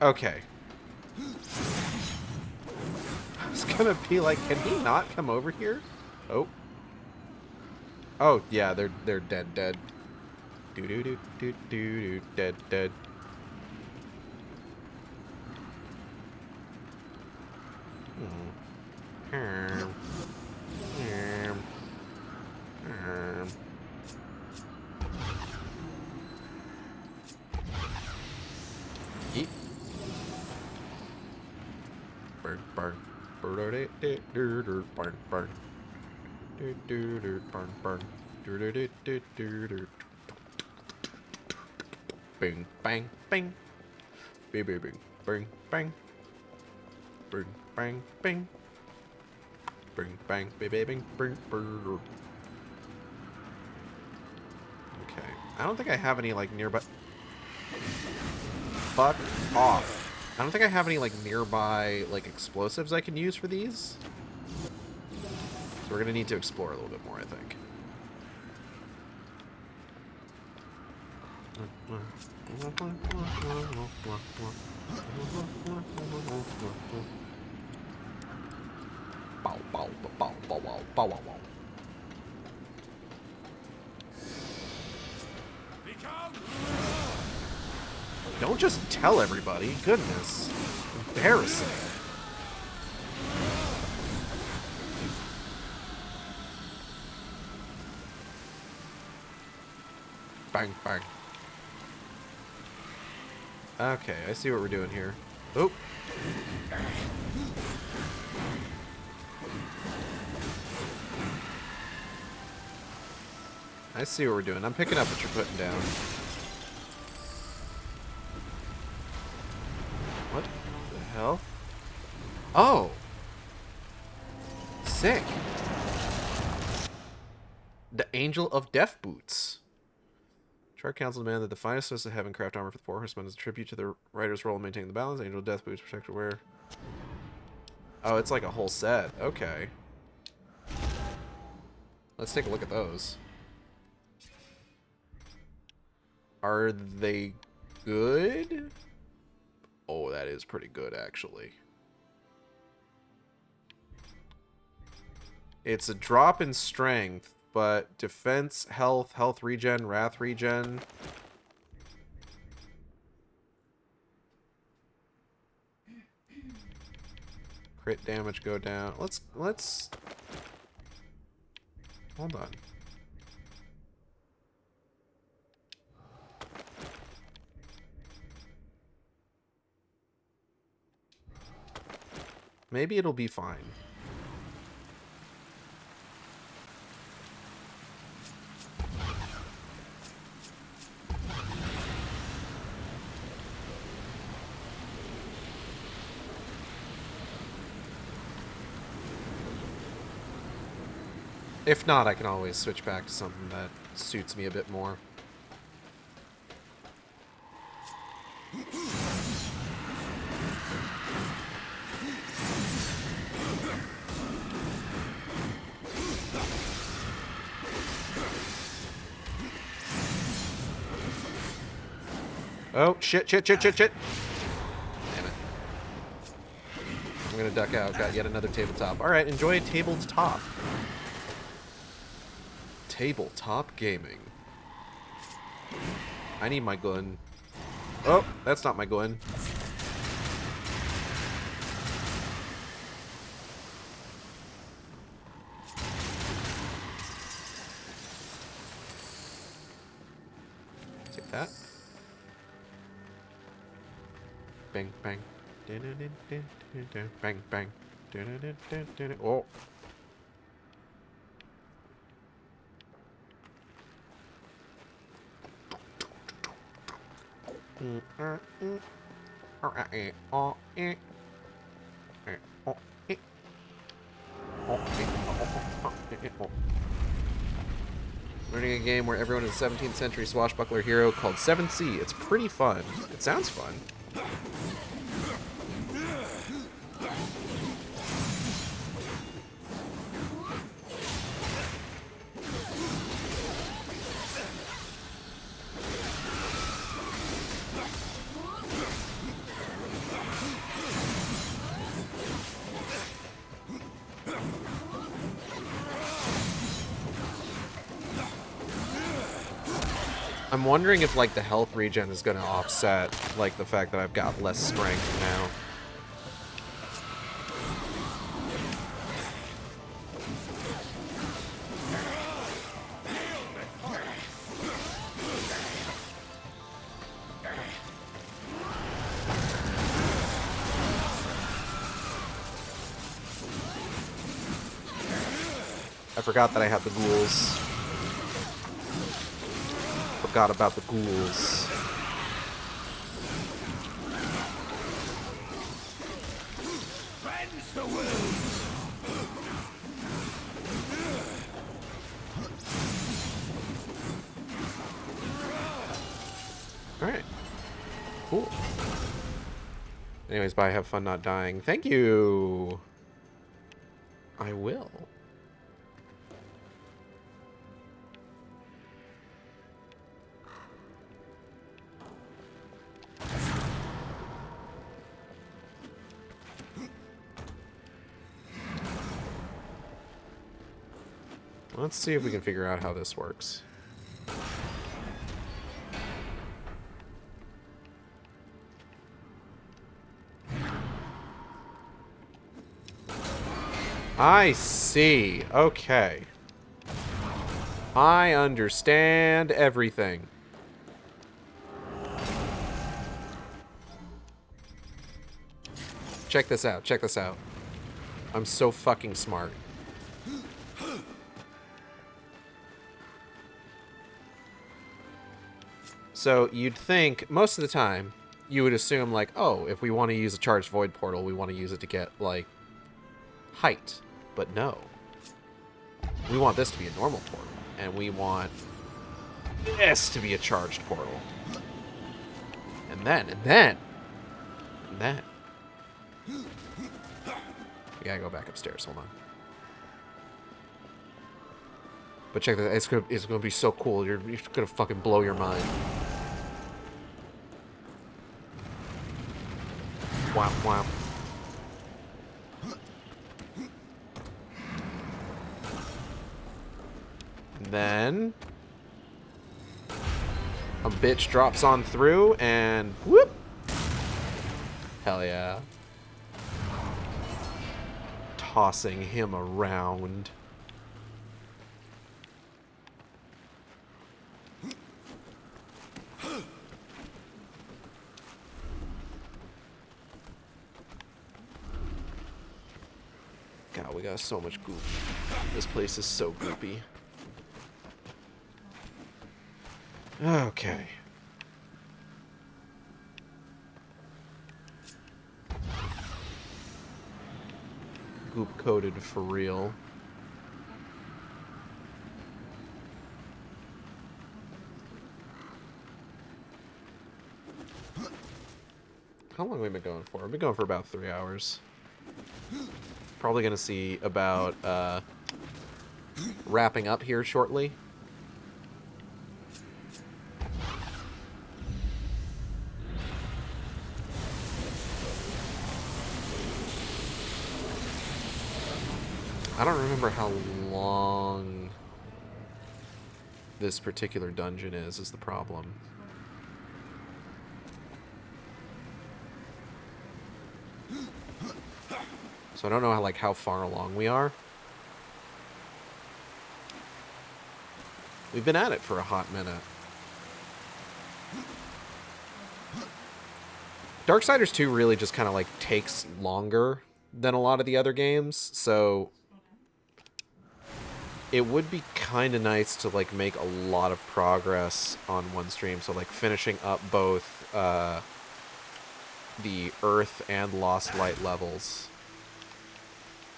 Okay. I was gonna be like, can he not come over here? Oh. Oh yeah, they're dead. Dead. Eat. Burn. Burn. Bing, bang, bing. Bing, bing, bing, bing, bang. Bing, bang, bing. Bing, bang, bing, bing, bing, bing. Okay. I don't think I have any, like, nearby... Fuck off. I don't think I have any, like, nearby, like, explosives I can use for these. So we're gonna need to explore a little bit more, I think. Bow, bow, bow, bow, bow, bow, bow, bow. Don't just tell everybody. Goodness. Embarrassing. bang, bang. Okay, I see what we're doing here. Oh. I see what we're doing. I'm picking up what you're putting down. What the hell? Oh! Sick. The Angel of Death Boots. Shark Council demand that the finest Swiss of Heaven craft armor for the Four Horsemen as a tribute to the writer's role in maintaining the balance. Angel of Death Boots, protect your wear. Oh, it's like a whole set. Okay. Let's take a look at those. Are they good? Oh, that is pretty good, actually. It's a drop in strength, but defense, health, health regen, wrath regen. Crit damage go down. Let's hold on. Maybe it'll be fine. If not, I can always switch back to something that suits me a bit more. Oh, shit, shit, shit, shit, shit. Damn it. I'm gonna duck out. Got yet another tabletop. Alright, enjoy tabletop. Tabletop gaming. I need my gun. Oh, that's not my gun. Take that. Bang, bang. Bang, bang. Oh. Learning a game where everyone is a 17th century swashbuckler hero called 7C. It's pretty fun. It sounds fun. I'm wondering if, like, the health regen is going to offset, like, the fact that I've got less strength now. I forgot that I had the ghouls. Forgot about the ghouls. Alright. Cool. Anyways, bye. Have fun not dying. Thank you. I will. Let's see if we can figure out how this works. I see. Okay. I understand everything. Check this out. Check this out. I'm so fucking smart. So you'd think, most of the time, you would assume, like, oh, if we want to use a charged void portal, we want to use it to get, like, height. But no. We want this to be a normal portal. And we want this to be a charged portal. And then. We gotta go back upstairs. Hold on. But check that. It's gonna be so cool. You're gonna fucking blow your mind. Wow, wow. And then a bitch drops on through and whoop. Hell yeah. Tossing him around. God, we got so much goop. This place is so goopy. Okay. Goop coated for real. How long have we been going for? We've been going for about 3 hours. Probably gonna see about wrapping up here shortly. I don't remember how long this particular dungeon is the problem. So I don't know how far along we are. We've been at it for a hot minute. Darksiders 2 really just kind of takes longer than a lot of the other games, so it would be kind of nice to make a lot of progress on one stream. So finishing up both the Earth and Lost Light levels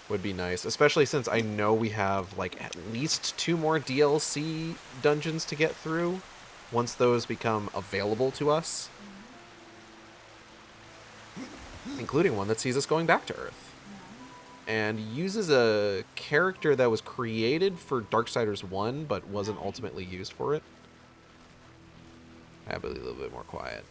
would be nice, especially since I know we have at least 2 more DLC dungeons to get through once those become available to us, including one that sees us going back to Earth and uses a character that was created for Darksiders 1 but wasn't ultimately used for it. I have to be a little bit more quiet.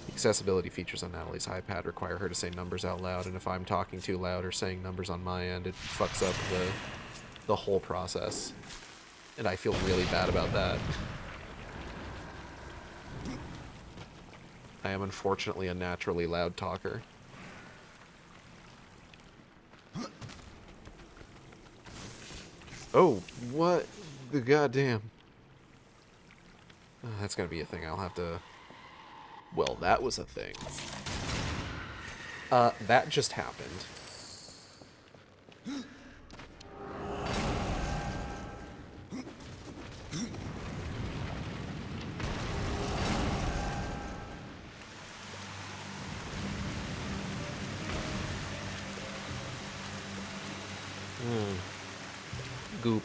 Accessibility features on Natalie's iPad require her to say numbers out loud, and if I'm talking too loud or saying numbers on my end, it fucks up the whole process. And I feel really bad about that. I am unfortunately a naturally loud talker. Oh, what the goddamn? Oh, that's gonna be a thing. I'll have to... Well, that was a thing. That just happened. Goop.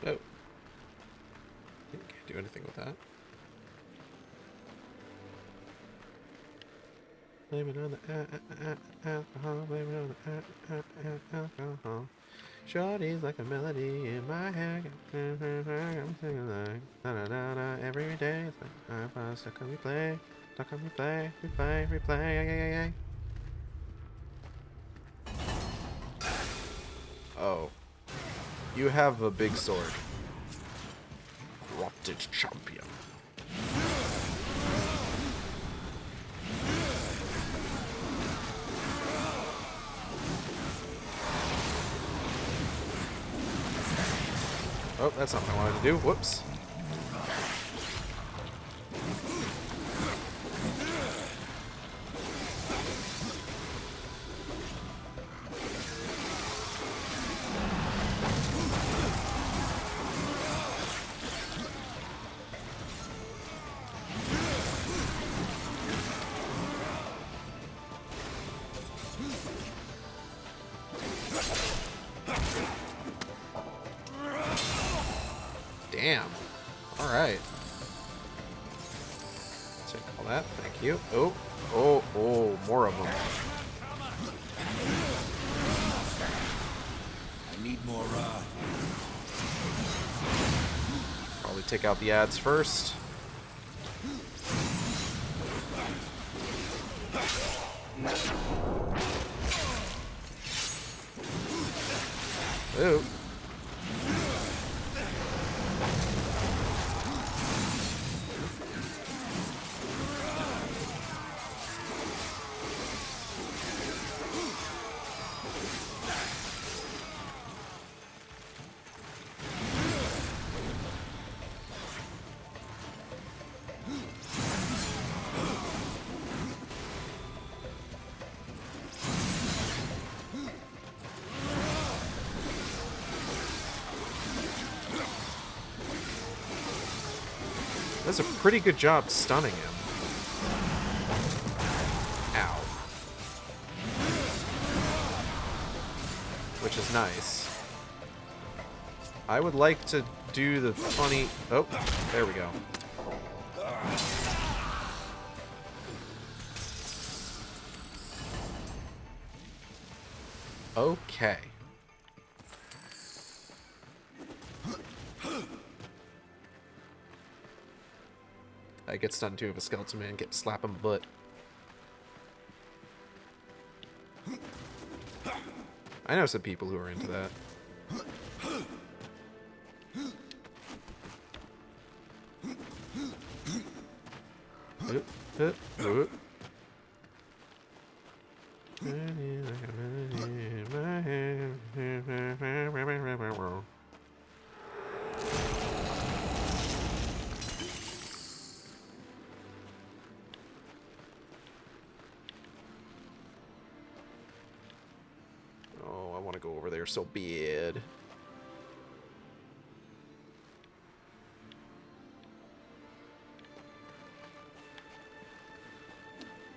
Oh. Can't do anything with that. Blame it on the alcohol. Blame it on the alcohol. Shorty's like a melody in my head. I'm singing like da-da-da-da every day. It's like stuck on replay. Stuck on replay. Replay. Oh. You have a big sword. Corrupted champion. Oh, that's not what I wanted to do. Whoops. Damn. Alright. Take all that. Thank you. Oh, more of them. I need more, Probably take out the ads first. Ooh. Does a pretty good job stunning him. Ow. Which is nice. I would like to do the funny... Oh, there we go. Okay. I get stunned too if a skeleton man gets slap him butt. I know some people who are into that. Oh, I want to go over there so bad.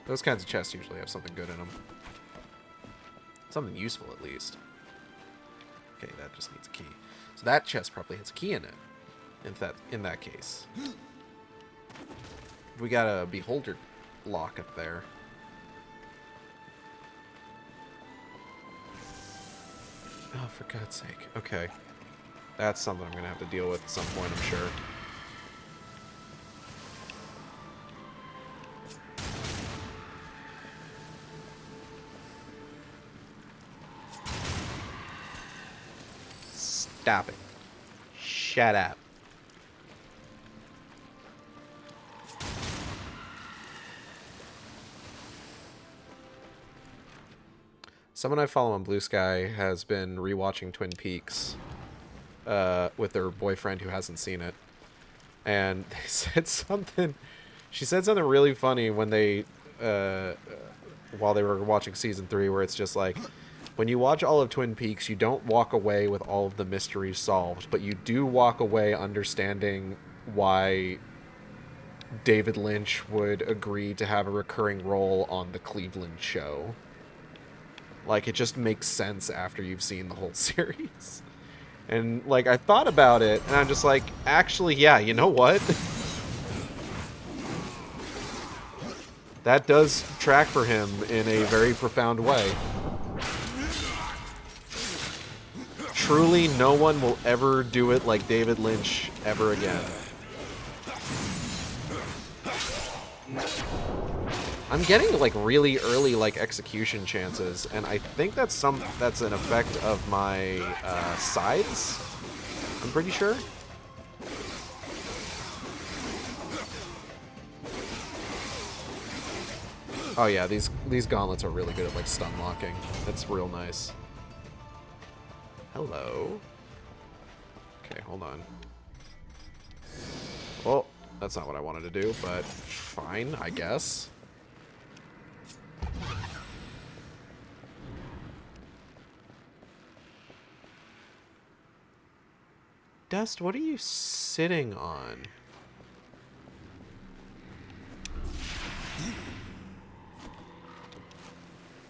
Those kinds of chests usually have something good in them. Something useful, at least. Okay, that just needs a key. So that chest probably has a key in it. In that case. We got a beholder lock up there. Oh, for God's sake. Okay. That's something I'm going to have to deal with at some point, I'm sure. Stop it. Shut up. Someone I follow on Blue Sky has been rewatching Twin Peaks with their boyfriend who hasn't seen it. And they said something... She said something really funny when they... while they were watching Season 3, where it's just like... When you watch all of Twin Peaks, you don't walk away with all of the mysteries solved, but you do walk away understanding why David Lynch would agree to have a recurring role on the Cleveland show. Like, it just makes sense after you've seen the whole series. And, like, I thought about it, and I'm just like, actually, yeah, you know what? That does track for him in a very profound way. Truly, no one will ever do it like David Lynch ever again. I'm getting like really early like execution chances, and I think that's an effect of my sides. I'm pretty sure. Oh yeah, these gauntlets are really good at like stun locking. That's real nice. Hello. Okay, hold on. Well, that's not what I wanted to do, but fine, I guess. Dust, what are you sitting on?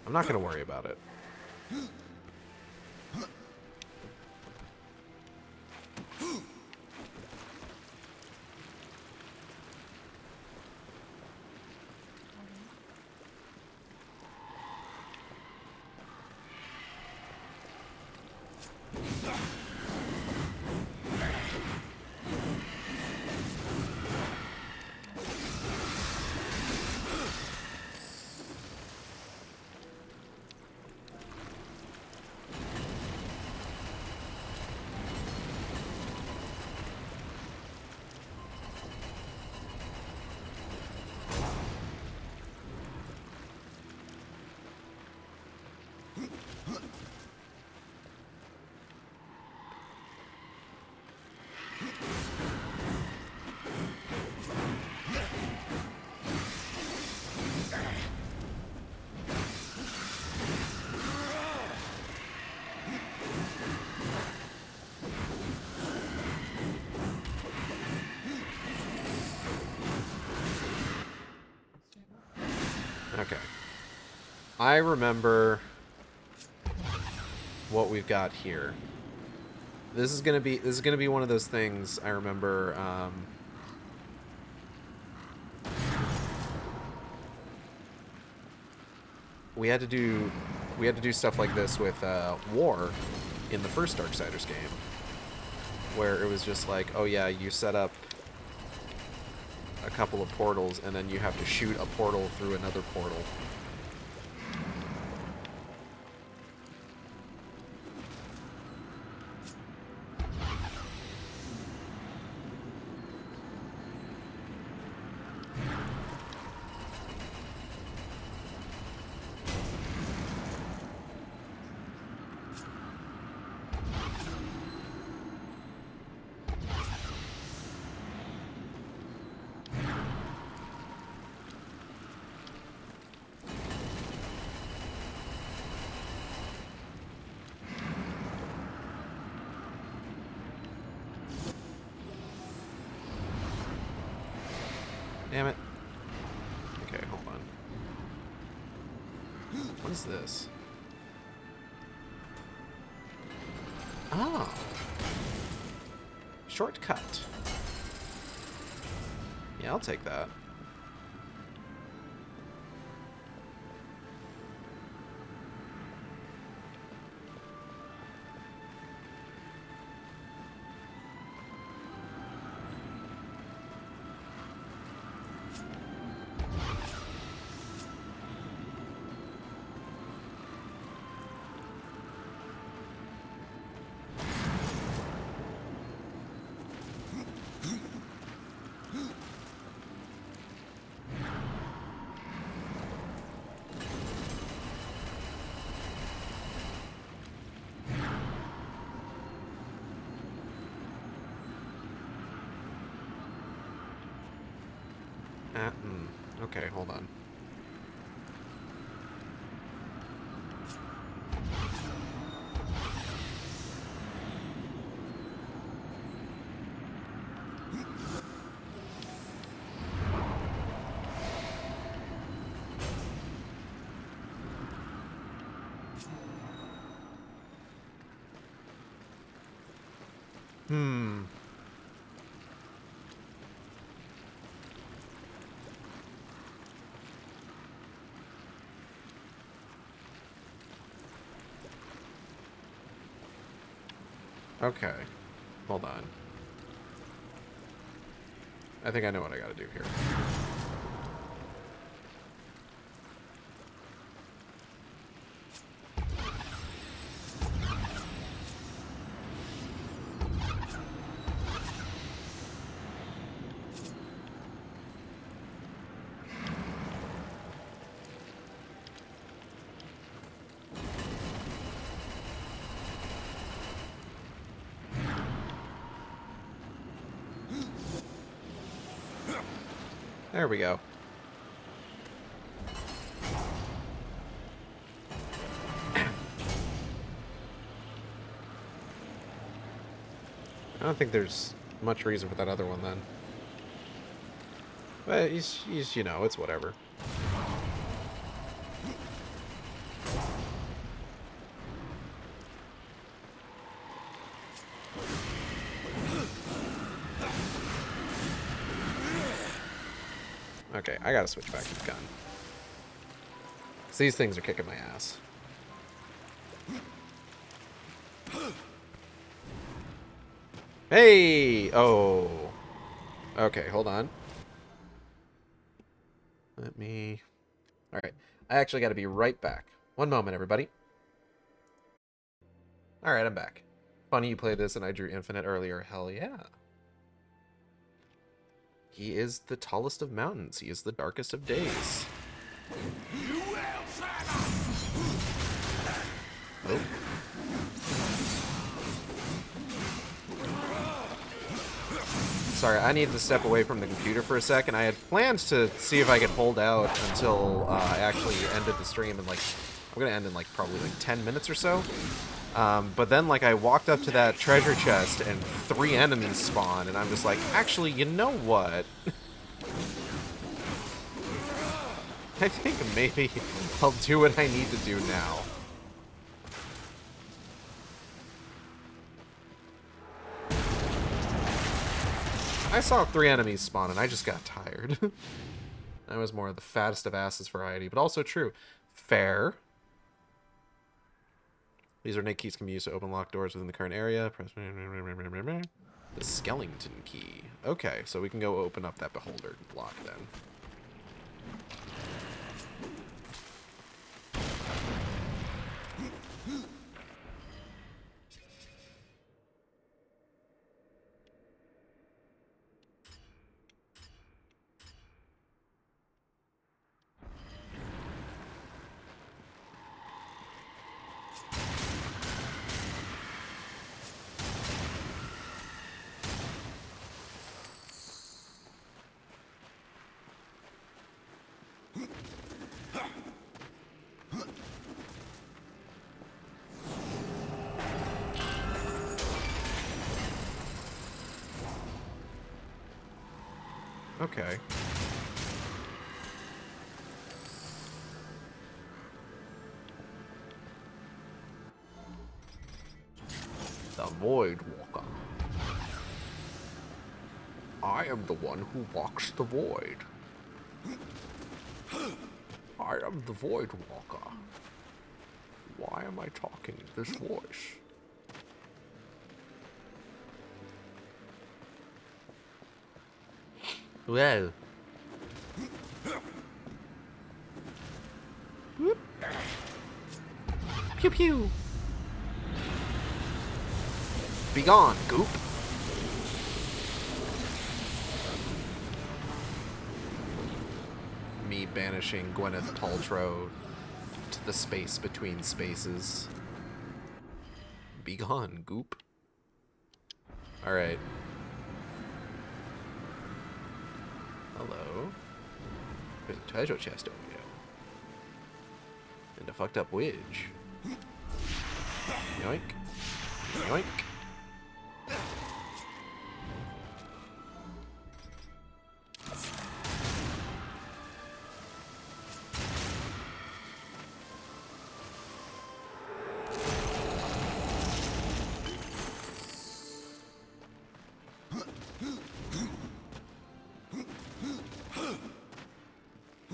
I'm not gonna worry about it. Okay. I remember what we've got here. This is gonna be one of those things I remember. We had to do stuff like this with War in the first Darksiders game, where it was just like, oh yeah, you set up a couple of portals, and then you have to shoot a portal through another portal. Damn it. Okay, hold on. What is this? Oh. Shortcut. Yeah, I'll take that. Okay, hold on. Okay. Hold on. I think I know what I gotta do here. There we go. I don't think there's much reason for that other one then. But he's you know, it's whatever. Okay, I gotta switch back to the gun. 'Cause these things are kicking my ass. Hey! Oh. Okay, hold on. Let me... Alright, I actually gotta be right back. One moment, everybody. Alright, I'm back. Funny you played this and I drew Infinite earlier. Hell yeah. He is the tallest of mountains. He is the darkest of days. Oh. Sorry, I need to step away from the computer for a second. I had planned to see if I could hold out until I actually ended the stream in, like, I'm gonna end in, like, probably, like, 10 minutes or so. But then, like, I walked up to that treasure chest and 3 enemies spawned, and I'm just like, actually, you know what? I think maybe I'll do what I need to do now. I saw 3 enemies spawn, and I just got tired. I was more of the fattest of asses variety, but also true. Fair. These ornate keys can be used to open locked doors within the current area. Press the skeleton key. Okay, so we can go open up that beholder lock then. Okay. The Void Walker. I am the one who walks the void. I am the Void Walker. Why am I talking this voice? Well. Whoop. Pew pew. Be gone, goop. Me banishing Gwyneth Paltrow to the space between spaces. Be gone, goop. Alright. Hello. There's a treasure chest over here. And a fucked up witch. Yoink. Yoink.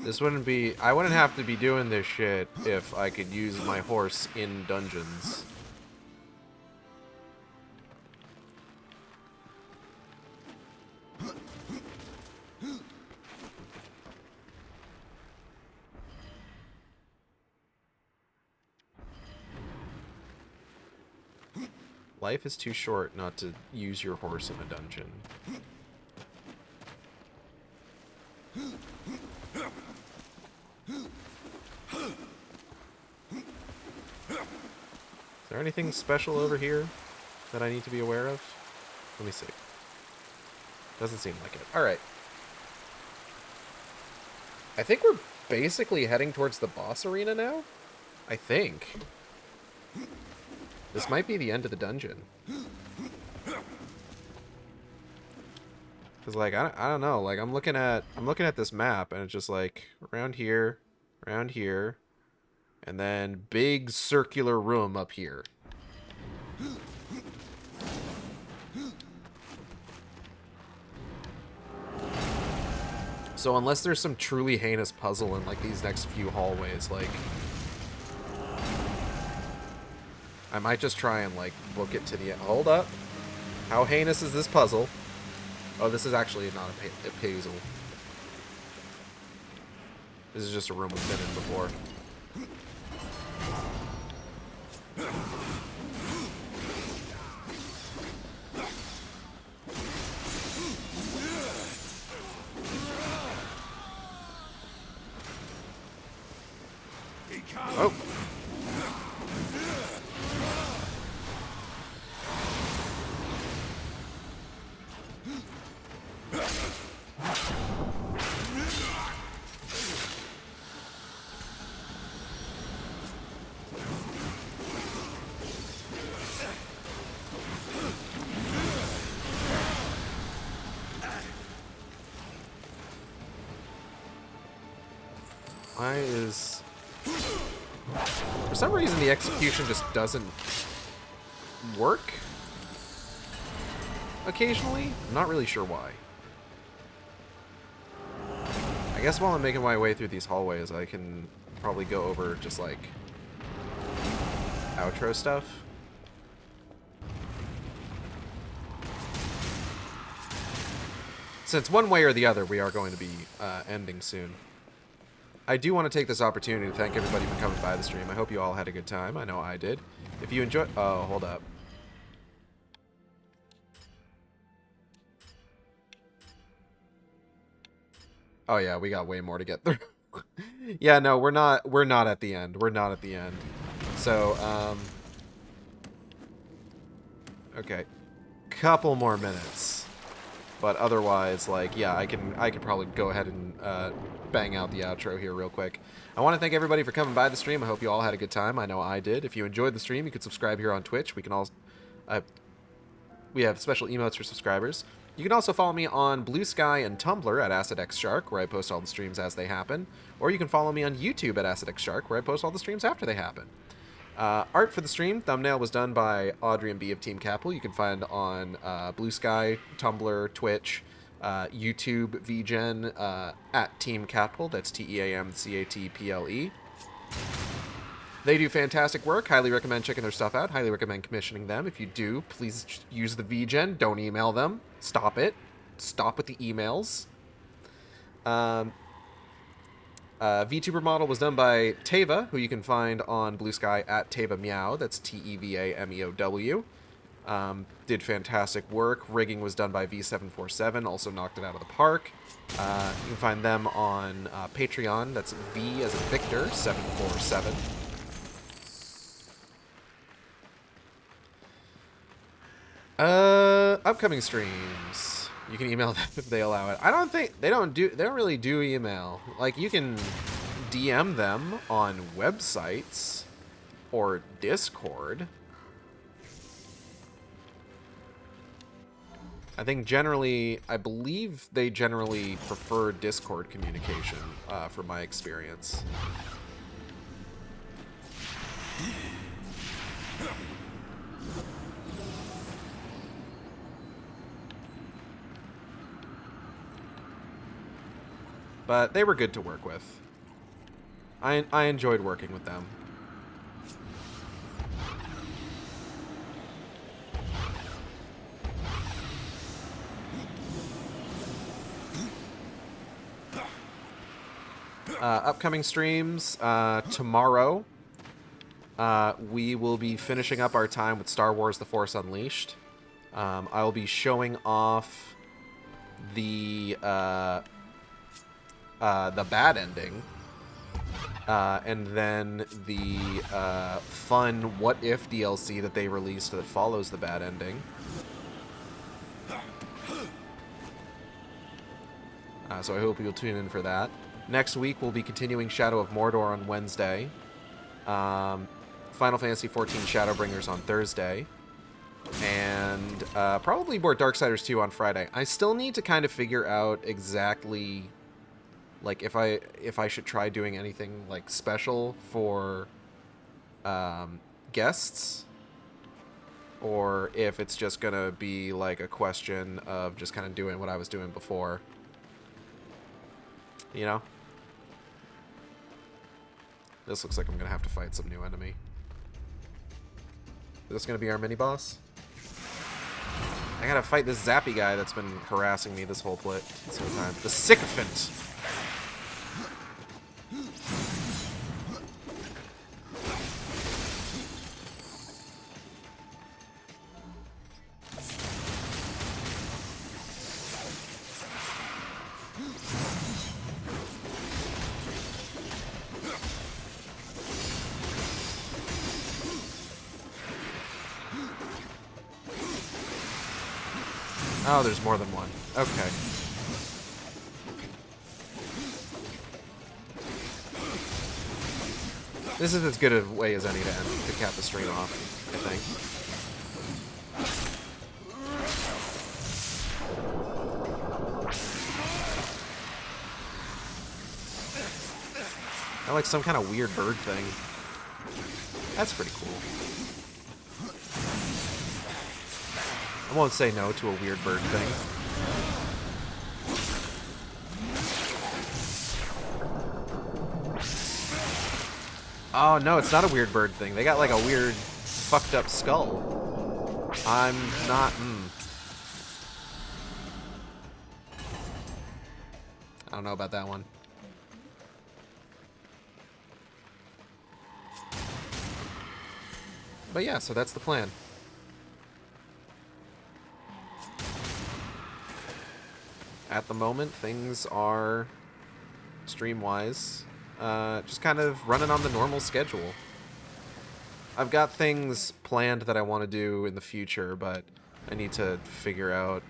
This wouldn't be... I wouldn't have to be doing this shit if I could use my horse in dungeons. Life is too short not to use your horse in a dungeon. Is there anything special over here that I need to be aware of? Let me see. Doesn't seem like it. Alright. I think we're basically heading towards the boss arena now? I think. This might be the end of the dungeon. Cause like I don't know, like I'm looking at this map and it's just like around here, and then big circular room up here. So unless there's some truly heinous puzzle in like these next few hallways, like I might just try and like book it to the end. Hold up. How heinous is this puzzle? Oh, this is actually not a puzzle. This is just a room we've been in before. Oh. Why is... For some reason, the execution just doesn't work occasionally. I'm not really sure why. I guess while I'm making my way through these hallways, I can probably go over just, like, outro stuff. Since one way or the other, we are going to be ending soon. I do want to take this opportunity to thank everybody for coming by the stream. I hope you all had a good time. I know I did. If you enjoyed... Oh, hold up. Oh yeah, we got way more to get through. Yeah, no, we're not at the end. We're not at the end. So, okay. Couple more minutes. But otherwise, like, yeah, I could probably go ahead and bang out the outro here real quick. I want to thank everybody for coming by the stream. I hope you all had a good time. I know I did. If you enjoyed the stream, you could subscribe here on Twitch. We can all... we have special emotes for subscribers. You can also follow me on Blue Sky and Tumblr at AcidXShark, where I post all the streams as they happen. Or you can follow me on YouTube at AcidXShark, where I post all the streams after they happen. Art for the stream, thumbnail was done by Audrey and B of Team Capel. You can find on Blue Sky, Tumblr, Twitch, YouTube, VGen, at Team Capel. That's TEAMCATPLE. They do fantastic work. Highly recommend checking their stuff out. Highly recommend commissioning them. If you do, please use the VGen. Don't email them. Stop it. Stop with the emails. VTuber model was done by Teva, who you can find on Blue Sky at Teva Meow. That's TEVAMEOW. Did fantastic work. Rigging was done by V747, also knocked it out of the park. You can find them on Patreon. That's V as in Victor 747. Upcoming streams. You can email them if they allow it. I don't think they don't really do email. Like, you can DM them on websites or Discord. I believe they generally prefer Discord communication, from my experience. But they were good to work with. I enjoyed working with them. Upcoming streams, tomorrow we will be finishing up our time with Star Wars The Force Unleashed. I will be showing off the bad ending. And then the fun What If DLC that they released that follows the bad ending. So I hope you'll tune in for that. Next week, we'll be continuing Shadow of Mordor on Wednesday. Final Fantasy XIV Shadowbringers on Thursday. And probably more Darksiders 2 on Friday. I still need to kind of figure out exactly... like, if I should try doing anything, like, special for guests, or if it's just gonna be, like, a question of just kind of doing what I was doing before. You know? This looks like I'm gonna have to fight some new enemy. Is this gonna be our mini-boss? I gotta fight this zappy guy that's been harassing me this whole time. The Sycophant! Oh, there's more than one. Okay. This is as good a way as any to cap the stream off, I think. I like some kind of weird bird thing. That's pretty cool. I won't say no to a weird bird thing. Oh, no, it's not a weird bird thing. They got, like, a weird, fucked up skull. I'm not... I don't know about that one. But yeah, so that's the plan. At the moment, things are, stream-wise, just kind of running on the normal schedule. I've got things planned that I want to do in the future, but I need to figure out...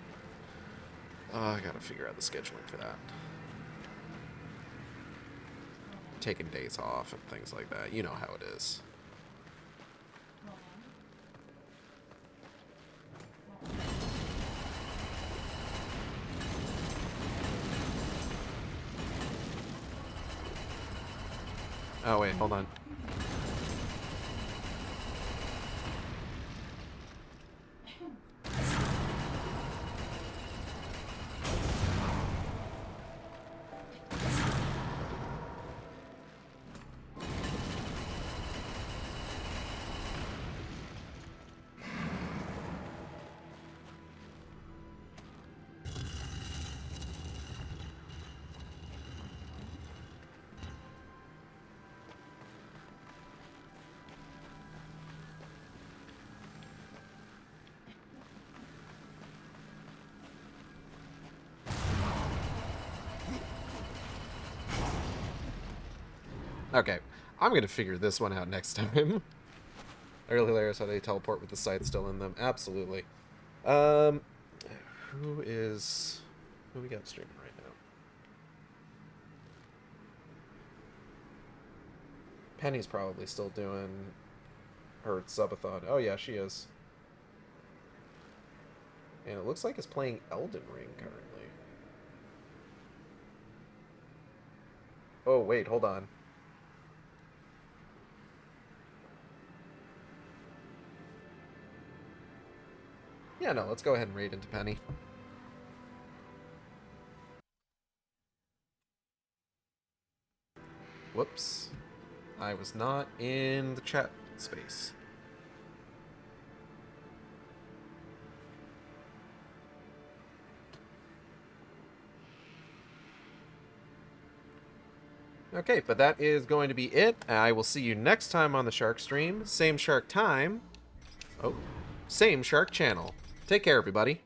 I gotta figure out the scheduling for that. Taking days off and things like that. You know how it is. Oh, wait, hold on. Okay, I'm going to figure this one out next time. Really hilarious how they teleport with the sight still in them. Absolutely. Who we got streaming right now? Penny's probably still doing her subathon. Oh yeah, she is. And it looks like it's playing Elden Ring currently. Oh wait, hold on. Yeah, no, let's go ahead and raid into Penny. Whoops. I was not in the chat space. Okay, but that is going to be it. I will see you next time on the Shark Stream. Same shark time. Oh, same shark channel. Take care, everybody.